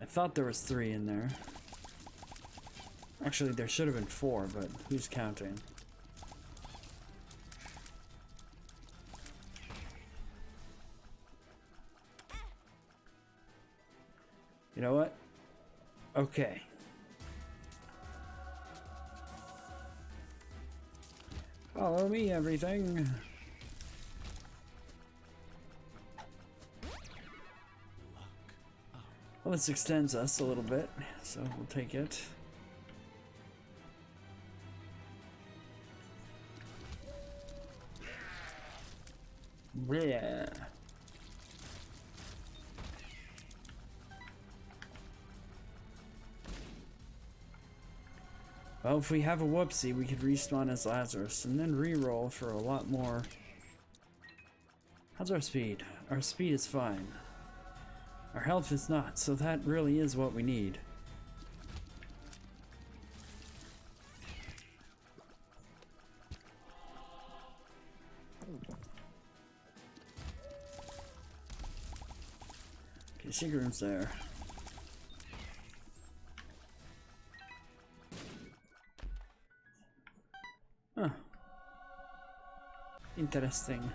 I thought there was 3 in there. Actually, there should have been 4, but who's counting? You know what? Okay. Follow me, everything. Well, this extends us a little bit, so we'll take it. Yeah. Well, if we have a whoopsie, we could respawn as Lazarus and then re-roll for a lot more. How's our speed? Our speed is fine. Our health is not, so that really is what we need. Okay, secret room's there. Huh. Interesting.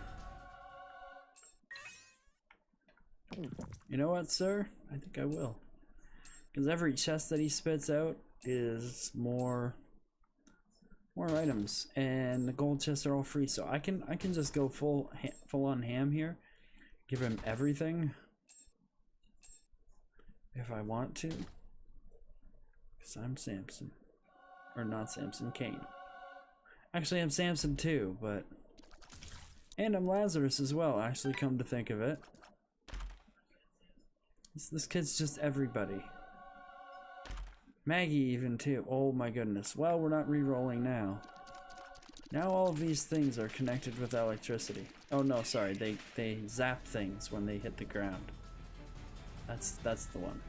You know what, sir? I think I will. Because every chest that he spits out is more items, and the gold chests are all free. So I can just go full on ham here, give him everything if I want to. Because I'm Samson, or not Samson, Cain. Actually, I'm Samson too, but and I'm Lazarus as well. Actually, come to think of it. This kid's just everybody. Maggie even too. Oh my goodness. Well, we're not re-rolling now. Now all of these things are connected with electricity. Oh no, sorry. They zap things when they hit the ground. That's the one.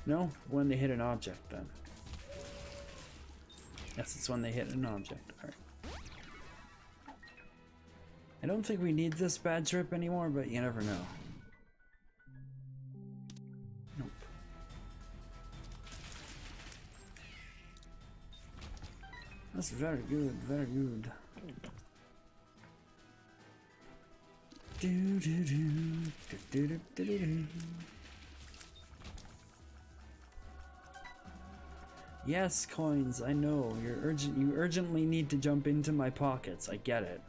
No, when they hit an object then. Yes, it's when they hit an object. Alright. I don't think we need this bad trip anymore, but you never know. Nope. That's very good, very good. Do do do do do do do do. Yes, coins, I know. You urgently need to jump into my pockets. I get it.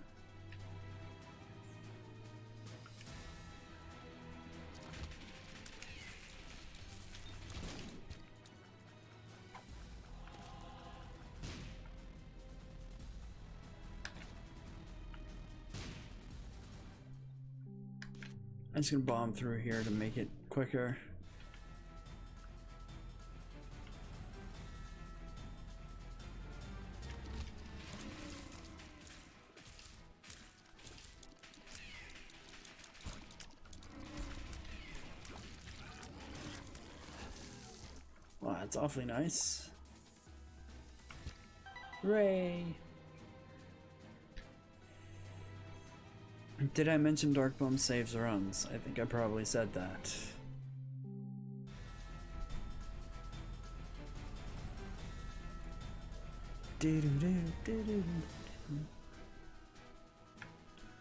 I'm just gonna bomb through here to make it quicker. Wow, that's awfully nice. Hooray! Did I mention Dark Bum saves runs? I think I probably said that.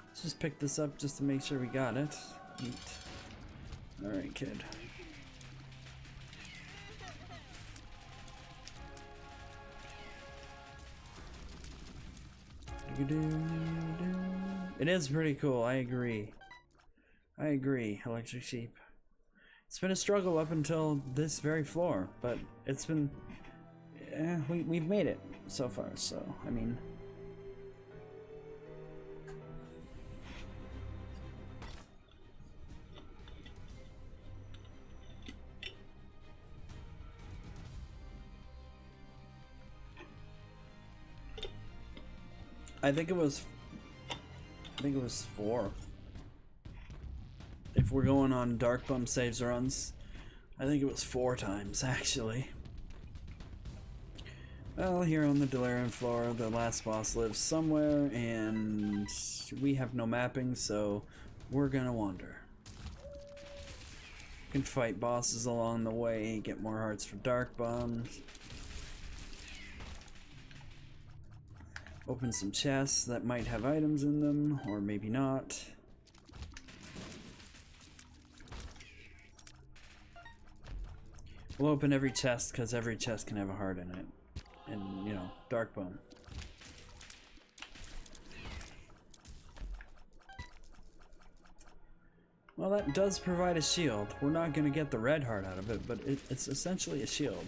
Let's just pick this up just to make sure we got it. Neat. Alright, kid. It is pretty cool, I agree. I agree, Electric Sheep. It's been a struggle up until this very floor, but it's been... we've made it so far, so, I mean... I think it was 4. If we're going on Dark Bum saves runs, I think it was 4 times actually. Well, here on the Delirium floor, the last boss lives somewhere, and we have no mapping, so we're gonna wander. We can fight bosses along the way, get more hearts for Dark Bum. Open some chests that might have items in them, or maybe not. We'll open every chest because every chest can have a heart in it. And, you know, Dark Bum. Well, that does provide a shield. We're not going to get the red heart out of it, but it's essentially a shield.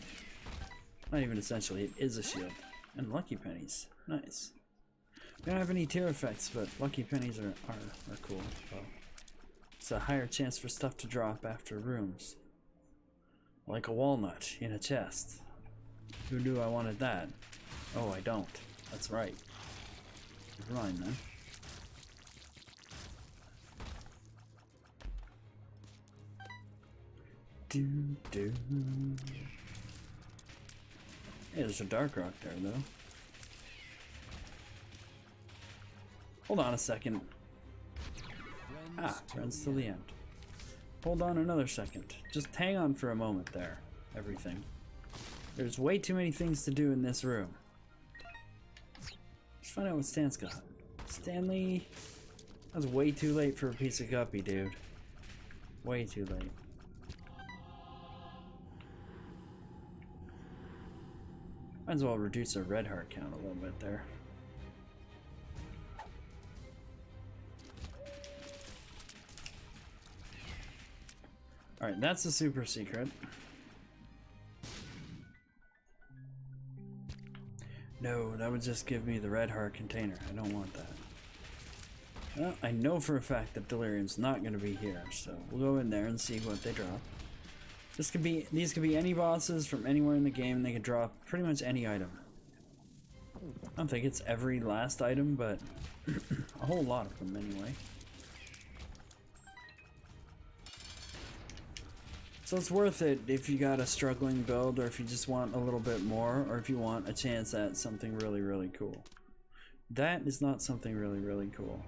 Not even essentially, it is a shield. And lucky pennies. Nice. We don't have any tier effects, but lucky pennies are cool. So it's a higher chance for stuff to drop after rooms. Like a walnut in a chest. Who knew I wanted that? Oh, I don't. That's right. Never mind then. Do. Hey, there's a dark rock there, though. Hold on a second. Friends till the end. Hold on another second. Just hang on for a moment there, everything. There's way too many things to do in this room. Let's find out what Stan's got. Stanley... That was way too late for a piece of guppy, dude. Way too late. Might as well reduce our red heart count a little bit there. Alright, that's a super secret. No, that would just give me the red heart container. I don't want that. Well, I know for a fact that Delirium's not going to be here, so we'll go in there and see what they drop. These could be any bosses from anywhere in the game, and they could drop pretty much any item. I don't think it's every last item, but a whole lot of them anyway. So it's worth it if you got a struggling build, or if you just want a little bit more, or if you want a chance at something really, really cool. That is not something really, really cool.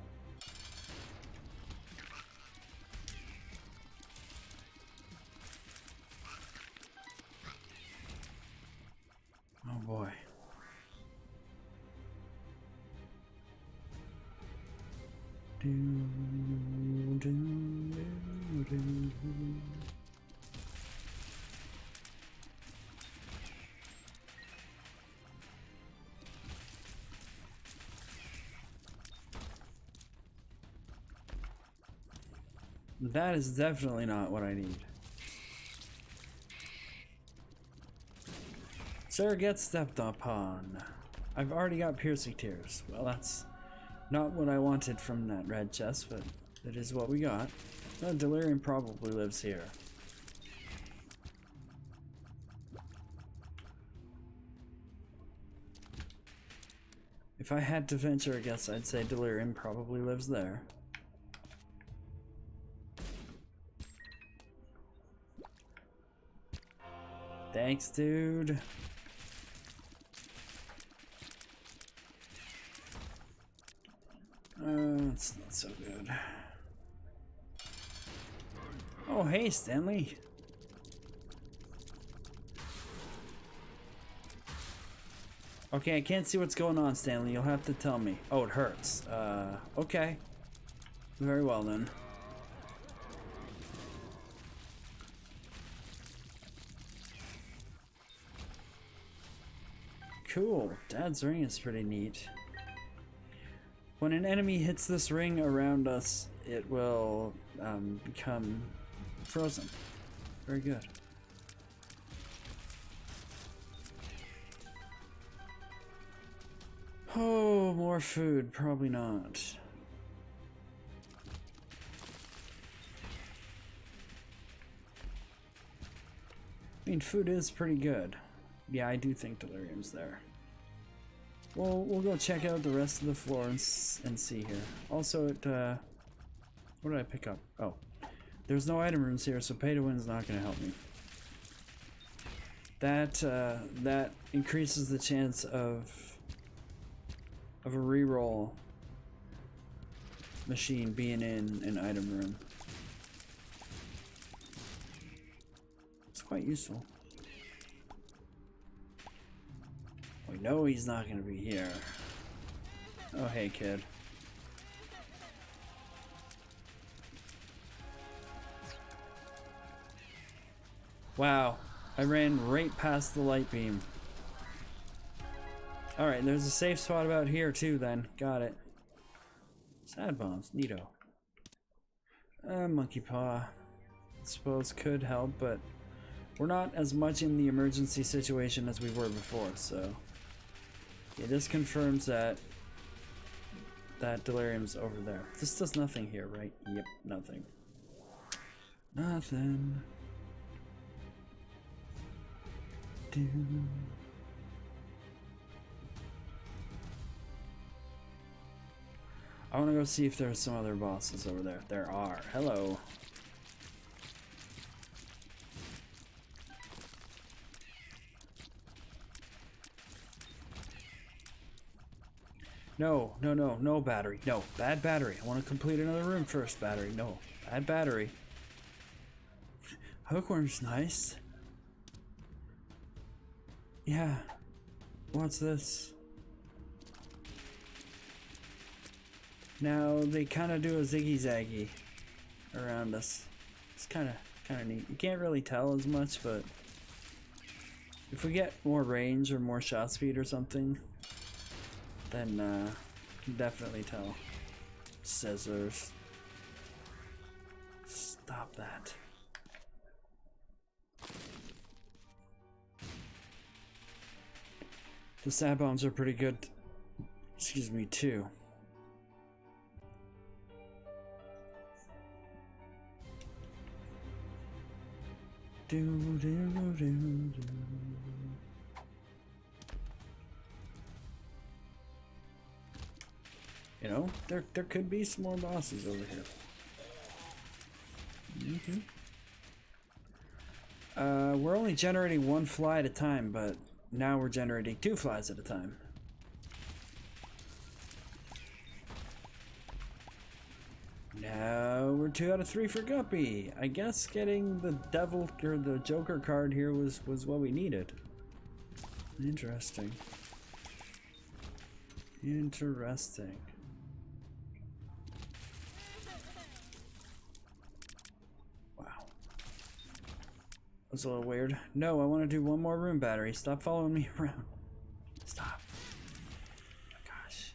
That is definitely not what I need. Sir gets stepped upon. I've already got piercing tears. Well, that's not what I wanted from that red chest, but it is what we got. Delirium probably lives here. If I had to venture a guess, I'd say Delirium probably lives there. Thanks, dude. It's not so good. Oh, hey, Stanley. Okay, I can't see what's going on, Stanley. You'll have to tell me. Oh, it hurts. Okay. Very well, then. Cool. Dad's ring is pretty neat. When an enemy hits this ring around us, it will become frozen. Very good. Oh, more food. Probably not. I mean, food is pretty good. Yeah, I do think Delirium's there. Well, we'll go check out the rest of the floor and see here. Also, what did I pick up? Oh, there's no item rooms here, so pay to win's not going to help me. That increases the chance of a reroll machine being in an item room. It's quite useful. We know he's not gonna be here. Oh, hey, kid. Wow, I ran right past the light beam. Alright, there's a safe spot about here too then. Got it. Sad bombs, neato. Monkey paw. I suppose could help, but we're not as much in the emergency situation as we were before, so yeah, this confirms that Delirium's over there. This does nothing here, right? Yep, nothing. Nothing. I want to go see if there's some other bosses over there. There are. Hello. No, no, no, no battery. No, bad battery. I want to complete another room first, battery. No, bad battery. Hookworm's nice. Yeah. What's this? Now they kind of do a ziggy-zaggy around us. It's kind of neat. You can't really tell as much, but if we get more range or more shot speed or something, then you can definitely tell. Scissors. Stop that. The stab bombs are pretty good. Excuse me, too. Do, do, do, do. You know, there could be some more bosses over here. We're only generating one fly at a time, but now we're generating 2 flies at a time. Now we're 2 out of 3 for Guppy. I guess getting the devil or the Joker card here was what we needed. Interesting. Interesting. Wow. That was a little weird. No, I want to do one more room, battery. Stop following me around. Stop. Oh my gosh.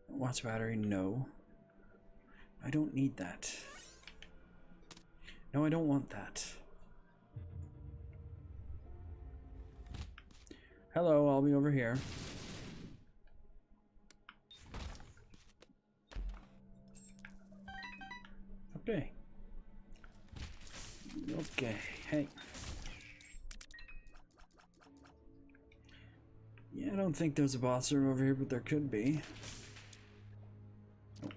Watch battery, no. I don't need that. No, I don't want that. Hello, I'll be over here. Okay. Okay, hey. Yeah, I don't think there's a boss room over here, but there could be. Nope.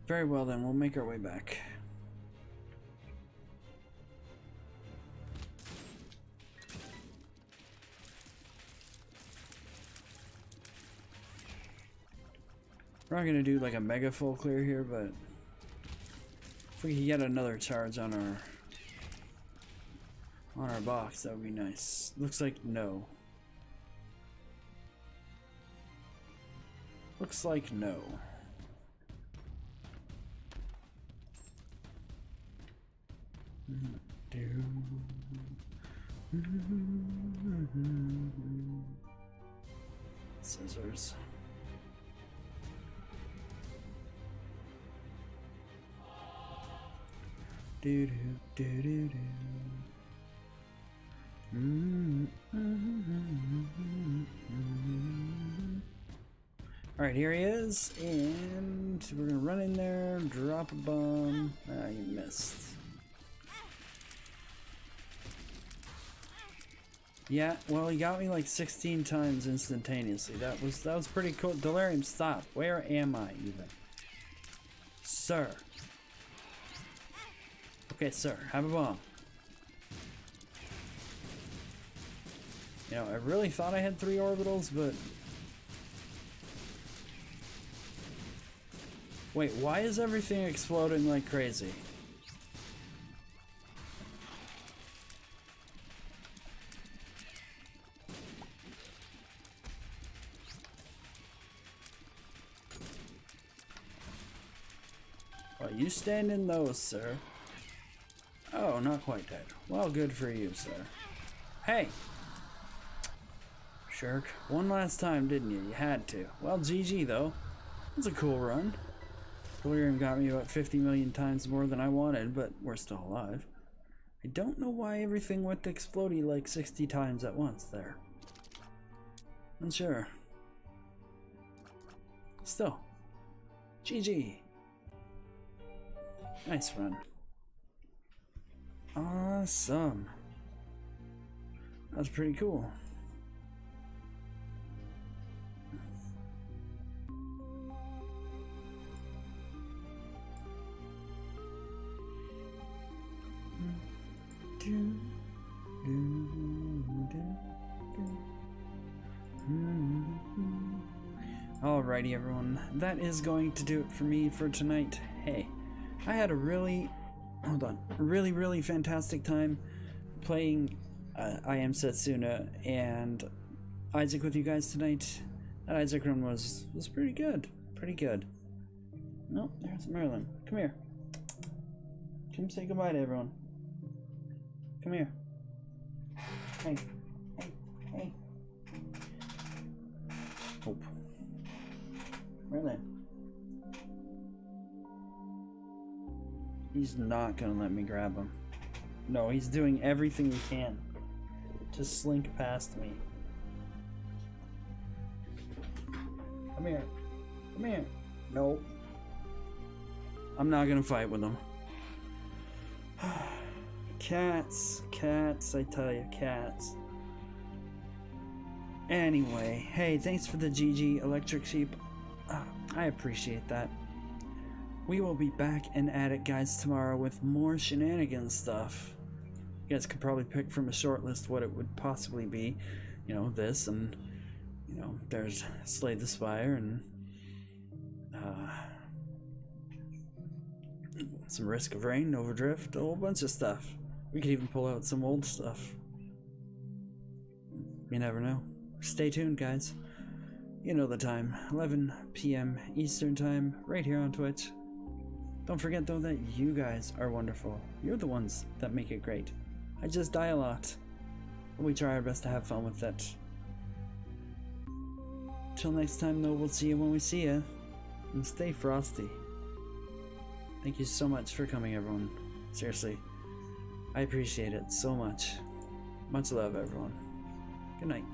Very well then, we'll make our way back. We're not gonna do like a mega full clear here, but if we could get another charge on our box, that would be nice. Looks like no. Looks like no. Scissors. Do do do do do. All right, here he is, and we're gonna run in there, drop a bomb. Ah, you missed. Yeah, well, he got me like 16 times instantaneously. That was pretty cool. Delirium, stop. Where am I even? Sir. Okay, sir, have a bomb. You know, I really thought I had 3 orbitals, but... Wait, why is everything exploding like crazy? Well, you stand in those, sir. Oh, not quite dead. Well, good for you, sir. Hey! Shirk. One last time, didn't you? You had to. Well, GG, though. That's a cool run. Delirium got me about 50 million times more than I wanted, but we're still alive. I don't know why everything went explodey like 60 times at once there. Not sure. Still. GG. Nice run. Awesome. That's pretty cool. Alrighty everyone, that is going to do it for me for tonight. Hey, I had a really fantastic time playing I Am Setsuna and Isaac with you guys tonight. That Isaac run was pretty good. Nope, there's Merlin. Come here. Come say goodbye to everyone. Come here. Hey. Hope. Merlin. He's not gonna let me grab him. No, he's doing everything he can to slink past me. Come here. Nope. I'm not gonna fight with him. Cats, I tell you, cats. Anyway, hey, thanks for the GG Electric Sheep. I appreciate that. We will be back and at it, guys, tomorrow with more shenanigans stuff. You guys could probably pick from a short list what it would possibly be. You know, this, and, you know, there's Slay the Spire, and, some Risk of Rain, Nova Drift, a whole bunch of stuff. We could even pull out some old stuff. You never know. Stay tuned, guys. You know the time, 11 p.m. Eastern Time, right here on Twitch. Don't forget, though, that you guys are wonderful. You're the ones that make it great. I just die a lot. We try our best to have fun with it. Until next time, though, we'll see you when we see you. And stay frosty. Thank you so much for coming, everyone. Seriously. I appreciate it so much. Much love, everyone. Good night.